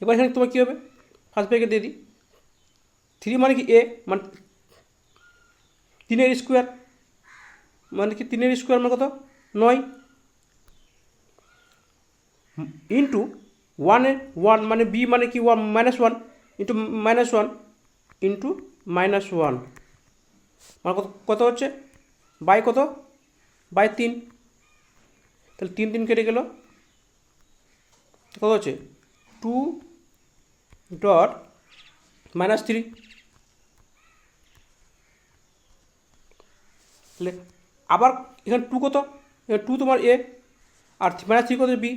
Speaker 1: এবার এখানে তোমার কী হবে, ফার্স্ট ব্রেকেট দিয়ে দিই, 3 মানে কি এ, মানে 3-এর স্কোয়ার, মানে কি 3-এর স্কোয়ার মানে কত 9, ইন্টু 1 মানে বি মানে কি -1 ইন্টু -1 ইন্টু -1, মানে কত হচ্ছে বাই কত, বাই 3, তাহলে 3 কেটে গেল, কত হচ্ছে 2.-3, তাহলে আবার এখানে 2 কত, এখানে 2 তোমার এ, আর -3 কত বি,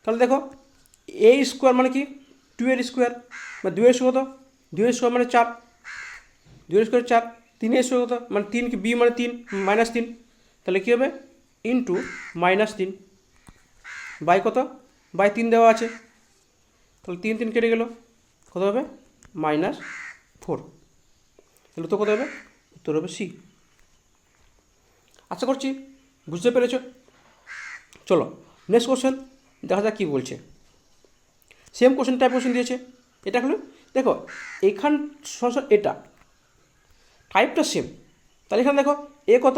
Speaker 1: তাহলে দেখো a² মানে কি 2-এর স্কোয়ার, মানে 2-এর স্কোয়ার কত, 2-এর স্কোয়ার মানে 4, 2-এর স্কোয়ার 4, 3-এর স্কোয়ার কত, মানে 3 কি বি মানে 3 -3, তাহলে কী হবে ইন্টু -3 বাই কত, বাই 3 দেওয়া আছে, তাহলে 3 কেটে গেল, কত হবে -4, তাহলে উত্তর কত হবে, উত্তর হবে সি। আশা করছি বুঝতে পেরেছ। চলো নেক্সট কোশ্চেন দেখা যাক কী বলছে। সেম কোশ্চেন টাইপ কোশ্চেন দিয়েছে, এটা হলো দেখো এখান সরাসরি এটা টাইপটা সেম, তাহলে এখানে দেখো এ কত,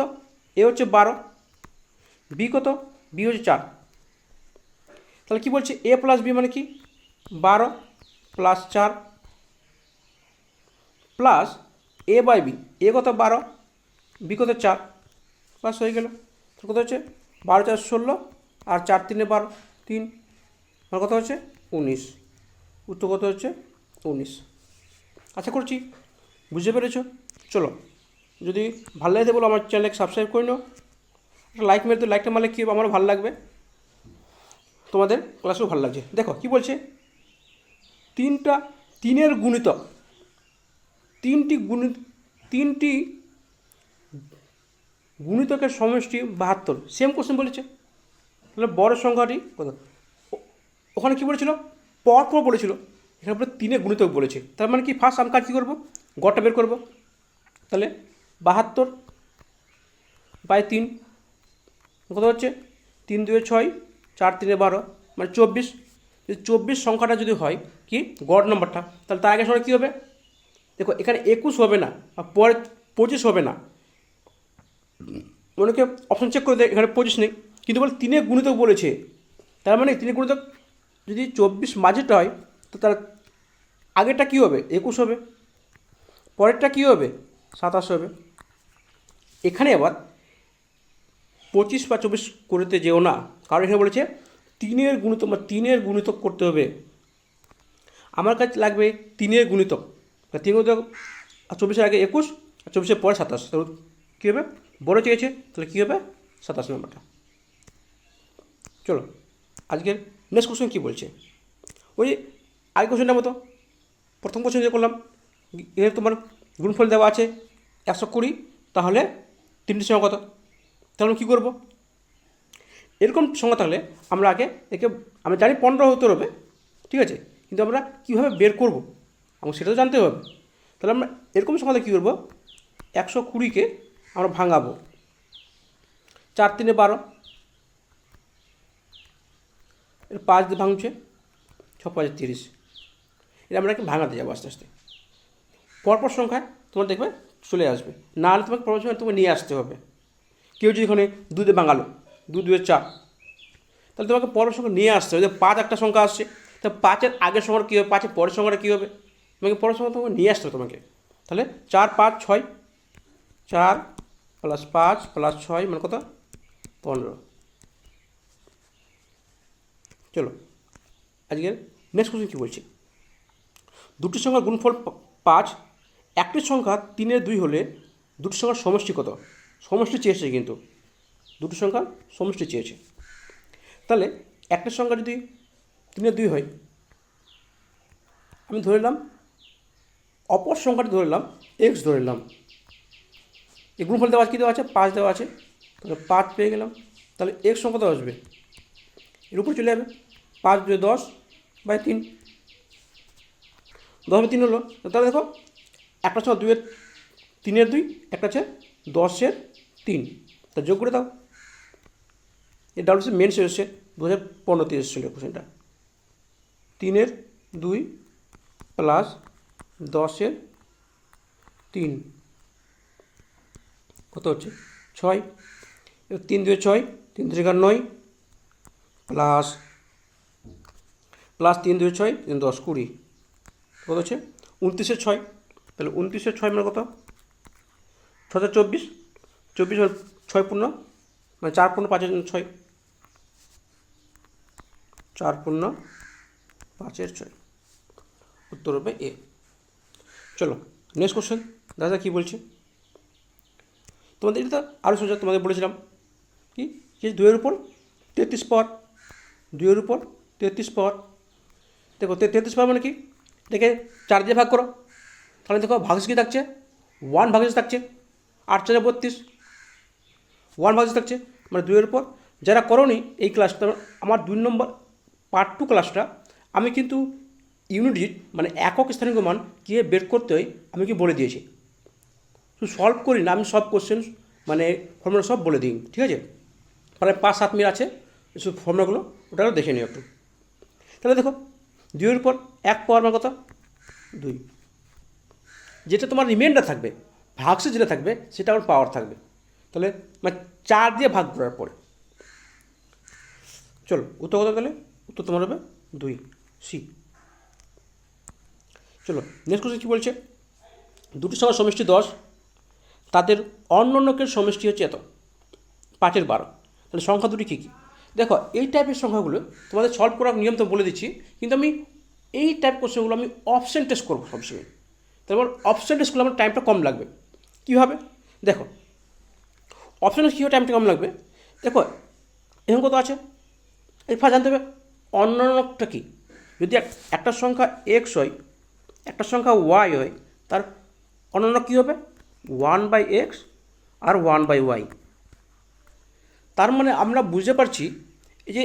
Speaker 1: এ হচ্ছে 12, বি কত, বি হচ্ছে 4, তাহলে কী বলছে এ প্লাস বি মানে কি 12 + 4 প্লাস এ বাই বি, এ কত 12, বি কত 4, প্লাস হয়ে গেল, তো কত হচ্ছে 12 4 16 আর 4 3 12, 3, আমার কত হচ্ছে 19। উত্তর কত হচ্ছে 19। আশা করছি বুঝতে পেরেছো। চলো, যদি ভালো লাগে বলো আমার চ্যানেলকে সাবস্ক্রাইব করে নাও, একটা লাইক মেরে তো, লাইকটা মারলে কী আমারও ভালো লাগবে, তোমাদের ক্লাসেও ভালো লাগছে। দেখো কি বলছে, তিনের গুণিতক, তিনটি গুণিতকের সমষ্টি 72। সেম কোশ্চেন বলেছে। তাহলে বড় সংখ্যাটি কত? ওখানে কী বলেছিল? পর বলেছিল, এখানে পরে তিনের গুণিতক বলেছে। তার মানে কি ফার্স্ট আমি কাজ কী করবো, গড়টা বের করবো। তাহলে 72/3 কত হচ্ছে? 3 2 6, 4 3 12, মানে 24। যদি 24 সংখ্যাটা যদি হয় কি গড় নম্বরটা, তাহলে তার আগে সময় কী হবে? দেখো এখানে 21 হবে না, আর পরে 25 হবে না। অনেকে অপশন চেক করে দেয়, এখানে 25 নেই, কিন্তু বলে তিনের গুণিতক বলেছে। তার মানে তিনের গুণিতক যদি 24 মাঝেটা হয়, তো তার আগেরটা কী হবে? 21 হবে, পরেরটা কী হবে? 27 হবে। এখানে আবার 25 বা 24 করতে যেও না, কারণ এখানে বলেছে তিনের গুণিতক বা তিনের গুণিতক করতে হবে। আমার কাছে লাগবে তিনের গুণিতক, তিন গুণিতক, আর 24-এর আগে 21 আর 24-এর পরে 27, তাহলে কী হবে? বড় চেয়েছে, তাহলে কী হবে? 27 নম্বরটা। চলো আজকের নেক্সট কোশ্চেন কী বলছে, ওই আগে কোশ্চেনটার মতো প্রথম কোশ্চেন যে করলাম, এর তোমার গুণফল দেওয়া আছে 120, তাহলে তিনটি সংখ্যা কত? তাহলে কী করবো? এরকম সংখ্যা থাকলে আমরা আগে একে, আমি জানি 15 হতে হবে, ঠিক আছে, কিন্তু আমরা কীভাবে বের করব আমাকে সেটা তো জানতে হবে। তাহলে আমরা এরকম সংখ্যাতে কী করবো? 120-কে আমরা ভাঙাবো, 4 3 12, এর 5 দিয়ে ভাঙছে, 6 5 30। এটা আমরা একটু ভাঙাতে যাবো আস্তে আস্তে। পরপর সংখ্যায় তোমার দেখবে চলে আসবে, না হলে তোমাকে পরপর সংখ্যা তোমাকে নিয়ে আসতে হবে। কেউ যদি এখানে 2 দিয়ে ভাঙালো, 2 2 4, তাহলে তোমাকে পরের সংখ্যা নিয়ে আসতে হবে। 5 একটা সংখ্যা আসছে, তা 5-এর আগের সংখ্যা কী হবে, 5-এর পরের সংখ্যাটা কী হবে? তোমাকে পরের সংখ্যা তোমাকে নিয়ে আসতে হবে তোমাকে। তাহলে 4 5 6, 4 + 5 + 6 মানে কত? 15। চলো আজকের নেক্সট কোশ্চেন কী বলছি, দুটি সংখ্যার গুণফল 5, একটি সংখ্যা 3-এর 2 হলে দুটি সংখ্যার সমষ্টি কত? সমষ্টি চেয়েছে, কিন্তু দুটি সংখ্যার সমষ্টি চেয়েছে। তাহলে একটা সংখ্যা যদি 3-এর 2 হয়, আমি ধরে নিলাম অপর সংখ্যাটি ধরে নিলাম x ধরে নিলাম। এই গুণফল দেওয়া কী দেওয়া আছে? 5 দেওয়া আছে, তাহলে 5 পেয়ে গেলাম। তাহলে x সংখ্যা তো আসবে, এর উপর চলে যাবে, 5 2 10/3, 10/3 হলো। তাহলে দেখো একটা সংখ্যা 3-এর 2, একটা আছে 10-এর 3, তা যোগ করে দাও। এই ডাব্লিউসি মেন্স এসেছে 2015-তে এসেছিলো কোশ্চেনটা। 3-এর 2 প্লাস 10-এর 3 কত হচ্ছে? 6। 3 2 6, 3 3 9, প্লাস 3 2 6, 3 10 20, কত হচ্ছে? 29-এর 6। তাহলে 29-এর 6 মানে কত? 6 24, 24 6 পূর্ণ, মানে 4 পূর্ণ 5-এর 6, 4 পূর্ণ 5-এর 6, উত্তর হবে এ। চলো নেক্সট কোশ্চেন দাদা কী বলছে, তোমাদের এটা তো আরও সোজা, তোমাদের বলেছিলাম কি যে 2-এর উপর 33 পাওয়ার, 2-এর উপর 33 পাওয়ার। দেখো 33 পাওয়ার মানে কি, এটাকে 4 দিয়ে ভাগ করো, তাহলে দেখো ভাগশ কী থাকছে? 1 ভাগশ থাকছে, 8 4 32, 1 ভাগশ থাকছে, মানে 2-এর উপর। যারা করোনি এই ক্লাসটা, আমার 2 নম্বর পার্ট 2 ক্লাসটা আমি কিন্তু ইউনিট মানে একক স্থানাঙ্ক মান কীভাবে বের করতে হয় আমি কি বলে দিয়েছি, শুধু সলভ করি না, আমি সব কোশ্চেন মানে ফর্মুলা সব বলে দিই, ঠিক আছে। প্রায় 5-7 মিনিট আছে এসব ফর্মুলাগুলো, ওটাও দেখে নিও একটু। তাহলে দেখো 2-এর উপর 1 পাওয়ার মানে কত? 2, যেটা তোমার রিমাইন্ডার থাকবে, ভাগশে যেটা থাকবে সেটা আমার পাওয়ার থাকবে। তাহলে মানে 4 দিয়ে ভাগ করার পরে, চলো উত্তর কত? তাহলে উত্তর তোমার হবে 2 সি। চলো নেক্সট কোশ্চেন কী বলছে, দুটি সংখ্যার সমষ্টি 10, তাদের অন্যকের সমষ্টি হচ্ছে এত, 5-এর 12। তাহলে সংখ্যা দুটি কী কী? দেখো এই টাইপের সংখ্যাগুলো তোমাদের সলভ করার নিয়ম তো বলে দিচ্ছি, কিন্তু আমি এই টাইপ কোশ্চেনগুলো আমি অপশন টেস্ট করবো সবসময়। তারপর অপশন টেস্ট করলে আমার টাইমটা কম লাগবে। কীভাবে? দেখো অপশন টেস্ট কীভাবে টাইমটা কম লাগবে, দেখো এরকম কত আছে, এই ফার্স্ট জানতে হবে অন্যান্যটা কী। যদি একটা সংখ্যা এক্স হয়, একটা সংখ্যা ওয়াই হয়, তার অন্যান্য কী হবে? 1/x আর 1/y। তার মানে আমরা বুঝতে পারছি এই যে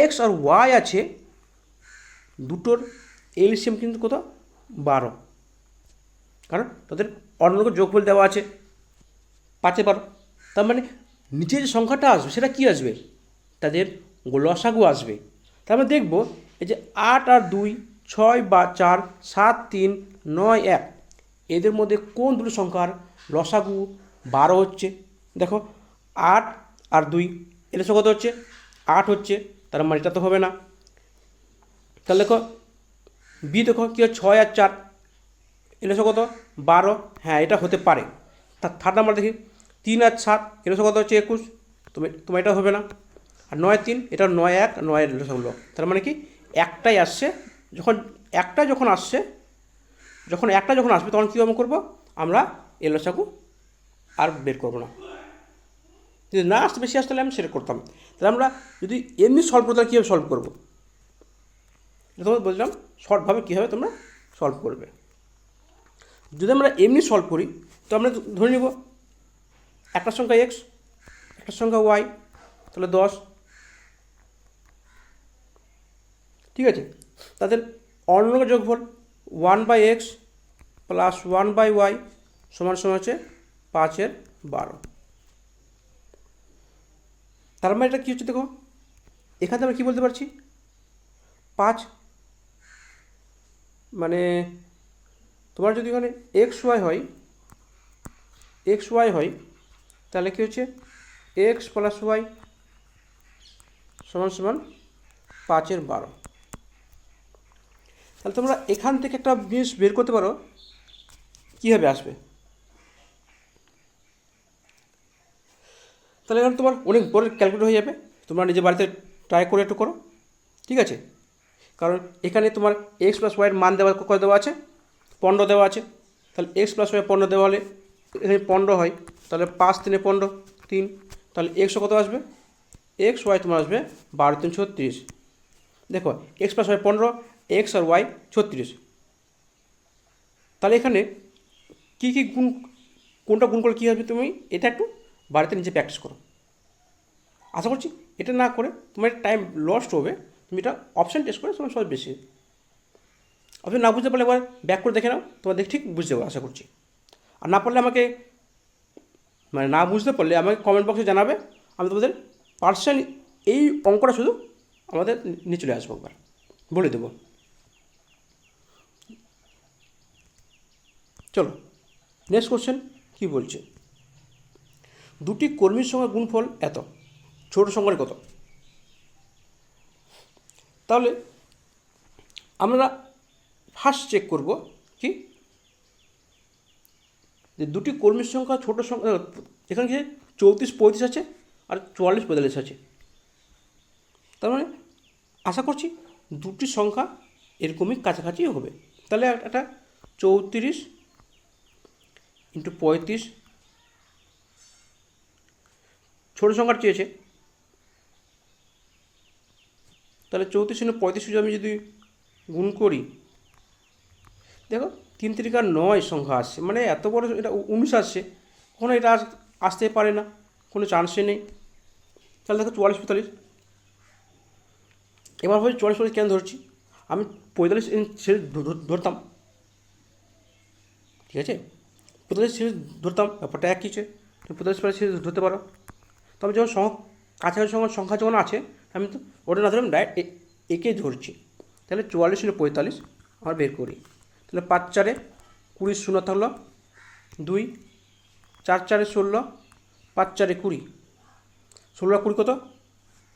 Speaker 1: এক্স আর ওয়াই আছে, দুটোর এলসিএম কিন্তু কত? 12, কারণ তাদের অন্যান্য যোগফল দেওয়া আছে 5/12। তার মানে নিচে যে সংখ্যাটা আসবে সেটা কী আসবে? তাদের লসাগু আসবে। তার মানে দেখব এই যে 8 আর 2, 6 বা 4, 7, 3, 9, 1, এদের মধ্যে কোন দুটো সংখ্যার লসাগু 12 হচ্ছে? দেখো 8 আর 2 এর কত হচ্ছে? 8 হচ্ছে, তার মানে এটা তো হবে না। তাহলে দেখো বি, দেখো কী হয় 6 আর 4 এর কত? 12, হ্যাঁ এটা হতে পারে। তার থার্ড নাম্বার দেখি 3 আর 7 এর কত হচ্ছে? 21, তোমার এটা হবে না। আর 9 3, এটা 9 1, 9 এর লসাগুলো, তার মানে কি একটাই আসছে। যখন একটা যখন আসবে তখন কী করবো আমরা? এর লসাগু আর বের করবো না। যদি না আসতে বেশি আসতে হলে আমি সেটা করতাম। তাহলে আমরা যদি এমনি সলভ করতে কীভাবে সলভ করবো, এটা তোমাদের বললাম শর্টভাবে কীভাবে তোমরা সলভ করবে। যদি আমরা এমনি সলভ করি তো আমরা ধরে নিব একটা সংখ্যা এক্স, একটা সংখ্যা ওয়াই, তাহলে 10, ঠিক আছে। তাদের অন্য যোগফল 1/x প্লাস 1/y সমান হচ্ছে 5/12। তার মানে এটা কী হচ্ছে দেখো, এখানে আমরা কী বলতে পারছি? 5 মানে তোমার যদি এখানে এক্স ওয়াই হয় তাহলে কী হচ্ছে? এক্স প্লাস ওয়াই সমান 5/12। তাহলে তোমরা এখান থেকে একটা জিনিস বের করতে পারো, কীভাবে আসবে। তাহলে এখানে তোমার অনেক বড় ক্যালকুলেট হয়ে যাবে, তোমরা নিজে বাড়িতে ট্রাই করে একটু করো, ঠিক আছে। কারণ এখানে তোমার এক্স প্লাস ওয়াইয়ের মান দেওয়া আছে 15 দেওয়া আছে। তাহলে এক্স প্লাস ওয়াই 15 দেওয়া হলে এখানে 15 হয়, তাহলে 5 3 15 3, তাহলে এক্সও কত আসবে? এক্স ওয়াই তোমার আসবে 12 3 36। দেখো এক্স প্লাস ওয়াই 15, এক্স আর ওয়াই 36। তাহলে এখানে কী কী গুণ, কোনটা গুণ করে কী হবে তুমি এটা একটু বাড়িতে নিজে প্র্যাকটিস করো। আশা করছি এটা না করে তোমার টাইম লস্ট হবে, তুমি এটা অপশান টেস্ট করে তোমার সব বেশি। অপশান না বুঝতে পারলে একবার ব্যাক করে দেখে নাও, তোমার ঠিক বুঝতে পারো আশা করছি। আর না পারলে আমাকে, মানে না বুঝতে পারলে আমাকে কমেন্ট বক্সে জানাবে, আমি তোমাদের পার্সোনালি এই অঙ্কটা শুধু আমাদের নিয়ে চলে আসবো, একবার বলে দেবো। চলো নেক্সট কোশ্চেন কী বলছে, দুটি কর্মীর সংখ্যার গুণফল এত, ছোট সংখ্যার কত? তাহলে আমরা ফার্স্ট চেক করব কি, যে দুটি কর্মীর সংখ্যা ছোট সংখ্যা, এখানে কি 34 35 আছে আর 44 45 আছে। তার মানে আশা করছি দুটি সংখ্যা এরকমই কাছাকাছি হবে। তাহলে একটা 34 × 35, ছোটো সংখ্যার চেয়েছে, তাহলে 34 × 35 যদি আমি গুণ করি, দেখো 3 3 9 সংখ্যা আসছে, মানে এত বড় এটা 19 আসছে, কখনো এটা আসতে পারে না, কোনো চান্সই নেই। তাহলে দেখো 44 45, এবার ভাবছি 44 45 কেন ধরছি, আমি 45 ছেড়ে ধরতাম, ঠিক আছে, 45 ছেড়ে ধরতাম, ব্যাপারটা এক কিছু 45 ছেড়ে ধরতে পারো। তবে যখন কাছাকাছি সংখ্যা যখন আছে আমি তো ওটা না ধরে আমি ডাইরেক্ট একে ধরছি। তাহলে 44 × 45 আমরা বের করি, তাহলে 5 4 20 শূন্য থাকলো 2, 4 4 16, 5 4 20, 16 20 কত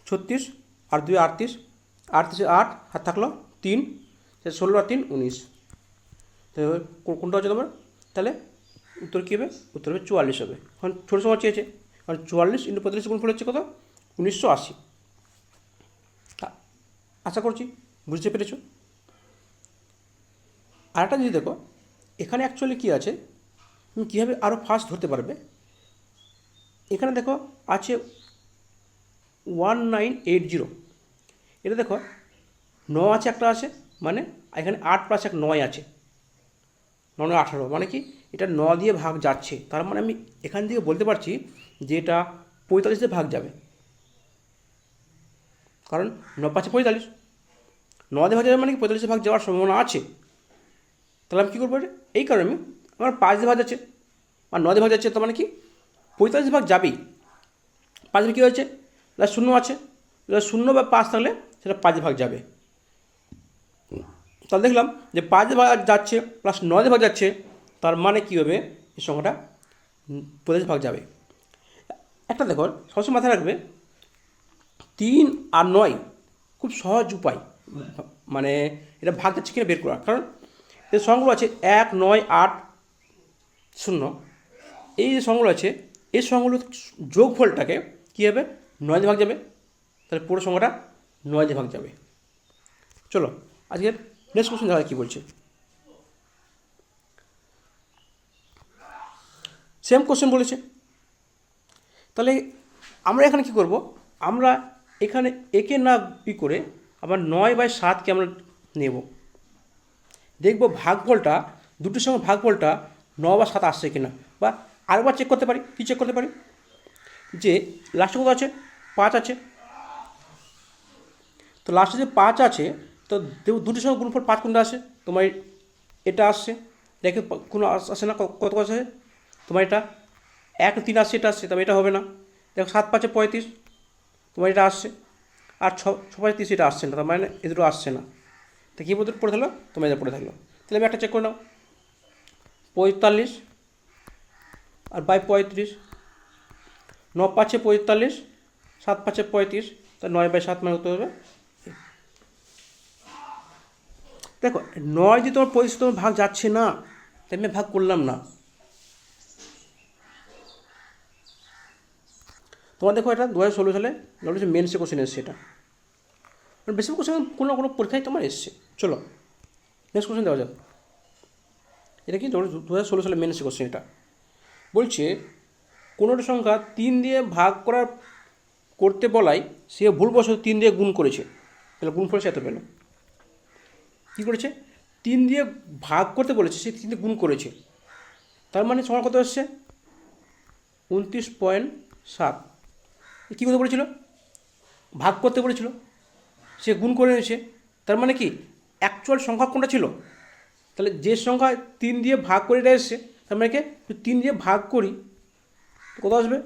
Speaker 1: 36, আর 2 38, 38 8 হাত থাকলো 3, 16 আর 3 19। তাহলে কোনটা হচ্ছে তোমার, তাহলে উত্তর কী হবে? উত্তর হবে 44 হবে। এখন ছোটো সংখ্যা চেয়েছে, কারণ 44 × 45 গুণফল হচ্ছে কত? 1980। আশা করছি বুঝতে পেরেছো। আরেকটা যদি দেখো, এখানে অ্যাকচুয়ালি কী আছে, তুমি কীভাবে আরও ফাস্ট ধরতে পারবে। এখানে দেখো আছে 1980, এটা দেখো 9 আছে, একটা আছে, মানে এখানে 8 প্লাস 1 9 আছে, 9 18, মানে কি এটা 9 দিয়ে ভাগ যাচ্ছে, তার মানে আমি এখান থেকে বলতে পারছি যে এটা 45 দিয়ে ভাগ যাবে, কারণ 9 5 45, 9 দিয়ে ভাগ যাবে মানে কি 45 ভাগ যাওয়ার সম্ভাবনা আছে। তাহলে আমি কী করবো, এটা এই কারণে আমার 5 দিয়ে ভাগ যাচ্ছে আর 9 দিয়ে ভাগ যাচ্ছে, তার মানে কি 45 ভাগ যাবেই। 5 কী হয়েছে, শূন্য আছে, 0 বা 5 থাকলে সেটা 5 ভাগ যাবে। তাহলে দেখলাম যে 5 ভাগ যাচ্ছে প্লাস 9 ভাগ যাচ্ছে, তার মানে কী হবে, এই সংখ্যাটা 45 ভাগ যাবে। একটা দেখো সবসময় মাথায় রাখবে, 3 আর 9 খুব সহজ উপায়, মানে এটা ভাগ যাচ্ছে কিনা বের করা, কারণ এর সংখ্যাগুলো আছে 1 9 8 0, এই যে সংখ্যাগুলো আছে এই সংখ্যাগুলো যোগফলটাকে কী হবে, 9 দিয়ে ভাগ যাবে, তাহলে পুরো সংখ্যাটা 9 দিয়ে ভাগ যাবে। চলো আজকের নেক্সট কোশ্চেন দেখা কী বলছে। সেম কোশ্চেন বলেছে, তাহলে আমরা এখানে কী করব, আমরা এখানে একে না বি করে আবার 9/7কে আমরা নেব, দেখব ভাগফলটা দুটোর সঙ্গে ভাগফলটা 9 বা 7 আসছে কিনা, বা আরেকবার চেক করতে পারি। কী চেক করতে পারি, যে লাস্টে কত আছে, 5 আছে, তো লাস্টে যে 5 আছে, তো দুটোর সঙ্গে গুণফল 5 কোনটা আসে, তোমার এটা আসছে, দেখে কোনো আসে না, কত আসে তোমার এটা 1 3 আসছে, এটা আসছে, তবে এটা হবে না। দেখো 7 5 35, তোমার এটা আসছে, আর 6 5 30 এটা আসছে না, তার মানে এ দুটো আসছে না। তা কী পড়ে থাকলো, তোমার এটা পড়ে থাকলো। তাহলে আমি একটা চেক করে নাও, 45 আর 35, 9 5 45, 7 5 35, তা 9/7 মানে হতে হবে। দেখো 9 দিয়ে তোমার 35 তোমার ভাগ যাচ্ছে না, তাই আমি ভাগ করলাম না। তোমার দেখো এটা 2016 সালে মেন্সে কোশ্চেন এসছে, এটা বেশি কোশ্চেন কোনো না কোনো পরীক্ষায় তোমার এসছে। চলো নেক্সট কোশ্চেন দেওয়া যাক। এটা কি 2016 সালে মেন্সে কোশ্চেন, এটা বলছে কোনোটা সংখ্যা 3 দিয়ে ভাগ করতে বলাই সে ভুলবশত 3 দিয়ে গুণ করেছে, তাহলে গুণফল সে এত পেল। কী করেছে, 3 দিয়ে ভাগ করতে বলেছে, সে 3 দিয়ে গুণ করেছে, তার মানে সংখ্যা কত আসছে, 29.7। কী করতে বলেছিল, ভাগ করতে বলেছিল, সে গুণ করে নিয়েছে, তার মানে কি অ্যাকচুয়াল সংখ্যা কোনটা ছিল, তাহলে যে সংখ্যা 3 দিয়ে ভাগ করে এটা এসছে, তার মানে কি 3 দিয়ে ভাগ করি কত আসবে,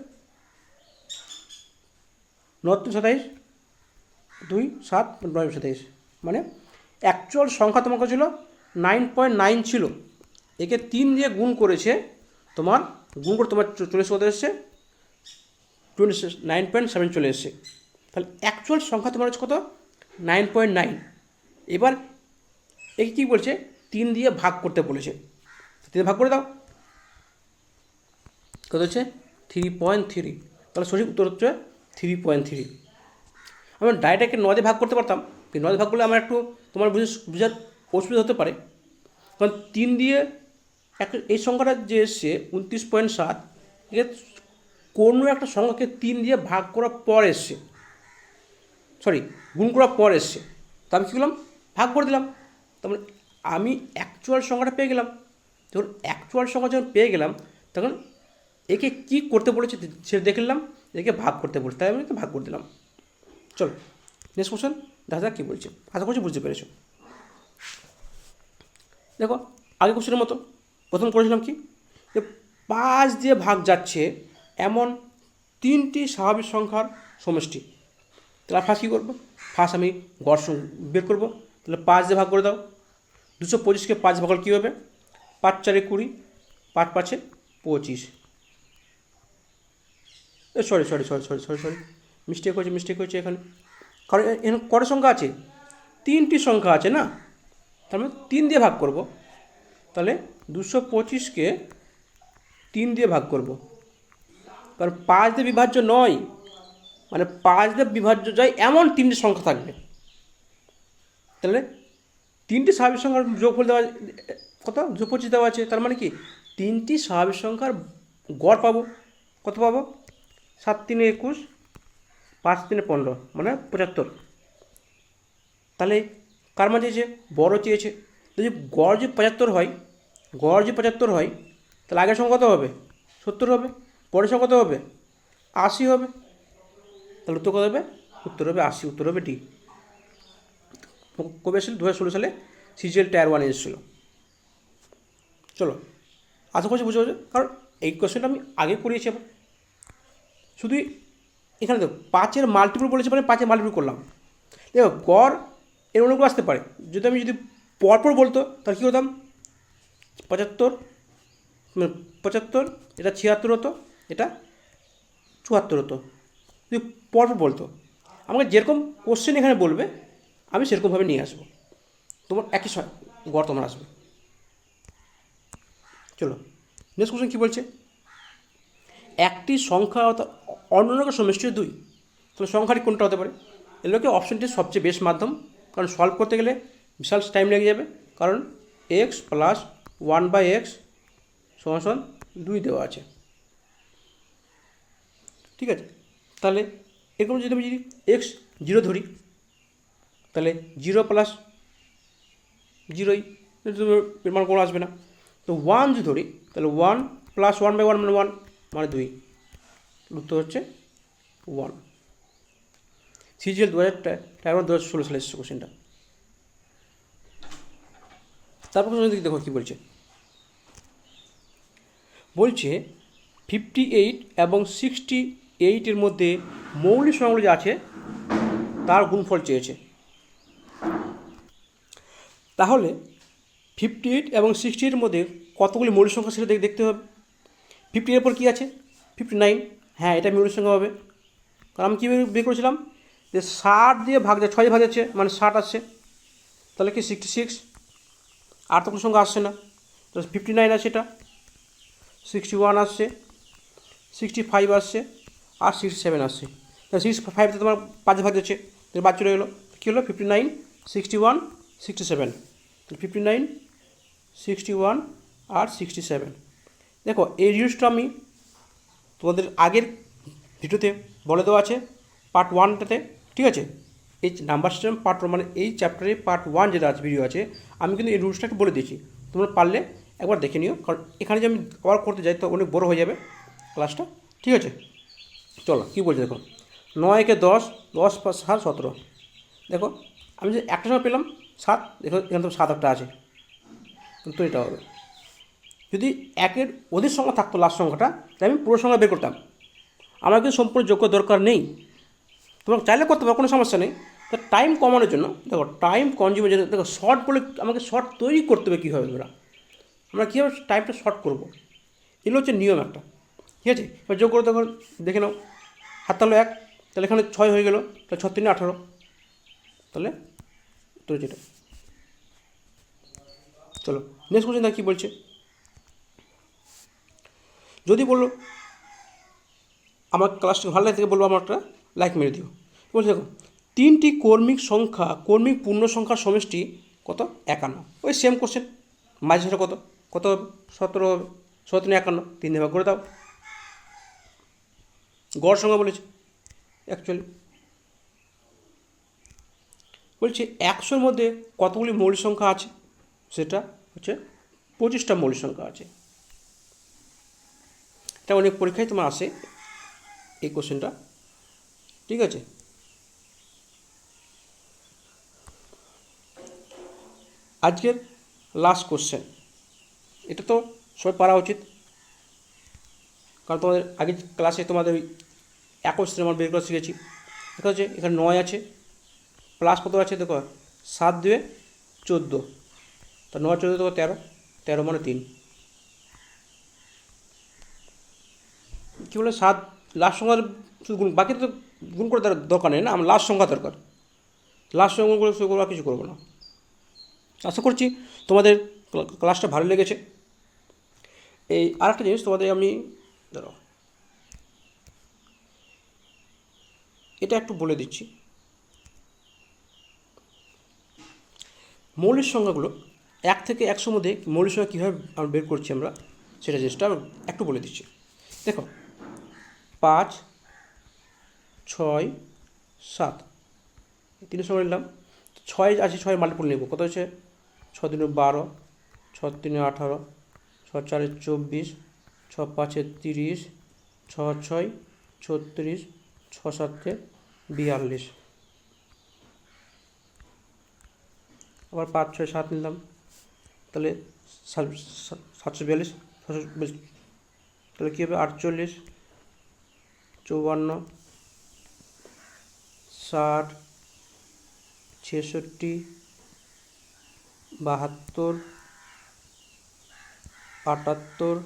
Speaker 1: 9 27, 2 7 9 27, মানে অ্যাকচুয়াল সংখ্যা তোমার কাছে ছিল 9.9 ছিল, একে 3 দিয়ে গুণ করেছে, তোমার গুণ করে তোমার চলে এসে কত এসছে 9.7 চলে এসছে, তাহলে অ্যাকচুয়াল সংখ্যা তোমার হচ্ছে কত 9.9। এবার একে কী বলছে, 3 দিয়ে ভাগ করতে বলেছে, 3 দিয়ে ভাগ করে দাও, কত হচ্ছে 3.3, তাহলে সঠিক উত্তর হচ্ছে 3.3। আমি ডাইরেক্ট 9 দিয়ে ভাগ করতে পারতাম, কিন্তু 9 দিয়ে ভাগ করলে আমার একটু তোমার বুঝার অসুবিধা হতে পারে, কারণ 3 দিয়ে এই সংখ্যাটা যে এসছে 29.7, এ কোনো একটা সংখ্যাকে 3 দিয়ে ভাগ করার পর এসছে, সরি গুণ করার পর এসছে, তা আমি কী করলাম, ভাগ করে দিলাম, তারপরে আমি অ্যাকচুয়াল সংখ্যাটা পেয়ে গেলাম। যখন অ্যাকচুয়াল সংখ্যা যখন পেয়ে গেলাম, তখন একে কী করতে বলেছে সেটা দেখলাম, একে ভাগ করতে বলেছে, তাই আমি একে ভাগ করে দিলাম। চলো নেক্সট কোশ্চেন দেখা যাক কী বলছে, আশা করছি বুঝতে পেরেছো। দেখো আগে কোশ্চেনের মতো প্রথম করেছিলাম কি, যে 5 দিয়ে ভাগ যাচ্ছে এমন 3টি স্বাভাবিক সংখ্যার সমষ্টি, তাহলে ফার্স্ট কী করবো, ফার্স্ট আমি গড় বের করবো, তাহলে 5 দিয়ে ভাগ করে দাও, 225কে 5 ভাগ করলে কী হবে, 5 4 20, 5 5 25, সরি মিস্টেক হয়েছে এখানে, কারণ এখানে কটা সংখ্যা আছে, 3টি সংখ্যা আছে না, তার মানে 3 দিয়ে ভাগ করব, তাহলে 225কে 3 দিয়ে ভাগ করব, কারণ 5 দিয়ে বিভাজ্য নয়, মানে 5 দিয়ে বিভাজ্য যায় এমন 3টি সংখ্যা থাকবে। তাহলে 3টি স্বাভাবিক সংখ্যার যোগফল দেওয়া কত 225 দেওয়া আছে, তার মানে কি 3টি স্বাভাবিক সংখ্যার গড় পাবো। কত পাবো? 7 3 21, 5 3 15, মানে 75। তাহলে কার মান চেয়েছে? বড় চেয়েছে। যদি গড় যদি 75 হয়, তাহলে আগের সংখ্যা কত হবে? 70 হবে। পরের সংখ্যা কত হবে? 80 হবে। তাহলে উত্তর কত হবে? উত্তর হবে 80, উত্তর হবে ডি। কবে এসেছিল? 2016 সালে সিজিএল টায়ার 1 এসেছিল। চলো, আশা করছি বুঝতে পারছো, কারণ এই কোয়েশ্চেনটা আমি আগে করিয়েছি। আবার শুধু এখানে দেখো 5-এর মাল্টিপল বলেছে, মানে 5-এর মাল্টিপল করলাম। দেখো গড় এর অনেকগুলো আসতে পারে। আমি যদি পরপর বলতো তাহলে কী করতাম? 75, 75, এটা 76 হতো, এটা 74 হতো। যদি পরপর বলতো, আমাকে যেরকম কোশ্চেন এখানে বলবে আমি সেরকমভাবে নিয়ে আসবো, তোমার একই গড় তোমার আসবে। চলো নেক্সট কোশ্চেন কী বলছে? একটি সংখ্যা অন্যান্য সমষ্টি 2, তাহলে সংখ্যাটি কোনটা হতে পারে? এর লোকে অপশনটি সবচেয়ে বেস্ট মাধ্যম, কারণ সলভ করতে গেলে বিশাল টাইম লেগে যাবে। কারণ এক্স প্লাস 1/x সমান 2 দেওয়া আছে, ঠিক আছে। তাহলে এরকম যদি আমি এক্স 0 ধরি, তাহলে 0 প্লাস 0ই, এর মান কোনো আসবে না। তো 1 যদি ধরি, তাহলে 1 প্লাস 1/1 মানে 1, মানে 2। উত্তর হচ্ছে 1। সিজিএল 2016 সালে এসেছে কোশ্চেনটা। তারপর দেখো কী বলছে। বলছে 58 এবং 68-এর মধ্যে মৌলিক সংখ্যাগুলো যে আছে তার গুণফল চেয়েছে। তাহলে 58 এবং 68-এর মধ্যে কতগুলি মৌলিক সংখ্যা সেটা দেখতে হবে। 58-এর পর কী আছে? 59। হ্যাঁ, এটা মৌলিক সংখ্যা হবে, কারণ আমি কীভাবে বের করেছিলাম যে 60 দিয়ে ভাগ যায়, 6 দিয়ে ভাগ যাচ্ছে মানে 60 আসছে। তাহলে কি 66, আর তো কোনো সংখ্যা আসছে না। তাহলে 59 আছে, এটা 61 আসছে, 65 আসছে, আর 67 আসছে। তাহলে 65তে তোমার 5 ভাগ যাচ্ছে, তাহলে বাদ চলে গেলো। কী হলো? 59, 61, 67। তাহলে 59, 61 আর 67। দেখো এই জিনিসটা আমি তোমাদের আগের ভিডিওতে বলে দেওয়া আছে পার্ট 1টাতে, ঠিক আছে। এই নাম্বার সিস্টেম পার্ট 1, মানে এই চ্যাপ্টারে পার্ট 1 যেটা আছে ভিডিও আছে, আমি কিন্তু এই রুলসটাকে বলে দিয়েছি। তোমরা পারলে একবার দেখে নিও, কারণ এখানে যে আমি আবার করতে যাই তো অনেক বড় হয়ে যাবে ক্লাসটা, ঠিক আছে। চলো কী বলছে দেখো, 9 × 10, 10 + 7 17। দেখো আমি যে একটা সময় পেলাম 7, দেখো এখানে তো 7 একটা আছে, তো এটা হবে। যদি একের অধিক সংখ্যা থাকতো লাস্ট সংখ্যাটা, তাহলে আমি পুরো সংখ্যা বের করতাম। আমার কিন্তু সম্পূর্ণ যোগ্য দরকার নেই, তোমরা চাইলে করতে পারো, কোনো সমস্যা নেই। তো টাইম কমানোর জন্য দেখো, টাইম কনজিউমের জন্য দেখো, শর্ট বলে আমাকে শর্ট তৈরি করতে হবে কীভাবে আমরা কীভাবে টাইমটা শর্ট করবো, এগুলো হচ্ছে নিয়ম একটা, ঠিক আছে। এবার যোগ করে দেখো, দেখে নাও, হাত তাহলে 1, তাহলে এখানে 6 হয়ে গেলো, তাহলে 6 3 18, তাহলে তো যেটা। চলো নেক্সট কোশ্চেন দেখো কী বলছে। যদি বললো আমার ক্লাসটা ভালো লাগে থেকে বলবো আমার একটা লাইক মেরে দিও। বলছে দেখো, 3টি কর্মিক পূর্ণ সংখ্যার সমষ্টি কত? 51। ওই সেম কোশ্চেন, মাঝে সেটা কত কত হবে? 17 হবে। 17 51, 3 দিয়ে ভাগ করে দাও। গড় সংখ্যা বলেছে অ্যাকচুয়ালি। বলছে 100-এর মধ্যে কতগুলি মৌলিক সংখ্যা আছে? সেটা হচ্ছে 25টা মৌলিক সংখ্যা আছে। এটা অনেক পরীক্ষায় তোমার আসে এই কোশ্চেনটা, ঠিক আছে। আজকের লাস্ট কোশ্চেন, এটা তো সবাই পারা উচিত, কারণ তোমাদের আগের ক্লাসে তোমাদের ওই 21 আমার বের করা শিখেছি। দেখা হচ্ছে এখানে 9 আছে, প্লাস কত আছে দেখো, 7 2 14, তা 9 14 দেখো 13, 13 মানে 3। কী বলে 7 লাস্ট সংখ্যার শুধু গুণ, বাকি তো গুণ করে দরকার নেই না, আমার লাস্ট সংখ্যা দরকার। লাস্ট সংখ্যা করে সেগুলো আর কিছু করবো না। আশা করছি তোমাদের ক্লাসটা ভালো লেগেছে। এই আরেকটা জিনিস তোমাদের আমি, ধরো এটা একটু বলে দিচ্ছি। মৌলিক সংখ্যাগুলো 1 থেকে 100 মধ্যে মৌলিক সংখ্যা কীভাবে বের করছি আমরা, সেটা জিনিসটা একটু বলে দিচ্ছি। দেখো 5, 6, 7 তিনের সঙ্গে নিলাম, 6 আছে, 6 মাল্টিপল নেব, কত হচ্ছে 6 3 12, 6 3 18, 6 4 24, 6 5 30, 6 6 36, 6 7 42, আবার 5 6 7 নিলাম, তাহলে 742, তাহলে কী হবে 48, 54, 60, 66, 72, 78, 82,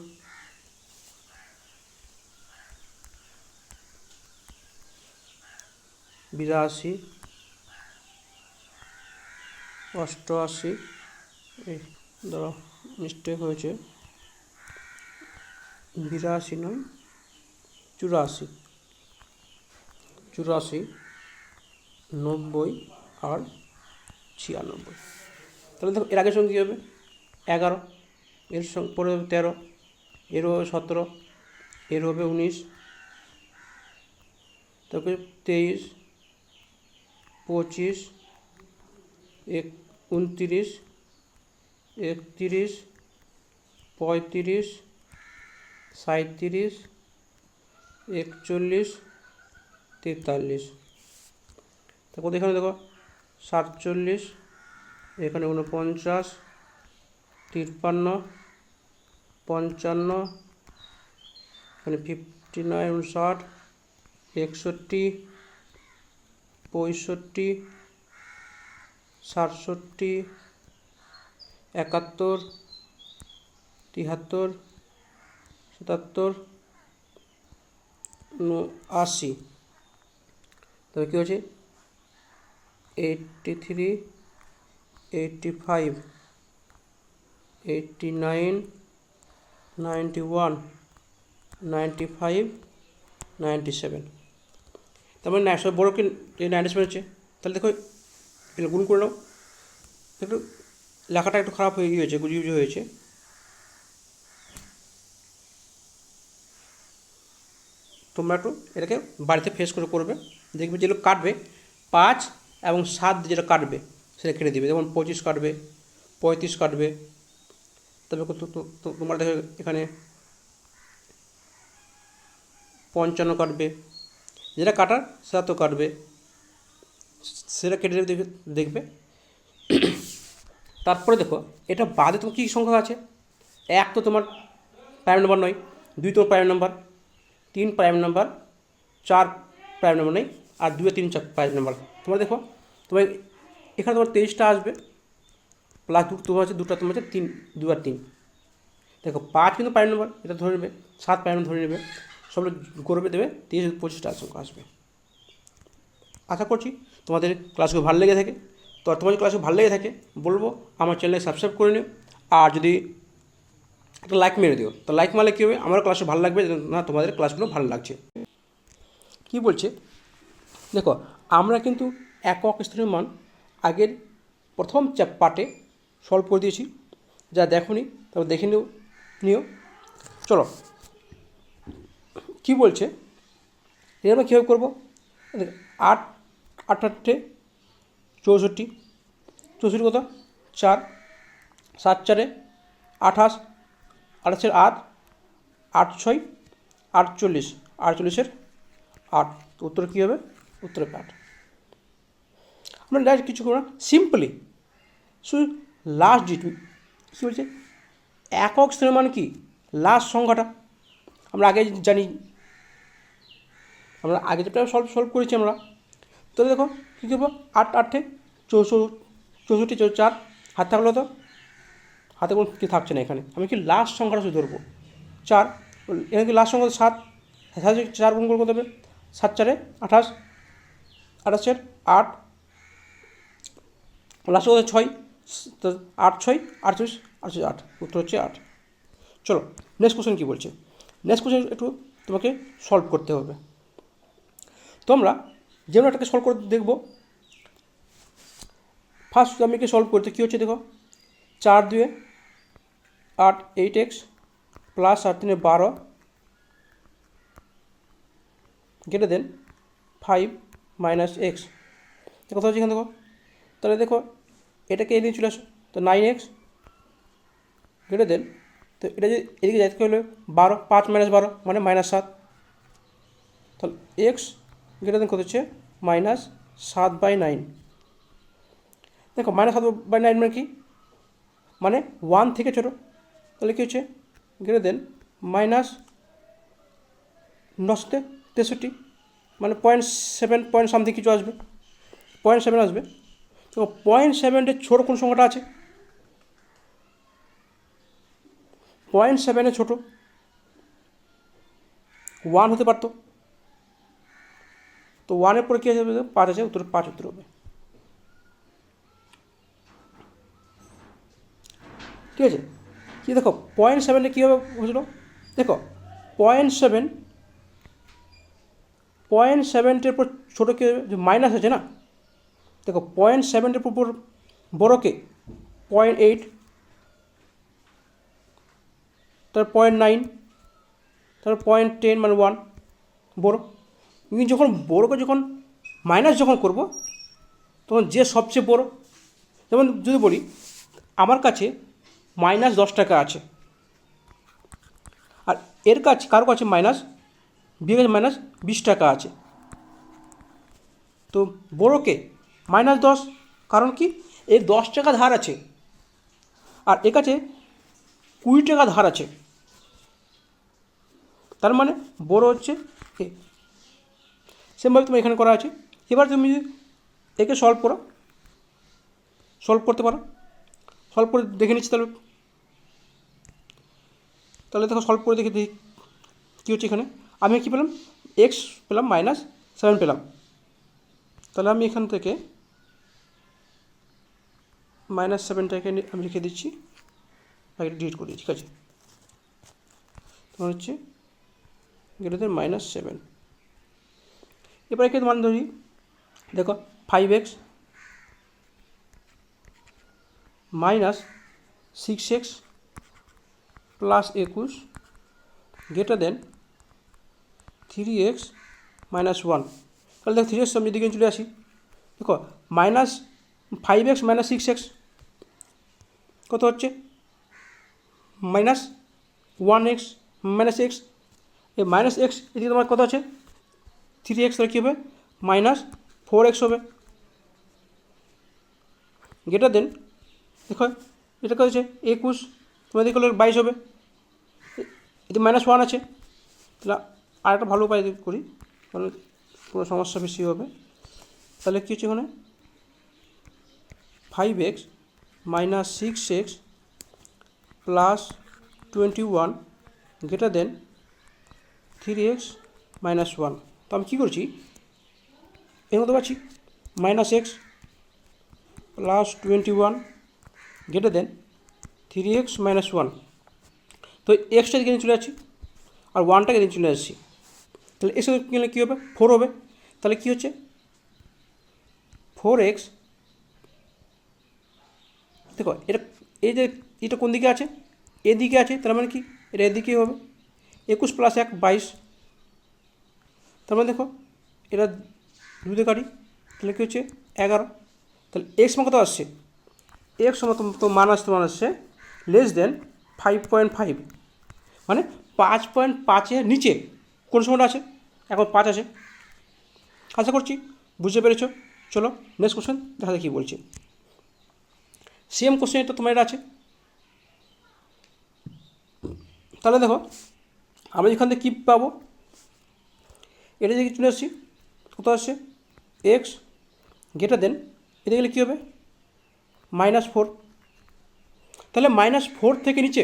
Speaker 1: 88, এই দাঁড়াও মিস্টেক হয়েছে, 82 নয় 84, 84, 90 আর 96। তাহলে দেখো এর আগের সঙ্গে কী হবে 11, এর সঙ্গে পরে হবে 13, এর হবে 17, এর হবে 19, তারপরে 23, 25, 29, 31, 35, 37, 41, 43, তারপর এখানে দেখো 47, এখানে 49, 53, 55, এখানে 59, 59, 61, 65, 67, 71, 73, 77, 79, তবে কী হচ্ছে 83, 85, 89, 91, 95, 97। তার মানে সব বড় কি 97 হচ্ছে। তাহলে দেখো এটা গুণ করে নাও, একটু লেখাটা একটু খারাপ হয়ে গিয়েছে, গুজিয়ে হয়েছে। তোমরা একটু এটাকে বাড়িতে ফেস করে করবে, দেখবে যেগুলো কাটবে 5 এবং 7 যেটা কাটবে সেটা কেটে দেবে, যেমন 25 কাটবে, 35 কাটবে, তবে তোমরা দেখো এখানে 55 কাটবে, যেটা কাটার সেটা তো কাটবে, সেটা কেটে দেখবে। তারপরে দেখো এটা বাদে তোমার কী সংখ্যা আছে, 1 তো তোমার প্রাইম নাম্বার নয়, 2 তোমার prime number, 3 prime number, 4 prime number নেই, আর 2 3 4 প্রাইম নাম্বার। তোমরা দেখো তোমার এখানে তোমার 23টা আসবে, প্লাস তোমার হচ্ছে 2টা তোমার হচ্ছে 3, 2 আর 3। দেখো 5 কিন্তু প্রাইম নাম্বার, এটা ধরে নেবে, 7 প্রাইম ধরে নেবে, সবগুলো করবে, দেবে 23 25টা সংখ্যা আসবে। আশা করছি তোমাদের ক্লাসগুলো ভালো লেগে থাকে। তো তোমাদের ক্লাসগুলো ভালো লেগে থাকে বলবো আমার চ্যানেলকে সাবস্ক্রাইব করে নিও, আর যদি একটা লাইক মেরে দিও, তো লাইক মারলে কী হবে, আমার ক্লাসে ভালো লাগবে, না তোমাদের ক্লাসগুলো ভালো লাগছে। কি বলছে দেখো, আমরা কিন্তু একক স্থানীয় মান আগের প্রথম পার্টে সলভ করে দিয়েছি, যা দেখোনি তবে দেখে নিও। চলো কি বলছে এর আমরা কীভাবে করবো, 8 8 8 64, 64 কত 4, 7 4 28, 28 8, 8 6 48, 48 8, উত্তর কী হবে, উত্তরে 8। আমরা ডাইরেক্ট কিছু করবো না, সিম্পলি শুধু লাস্ট ডিজিট কী বলছে, একক স্থানীয় মান কি লাস্ট সংখ্যাটা আমরা আগে জানি, আমরা আগে যেটা সলভ করেছি আমরা। তো দেখো কী করবো, 8 8 64 4 হাত থাকলো, তো হাতে কোনো কি থাকছে না, এখানে আমি কি লাস্ট সংখ্যাটা শুধু ধরবো 4, এখানে কি লাস্ট সংখ্যা 7, 4 গুণ করতে হবে, 7 4 28, 28 8, লাস্ট কথা 6, 8 6 38, 38 8, উত্তর হচ্ছে 8। চলো নেক্সট কোশ্চেন কী বলছে, নেক্সট কোশ্চেন একটু তোমাকে সলভ করতে হবে। তোমরা যেমন এটাকে সলভ করে দেখব। ফার্স্ট আমি কি সলভ করতে কী হচ্ছে দেখো, 4 2 8 8x plus 8 3 12 greater than 5 minus x. কথা হচ্ছে এখানে দেখো, তাহলে দেখো এটাকে এদিকে চলে আসো, তো 9x গ্রেটার দেন, তো এটা যদি এদিকে যাইতে হলে 12, 5 মাইনাস 12 মানে -7, তাহলে এক্স গ্রেটার দেন কত হচ্ছে -7/9। দেখো -7/9 মানে কি, মানে 1 থেকে ছোটো, তাহলে কী হচ্ছে গ্রেটার দেন -963 মানে 0.7 পয়েন্ট সামথিং কিছু আসবে, 0.7 আসবে। তো 0.7 ছোটো কোন সংখ্যাটা আছে, 0.7 ছোটো 1 হতে পারতো, তো 1-এর পরে কী আছে 5 আছে, উত্তর 5 উত্তর হবে। ঠিক আছে, কি দেখো 0.7 কীভাবে হয়েছিল, দেখো 0.7 পর ছোটো কে মাইনাস আছে না, দেখো 0.7 উপর বড়োকে 0.8, তার 0.9, তার 0.10 মানে 1 বড়ো। কিন্তু যখন বড়োকে যখন মাইনাস যখন করব তখন যে সবচেয়ে বড়ো, যেমন যদি বলি আমার কাছে -10 টাকা আছে, আর এর কাছে কারো কাছে -20 টাকা আছে, তো বড়োকে -10, কারণ কি এর 10 টাকা ধার আছে আর এর কাছে 20 টাকা ধার আছে, তার মানে বড়ো হচ্ছে এ। সেমভাবে তুমি এখানে করা আছে। এবার তুমি একে সলভ করতে পারো, সলভ করে দেখে নিচ্ছি। তাহলে দেখো সলভ করে দেখি কী হচ্ছে। এখানে আমি কী পেলাম, এক্স পেলাম -7 পেলাম, তাহলে আমি এখান থেকে -7টাকে আমি লিখে দিচ্ছি, আগে ডিলিট করি, ঠিক আছে। তোমার হচ্ছে গ্রেটার -7। এবার একে মান ধরি, দেখো 5x -6x plus 21 greater than 3x -1। তাহলে দেখো 3x আমি দিকে চলে আসি, দেখো -5x -6x কত হচ্ছে -1x -x, এই -x এদিকে তোমার কত আছে 3x, তাহলে কী হবে -4x হবে গ্রেটার দেন, দেখো এটা কত হচ্ছে 21, তোমার দিকে হলে 22 হবে, এতে -1 আছে। তাহলে আর একটা ভালো উপায় করি, মানে পুরো সমস্যা বেশি হবে। তাহলে কী হচ্ছে এখানে 5x -6x plus 21 greater than 3x -1। তো আমি কী করছি, এর মধ্যে পাচ্ছি -x plus 21 greater than 3x -1, তো এক্সটা দিকে চলে যাচ্ছি আর 1টাকে দিকে চলে আসছি, তাহলে এর সাথে গেলে কী হবে 4 হবে। তাহলে কী হচ্ছে 4x, দেখো এটা এই যে এটা কোন দিকে আছে, এদিকে আছে, তার মানে কি এটা এদিকেই হবে, 21 + 1 22, তার মানে দেখো এটা দুধে কাটি, তাহলে কী হচ্ছে 11। তাহলে এক্স মান কত আসছে, এক্স সমান তো মান আসছে লেস দেন 5.5, মানে 5.5-এর নিচে কোন সময়টা আছে, এখন 5 আছে। আশা করছি বুঝতে পেরেছ। চলো নেক্সট কোশ্চেন দেখা যাক কী বলছে। সেম কোশ্চেন এটা তোমার এটা আছে, তাহলে দেখো আমরা এখান থেকে কী পাবো, এটা দিকে চলে আসছি, কত আসছে এক্স গ্রেটার দেন, এতে গেলে কী হবে -4। তাহলে -4 থেকে নিচে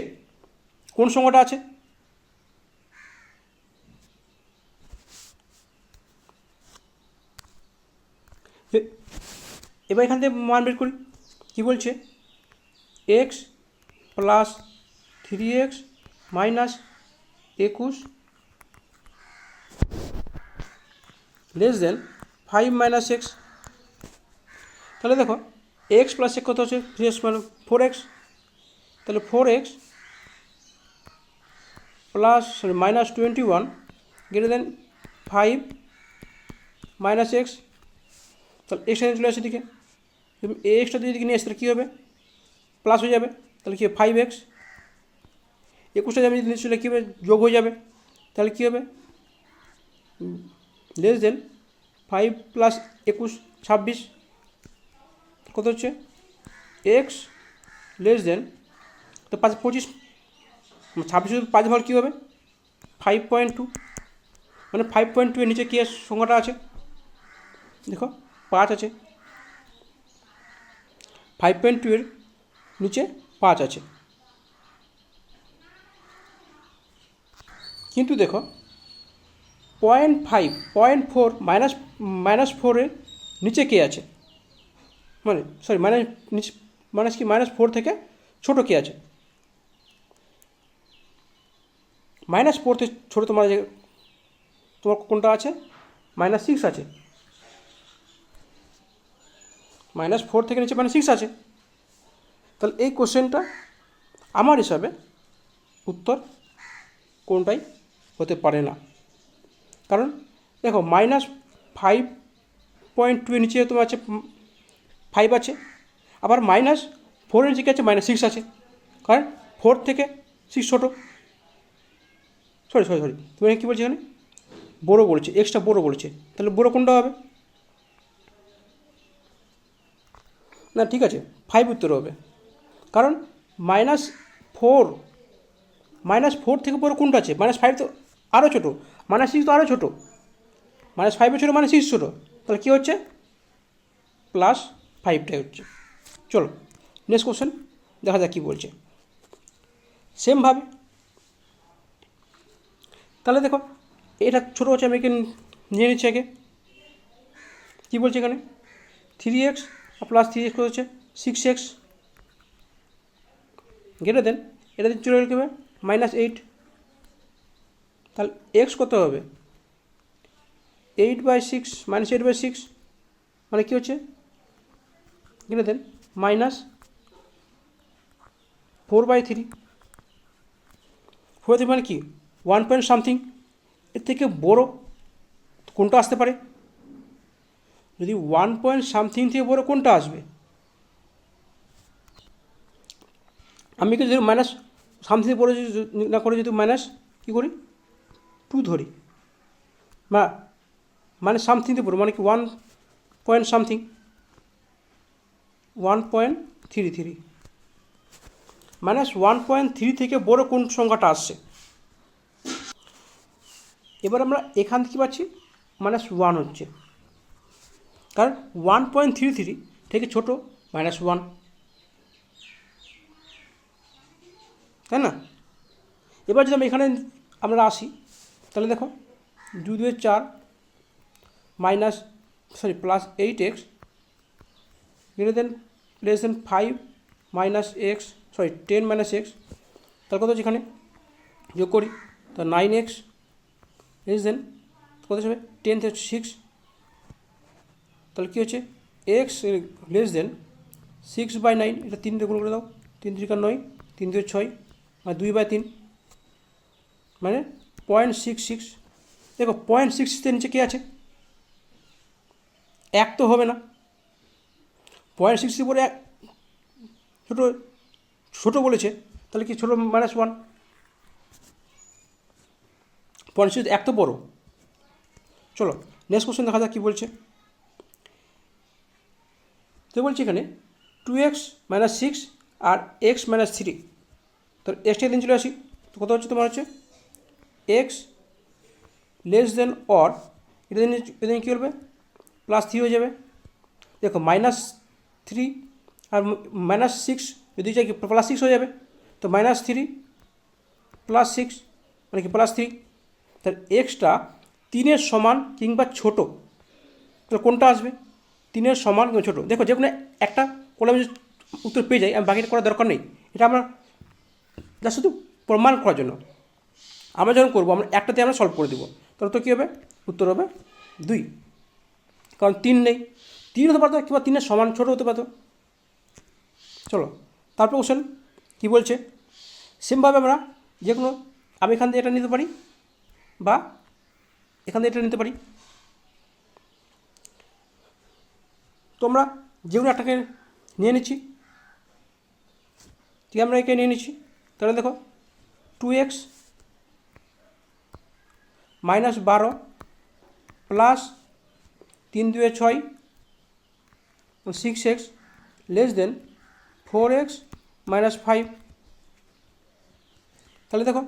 Speaker 1: কোন সংখ্যাটা আছে, এবার এখান থেকে মান বের করি। কী বলছে x plus 3x -21 less than 5 minus x. তাহলে দেখো এক্স প্লাস এক কত হচ্ছে 3x মানে 4x। তাহলে 4x plus minus 21 greater than 5 minus x. তাহলে এক্সটা চলে আসে দিকে, তুমি এক্সটা যদি নিয়ে আসে তাহলে কী হবে, প্লাস হয়ে যাবে। তাহলে কী হবে 5x। 21টা যাবে যদি চলে কী হবে, যোগ হয়ে যাবে। তাহলে কী হবে, লেস দেন 5 প্লাস 21 26 কত হচ্ছে এক্স লেস দেন, তো 5 25 26 5 ভাগ কী হবে 5.2, মানে 5.2 এর নিচে কী সংখ্যাটা আছে দেখো 5 আছে। 5.2 এর নিচে 5 আছে। কিন্তু দেখো 0.5 0.4 মাইনাস 4-এর নিচে কে আছে, মানে সরি মাইনাস কি মাইনাস 4 থেকে ছোটো কে আছে। মাইনাস 4 থেকে ছোটো তোমার কোনটা আছে, -6 আছে। -4 থেকে নিচে -6 আছে। তাহলে এই কোশ্চেনটা আমার হিসাবে উত্তর কোনটাই হতে পারে না। কারণ দেখো -5.2 এর নিচে তোমার আছে 5 আছে, আবার -4 এর নিচে কি আছে -6 আছে, কারণ 4 থেকে 6 ছোটো। সরি তুমি কী বলছি এখানে, বড়ো বলছে, এক্সট্রা বড়ো বলছে। তাহলে বড়ো কোনটা হবে, না ঠিক আছে 5 উত্তর হবে। কারণ -4 থেকে বড়ো কোনটা আছে, -5 তো আরও ছোটো, -6 তো আরও ছোটো, -5 ছোটো -6 ছোটো। তাহলে কী হচ্ছে +5টাই হচ্ছে। চলো নেক্সট কোশ্চেন দেখা যাক কী বলছে। সেমভাবে তাহলে দেখো এটা ছোটো হচ্ছে, আমি একে নিয়ে নিচ্ছি আগে। কী বলছে এখানে 3x প্লাস 3x কত হচ্ছে 6x গ্রেটার দেন, এটা চলে গেলে কী হবে -8। তাহলে এক্স কত হবে 8/6 -8/6 মানে কী হচ্ছে গ্রেটার দেন -4/3। 4/3 মানে কি 1 পয়েন্ট সামথিং। এর থেকে বড়ো কোনটা আসতে পারে, যদি 1 পয়েন্ট সামথিং থেকে বড়ো কোনটা আসবে, আমি কি যদি মাইনাস সামথিং বড়ো না করে যদি মাইনাস কী করি 2 ধরি, বা মানে সামথিং থেকে বড়ো মানে কি 1 পয়েন্ট সামথিং 1.33 -1.3 থেকে বড়ো কোন সংখ্যাটা আসছে। এবার আমরা এখান থেকে পাচ্ছি -1 হচ্ছে, কারণ 1.33 থেকে ছোটো -1, তাই না। এবার যদি আমরা এখানে আমরা আসি তাহলে দেখো 2 2 4 +8x greater than less than 5 -x 10 - x। তাহলে কত হচ্ছে এখানে যোগ করি, তো 9x লেস দেন কত হবে 10 থেকে 6। তাহলে কী হচ্ছে x লেস দেন 6/9, এটা 3 দিয়ে গুণ করে দাও, 3 3 9, 3 2 6 মানে 2/3 মানে 0.66। দেখো 0.66 নিচে কে আছে, 1 তো হবে না, 0.66 পরে 1 ছোটো বলেছে, তাহলে কি ছোটো -1 0.66 1 তো বড়ো। চলো নেক্সট কোশ্চেন দেখা যাক কী বলছে। তো বলছি এখানে 2x - 6 আর x - 3, তো এক্সটা দিন চলে আসি, তো কত হচ্ছে তোমার হচ্ছে x লেস দেন অর, এটা দিন কী করবে +3 হয়ে যাবে। দেখো -3 আর -6 যদি চাই +6 হয়ে যাবে, তো -3 +6 মানে কি +3। তাহলে এক্সটা 3-এর সমান কিংবা ছোটো, তাহলে কোনটা আসবে 3-এর সমান কিংবা ছোটো। দেখো যে কোনো একটা করলে আমি উত্তর পেয়ে যাই, আমি বাকিটা করার দরকার নেই, এটা আমরা যা শুধু প্রমাণ করার জন্য। আমরা যখন করবো আমরা একটাতে আমরা সলভ করে দেবো, তাহলে তো কী হবে উত্তর হবে 2। কারণ 3 নেই, 3 হতে পারতো কিংবা 3-এর সমান ছোটো হতে পারতো। চলো তারপর কোশ্চেন কী বলছে, সেমভাবে আমরা যে কোনো, আমি এখান থেকে এটা নিতে পারি বা এখান থেকে এটা নিতে পারি। তোমরা যেগুলো একটাকে নিয়ে নিচ্ছি, ঠিক আমরা একে নিয়ে নিচ্ছি। তাহলে দেখো 2x -12 plus 3 2 6 6x less than 4x -5। তাহলে দেখো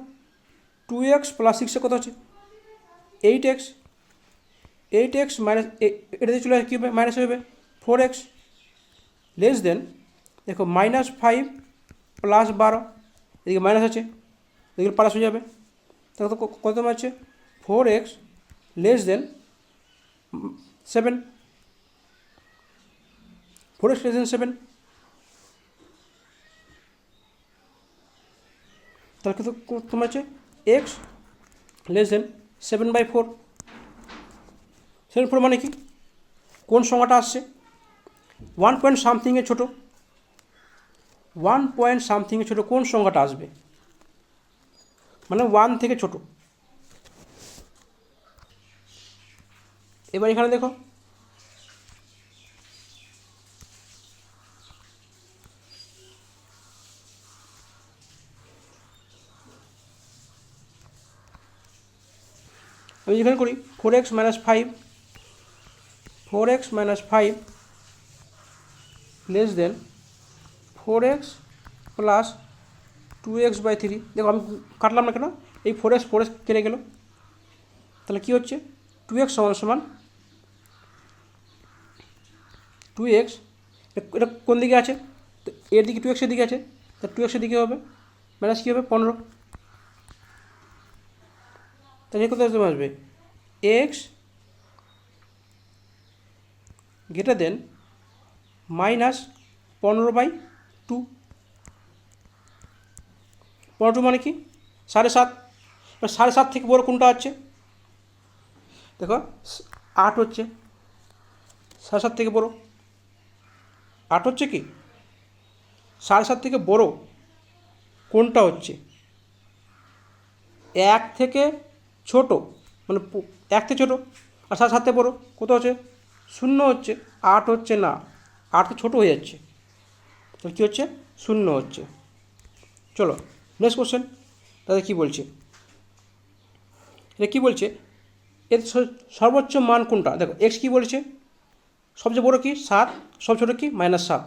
Speaker 1: 2x প্লাস 6 কত হচ্ছে 8x, 8x মাইনাস এটা দিয়ে চলে আসে কী হবে মাইনাস হবে 4x লেস দেন দেখো -5 প্লাস 12, এদিকে মাইনাস আছে এদিকে প্লাস হয়ে যাবে। তাহলে তো কত আছে 4x less than 7, 4x less than 7। তাহলে কিন্তু তোমার হচ্ছে এক্স লেস দেন 7/4। 7/4 মানে কি, কোন সংখ্যাটা আসছে 1 পয়েন্ট সামথিংয়ে ছোটো, 1 পয়েন্ট সামথিংয়ে ছোটো কোন সংখ্যাটা আসবে, মানে 1 থেকে ছোটো। এবার এখানে দেখো আমি যেখানে করি 4x -5, 4x -5 less than 4x plus 2x/3। দেখো আমি কাটলাম না কেন, এই 4x কেটে গেল। তাহলে কী হচ্ছে 2x সমান 2x, এটা কোন দিকে আছে, তো এর দিকে 2x এর দিকে আছে, তা 2x এর দিকে হবে মাইনাস কী হবে 15। তাহলে কোথায় আসবে x গ্রেটার দেন -15/2। 15 মানে কি 7.5। এবার 7.5 থেকে বড় কোনটা হচ্ছে দেখো 8 হচ্ছে, 7.5 থেকে বড় 8 হচ্ছে কি, 7.5 থেকে বড় কোনটা হচ্ছে 1 থেকে ছোটো, মানে 1 থেকে ছোটো আর 7.5 থেকে বড় কত হচ্ছে 0 হচ্ছে, 8 হচ্ছে না, 8 তো ছোটো হয়ে যাচ্ছে, তাহলে কী হচ্ছে 0 হচ্ছে। চলো নেক্সট কোশ্চেন, তাদের কী বলছে, এটা কী বলছে এর সর্বোচ্চ মান কোনটা, দেখো এক্স কী বলছে সবচেয়ে বড় কি 7, সব ছোটো কি -7,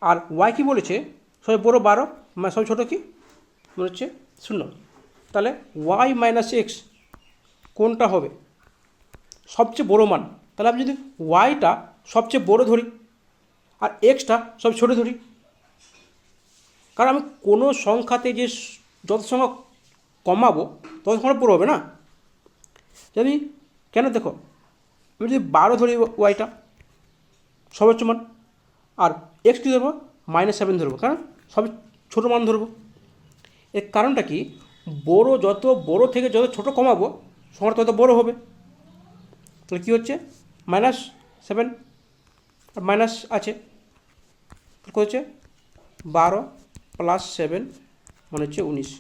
Speaker 1: আর ওয়াই কী বলেছে সবচেয়ে বড় 12, সব ছোটো কি মনে হচ্ছে 0। তাহলে ওয়াই -x কোনটা হবে সবচেয়ে বড় মান, তাহলে আমি যদি ওয়াইটা সবচেয়ে বড় ধরি আর এক্সটা সব ছোটো ধরি, কারণ আমি কোনো সংখ্যাতে যে যত সংখ্যা কমাবো তত সংখ্যা বড় হবে না। যদি কেন দেখো আমি যদি 12 ধরি ওয়াইটা সর্বোচ্চ মান, আর এক্স কী ধরবো -7 ধরবো, কারণ সব ছোটো মান ধরবো। এর কারণটা কি বড় যত বড় থেকে যত ছোটো কমাবো সংখ্যাটা তত বড় হবে। তাহলে কী হচ্ছে -7 আর মাইনাস আছে, কত হচ্ছে 12 + 7 মানে হচ্ছে 19,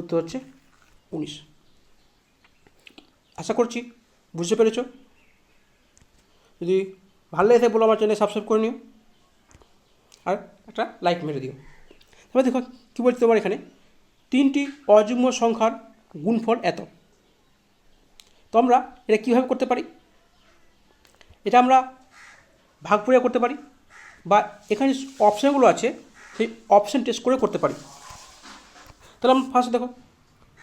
Speaker 1: উত্তর হচ্ছে 19। আশা করছি বুঝতে পেরেছ, যদি ভালো লেগে থাকে বলো আমার চ্যানেল সাবস্ক্রাইব করে নিও আর একটা লাইক মেরে দিও। তারপর দেখো কী বলছি তোমার এখানে 3টি অযুগ্ম সংখ্যার গুণফল এত। তো আমরা এটা কীভাবে করতে পারি, এটা আমরা ভাগ প্রয়োগ করতে পারি বা এখানে অপশানগুলো আছে সেই অপশান টেস্ট করে করতে পারি। তাহলে আমরা ফার্স্ট দেখো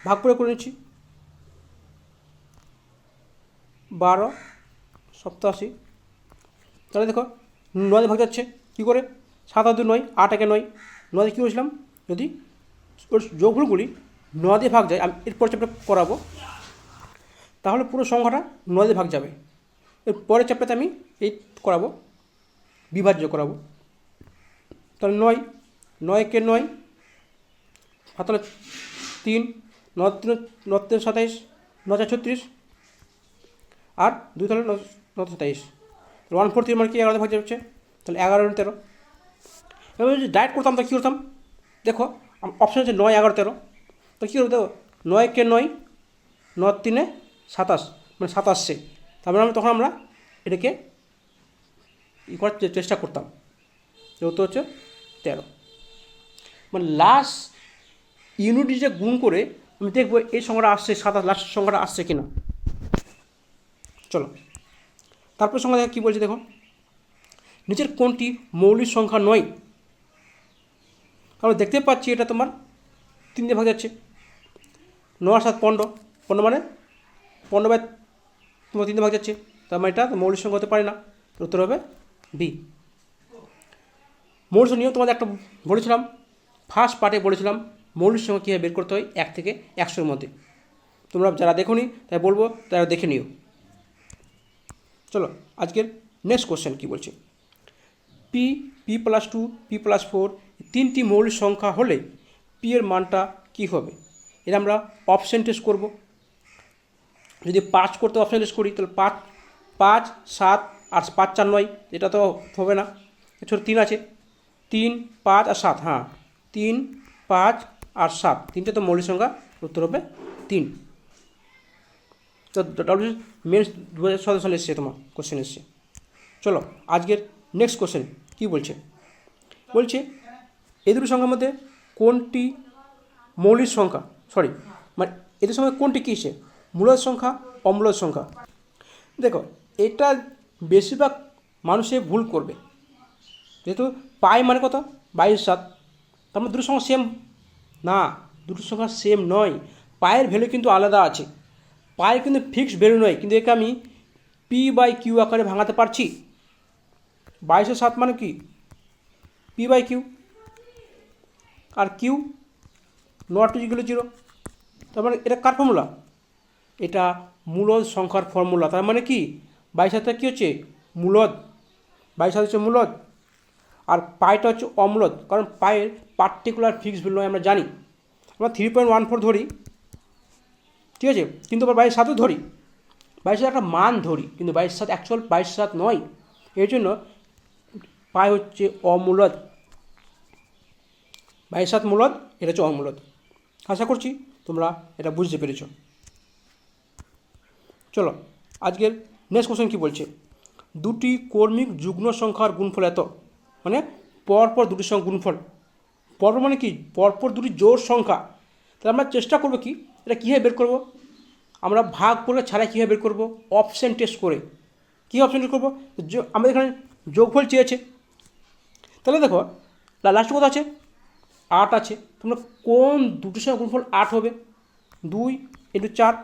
Speaker 1: ভাগ প্রয়োগ করে নিচ্ছি 12 87। তাহলে দেখো 9 ভাগ যাচ্ছে কী করে 7 আর 2 9, 8 একে 9, 9 কী বলছিলাম যদি ওর যোগফলগুলি 9 দিয়ে ভাগ যায়, আমি এরপর চ্যাপ্টার করাবো, তাহলে পুরো সংখ্যাটা 9 দিয়ে ভাগ যাবে। এর পরের চ্যাপ্টারে আমি এই করাবো বিভাজ্য করাবো। তাহলে 9, 9 কে 9, তাহলে 3, 9 3 27, 9 4 36, আর 2 তাহলে 927, 1/4 মানে কি 11 ভাগ যাচ্ছে, তাহলে 11 আর 13। এবার যদি ডাইরেক্ট করতাম তাহলে কী করতাম, দেখো অপশান হচ্ছে 9, 11, 13, তো কী করবো দেখো 9 কে 9, 9 3 27, মানে 27, তারপরে তখন আমরা এটাকে করার চেষ্টা করতাম, যেহেতু হচ্ছে 13, মানে লাস্ট ইউনিট যে গুণ করে আমি দেখবো এই সংখ্যাটা আসছে 27, লাস্ট সংখ্যাটা আসছে কিনা। চলো তারপর সংখ্যা দেখো কী বলছে, দেখো নিচের কোনটি মৌলিক সংখ্যা নয়। আমরা দেখতে পাচ্ছি এটা তোমার 3 দিয়ে ভাগ যাচ্ছে, 9 আর 7 15, 15 মানে 15 তোমার 3 দিয়ে ভাগ যাচ্ছে, তার মানে এটা মৌলিক সংখ্যা হতে পারে না, উত্তর হবে বি। মৌলিক সংখ্যা নিয়ম তোমাদের একটা বলেছিলাম, ফার্স্ট পার্টে বলেছিলাম মৌলিক সংখ্যা কীভাবে বের করতে হয় 1 থেকে 100-এর মধ্যে। তোমরা যারা দেখোনি তাই বলবো তারা দেখে নিও। চলো আজকের নেক্সট কোশ্চেন কী বলছে, পি, P+2, P+4 তিনটি মৌলিক সংখ্যা হলে পি এর মানটা কী হবে। এর আমরা অপশন টেস্ট করব। যদি 5 করতে অপশন টেস্ট করি তাহলে 5, 5, 7 আর 5 4 9, এটা তো হবে না, ছোটো 3 আছে, 3, 5 আর 7, হ্যাঁ 3, 5 আর 7 তিনটে তো মৌলিক সংখ্যা, উত্তর হবে 3। তো মেন্স 2017 সালে এসছে তোমার কোশ্চেন এসছে। চলো আজকের নেক্সট কোশ্চেন কী বলছে, বলছে এই দুটি সংখ্যার মধ্যে কোনটি মৌলিক সংখ্যা, মানে এদের সঙ্গে কোনটি কী সে মূলদ সংখ্যা অমূলদ সংখ্যা। দেখো এটা বেশিরভাগ মানুষে ভুল করবে, যেহেতু পাই মানে কত 22/7, তার মধ্যে দুটো সংখ্যা সেম না, দুটো সংখ্যা সেম নয়, পায়ের ভ্যালু কিন্তু আলাদা আছে, পায়ের কিন্তু ফিক্সড ভ্যালু নয়, কিন্তু একে আমি P/Q আকারে ভাঙাতে পারছি। 22/7 মানে কি P/Q, আর Q নট ইকুয়াল টু 0, তার মানে এটা কার ফর্মুলা, এটা মূলদ সংখ্যার ফর্মুলা। তার মানে কি 22/7 কী হচ্ছে মূলদ, 22/7 হচ্ছে মূলদ, আর পাইটা হচ্ছে অমূলদ, কারণ পায়ের পার্টিকুলার ফিক্সড ভ্যালু নয় আমরা জানি, আমরা 3.14 ধরি, ঠিক আছে, কিন্তু আবার 22/7 ধরি, 22/7 একটা মান ধরি, কিন্তু 22/7 অ্যাকচুয়াল 22/7 নয়, এর জন্য পাই হচ্ছে অমূলদ, 22/7 মূলদ, এটা হচ্ছে অমূলদ। আশা করছি তোমরা এটা বুঝতে পেরেছ। চলো আজকের নেক্সট কোশ্চেন কী বলছে, দুটি কর্মিক যুগ্ম সংখ্যার গুণফল এত, মানে পরপর দুটি সংখ্যা গুণফল, পরপর মানে কি পরপর দুটি জোড় সংখ্যা, তাহলে আমরা চেষ্টা করবো কি এটা কীভাবে বের করবো, আমরা ভাগ করে ছাড়া কীভাবে বের করবো, অপশান টেস্ট করে। কী অপশান টেস্ট করবো, আমাদের এখানে যোগফল চেয়েছে, তাহলে দেখো লাস্ট কত আছে 8 আছে, তোমরা কোন দুটির সঙ্গে গুণফল 8 হবে, 2 × 4,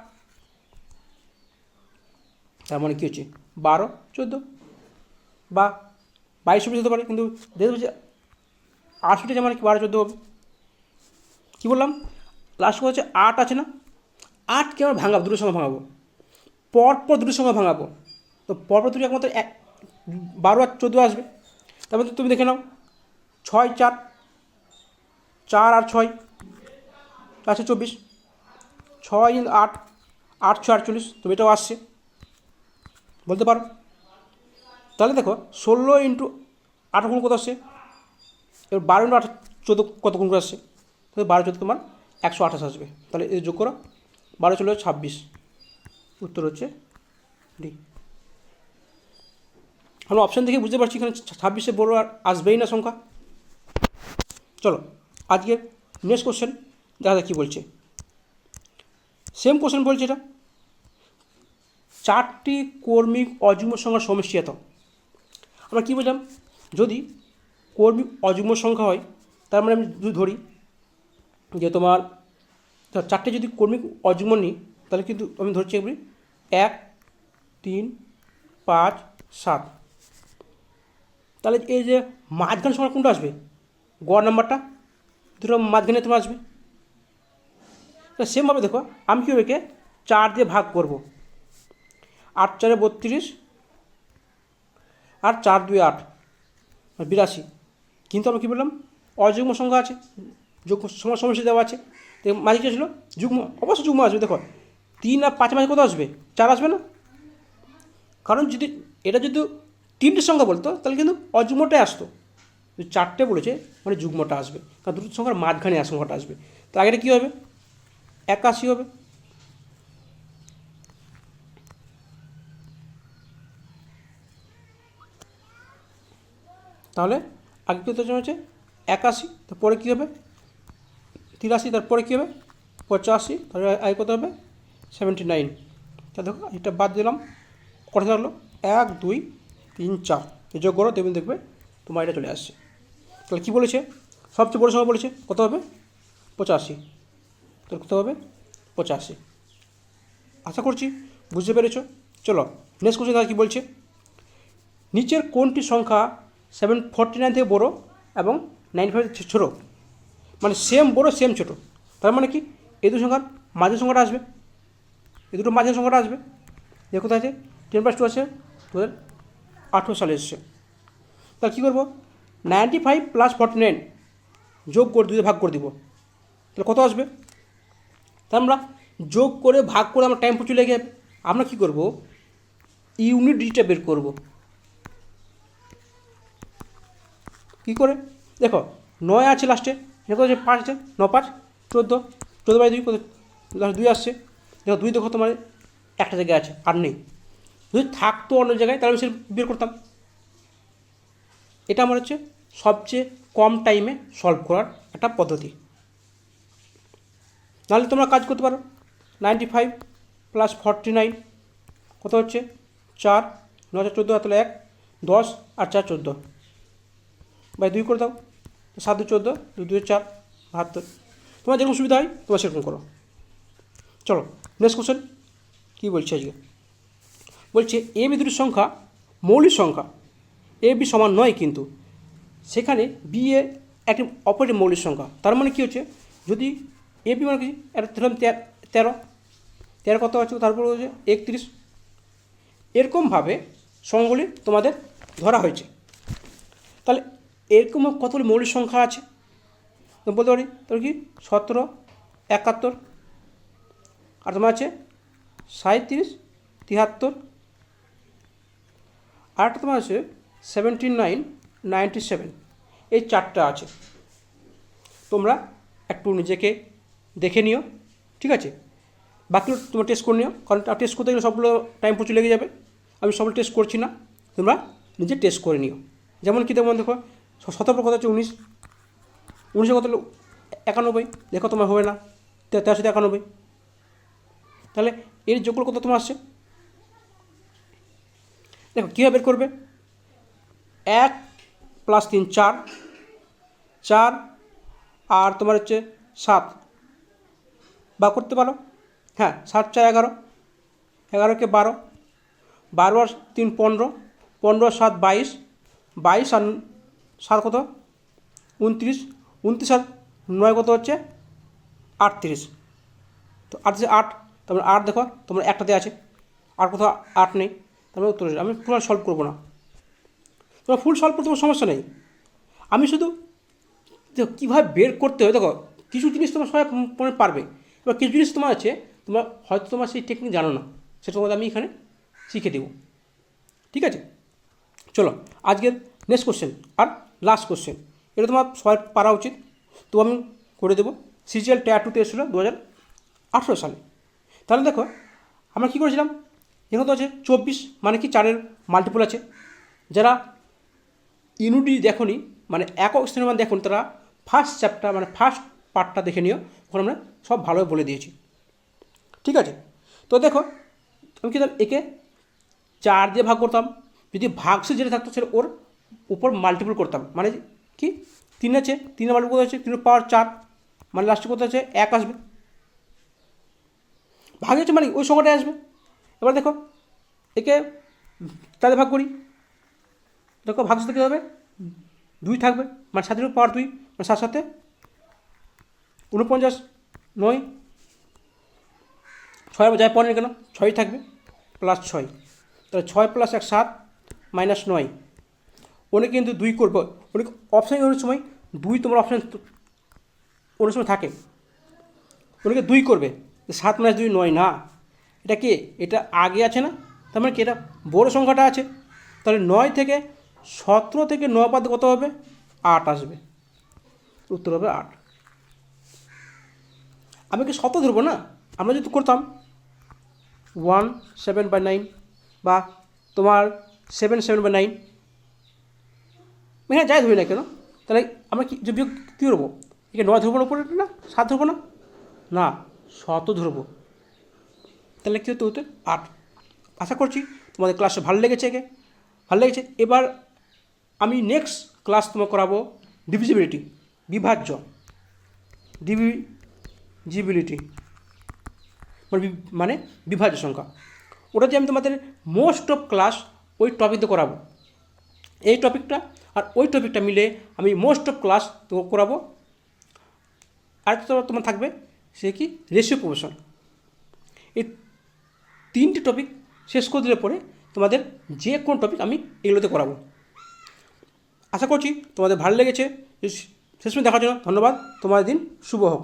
Speaker 1: তার মানে কী হচ্ছে 12, 14 বা 22 হতে পারে, কিন্তু দেখতে পাচ্ছি 8 উঠেছে মানে কি 12, 14 হবে। কী বললাম লাস্ট কথা হচ্ছে 8 আছে না, 8কে আমরা ভাঙাবো, দুটোর সঙ্গে ভাঙাবো, পরপর দুটোর সঙ্গে ভাঙাবো, তো পরপর দুটো একমাত্র 12 আর 14 আসবে, তারপর তুমি দেখে নাও 6, 4, 4 আর 6 আছে 24, 6 × 8, 8 6 48, তুমি এটাও আসছে বলতে পারো। তাহলে দেখো 16 × 8 গুণ কত আসছে, এবার 12 × 8 14 কত গুণ করে আসছে, তাহলে 12 14 তোমার 128 আসবে, তাহলে এই যোগ করো, 12 চলে 26, উত্তর হচ্ছে ডি। আমরা অপশান দেখে বুঝতে পারছি এখানে 26-এর বড় আর আসবেই না সংখ্যা। চলো আজকের নেক্সট কোশ্চেন দেখা যাক কী বলছে, সেম কোশ্চেন বলছে এটা 4টি কর্মিক অযুগ্ম সংখ্যার সমষ্টি এত। আমরা কী বললাম, যদি কর্মিক অযুগ্ম সংখ্যা হয় তার মানে আমি যদি ধরি যে তোমার 4টে যদি কর্মিক অযুগ্ম নিই, তাহলে কিন্তু আমি ধরছি এগুলি 1, 3, 5, 7, তাহলে এই যে মাঝখান সংখ্যা কোনটা আসবে, গড় নাম্বারটা দুটো মাঝখানে তোমার আসবে। তো সেমভাবে দেখো আমি কি একে 4 দিয়ে ভাগ করব, 8 4 32 আর 4 2 8 82, কিন্তু আমি কী বললাম অযুগ্ম সংখ্যা আছে, যোগ্য সমস্যা দেওয়া আছে, তো মাঝে কী ছিল যুগ্ম, অবশ্যই যুগ্ম আসবে। দেখো 3 আর 5 মাঝে কত আসবে 4 আসবে না, কারণ যদি এটা যদি তিনটে সংখ্যা বলতো তাহলে কিন্তু অযুগ্মটাই আসতো, যদি চারটে বলেছে মানে যুগ্মটা আসবে, কারণ দুটো সংখ্যার মাঝখানে সংখ্যাটা আসবে। তো আগেটা কী হবে, 81 হবে। তাহলে আগে কত হচ্ছে 81, তারপরে কী হবে 83, তারপরে কী হবে 85, তাহলে আগে কত হবে 79। তা দেখো এটা বাদ দিলাম, কটা থাকলো 1 2 3 4, যোগ করো তেমনি দেখবে তোমার এটা চলে আসছে। তাহলে কী বলেছে, সবচেয়ে বড় সংখ্যা বলেছে কত হবে 85, তাহলে কত হবে 85। আশা করছি বুঝতে পেরেছো। চলো নেক্সট কোশ্চেন তাহলে কী বলছে, নিচের কোনটি সংখ্যা 749 থেকে বড় এবং 95 ছোটো, মানে সেম বড় সেম ছোটো, তার মানে কি এই দুটো সংখ্যার মাঝের সংখ্যাটা আসবে, এই দুটো মাঝের সংখ্যাটা আসবে। দেখো কোথায় আছে 10+2 আছে 2018 সালে এসছে। তাহলে কী করবো 95 + 49 যোগ করে 2 ভাগ করে দিব, তাহলে কত আসবে। তা আমরা যোগ করে ভাগ করে আমার টাইম প্রচুর লেগে যাবে, আমরা কী করবো ইউনিট ডিজিটটা বের করব। কী করে দেখো 9 আছে লাস্টে, দেখো যে 5 আছে, 9 5 14, 14/2 কত লাস্ট 2 আসছে। দেখো 2 দেখো তোমার একটা জায়গায় আছে আর নেই, যদি থাকতো অন্য জায়গায় তাহলে আমি সে বের করতাম। এটা আমার হচ্ছে সবচেয়ে কম টাইমে সলভ করার একটা পদ্ধতি। নাহলে তোমরা কাজ করতে পারো 95 + 49 কত হচ্ছে 4, 9 4 14, তাহলে 1 10 আর 4 14 বাই 2 করে দাও, 7 2 14, 2 2 4 72। তোমার যেরকম সুবিধা হয় তোমার সেরকম করো। চলো নেক্সট কোশ্চেন কী বলছে আজকে, বলছে এ বি দুটির সংখ্যা মৌলিক সংখ্যা, এ বি সমান নয় কিন্তু সেখানে বি এ একটি অপরের মৌলিক সংখ্যা। তার মানে কী হচ্ছে, যদি এ বি মানে কি একটা ধরলাম 13, 13 কত আছে তারপর হচ্ছে 31, এরকমভাবে সংখ্যাগুলি তোমাদের ধরা হয়েছে। তাহলে এরকম কতগুলি মৌলিক সংখ্যা আছে বলতে পারি, তাহলে কি 17 71, আর তোমার আছে 37 73, আর একটা তোমার আছে 79 97, এই চারটা আছে। তোমরা একটু নিজেকে দেখে নিও, ঠিক আছে, বাকিগুলো তোমরা টেস্ট করে নিও, কারণ টেস্ট করতে গেলে সবগুলো টাইম প্রচুর লেগে যাবে, আমি সবগুলো টেস্ট করছি না, তোমরা নিজে টেস্ট করে নিও। যেমন কী তেমন দেখো 17 কত হচ্ছে 19, 19 কত হলো 91, দেখো তোমার হবে না 1391, তাহলে এর যোগগুলো কত তোমার আসছে দেখো কীভাবে বের করবে, 1 + 3 4, 4 আর তোমার হচ্ছে 7 বা করতে পারো, হ্যাঁ 7 4 11, 11 কে 12, 12 আর 3 15, 15 আর 7 22, 22 আর 7 কত 29, 29 আর 9 কত হচ্ছে 38, তো 38 8, তারপরে 8 দেখো তোমার একটাতে আছে, আর কোথাও 8 নেই, তারপরে উত্তর আমি পুরো সলভ করবো না, তোমার ফুল সলভ করতে কোনো সমস্যা নেই, আমি শুধু কীভাবে বের করতে হয় দেখো কিছু জিনিস তোমার সবাই মনে পারবে, এবার কিছু জিনিস তোমার আছে তোমার হয়তো তোমার সেই টেকনিক জানো না, সেটা তোমাদের আমি এখানে শিখে দেবো, ঠিক আছে। চলো আজকের নেক্সট কোশ্চেন আর লাস্ট কোশ্চেন, এটা তোমার সবাই পারা উচিত, তো আমি করে দেবো। সিজিএল টায়ার 2তে এসেছিলো 2018 সালে। তাহলে দেখো আমরা কী করেছিলাম, এখানে তো আছে 24, মানে কি 4-এর মাল্টিপল আছে, যারা ইউনিটি দেখোনি মানে একক শ্রেণীর মান দেখুন তারা ফার্স্ট চ্যাপ্টার মানে ফার্স্ট পার্টটা দেখে নিও, ওখানে আমরা সব ভালোভাবে বলে দিয়েছি, ঠিক আছে। তো দেখো আমি কি একে 4 দিয়ে ভাগ করতাম, যদি ভাগশেষ যেটা থাকতো সেটা ওর উপর মাল্টিপল করতাম, মানে কি 3 আছে 3 মাল্টিপল কত আছে 3 পাওয়ার 4, মানে লাস্টে কত আছে 1 আসবে, ভাগে হচ্ছে মানে ওই সংখ্যাটাই আসবে। এবার দেখো একে 4 দিয়ে ভাগ করি, দেখো ভাগশেষ কী হবে 2 থাকবে, মানে 7 পাওয়ার 2, মানে 7 7 49, 9 6 যায় পড়েন কেন 6 থাকবে +6, তাহলে 6 + 1 7 -9, অনেকে কিন্তু 2 করবো, অনেকে অপশান অনেক সময় 2 তোমার অপশান অনেক সময় থাকে, অনেকে 2 করবে 7 - 2 9 না, এটা কি এটা আগে আছে না তার মানে কি এটা বড় সংখ্যাটা আছে, তাহলে 9 থেকে 17 থেকে 9 বাদ কত হবে? 8 আসবে, উত্তর হবে 8। আমি কি শত ধরবো না? আমরা যদি করতাম 1/7/9 বা তোমার 7/7/9, হ্যাঁ যাই ধরি না কেন, তাহলে আমরা কি যে বিয়োগ কী ধরবো? একে 9 ধরবো না, উপরে না 7 ধরবো না, না শত ধরবো, তাহলে কী হতে হতে 8। আশা করছি তোমাদের ক্লাসটা ভালো লেগেছে, ভালো লেগেছে। এবার আমি নেক্সট ক্লাস তোমাকে করাবো ডিভিজিবিলিটি, বিভাজ্য, ডিভিজিবিলিটি মানে বিভাজ্য সংখ্যা। ওটা যে আমি তোমাদের মোস্ট অফ ক্লাস ওই টপিকটা করাবো, এই টপিকটা আর ওই টপিকটা মিলে আমি মোস্ট অফ ক্লাস তো করাবো। আর তোমার থাকবে সে কি রেশিও প্রপোর্শন। এই 3টি টপিক শেষ করে দিলে পরে তোমাদের যে কোনো টপিক আমি এগুলোতে করাবো। আশা করছি তোমাদের ভালো লেগেছে। শেষ পর্যন্ত দেখার জন্য ধন্যবাদ। তোমাদের দিন শুভ হোক।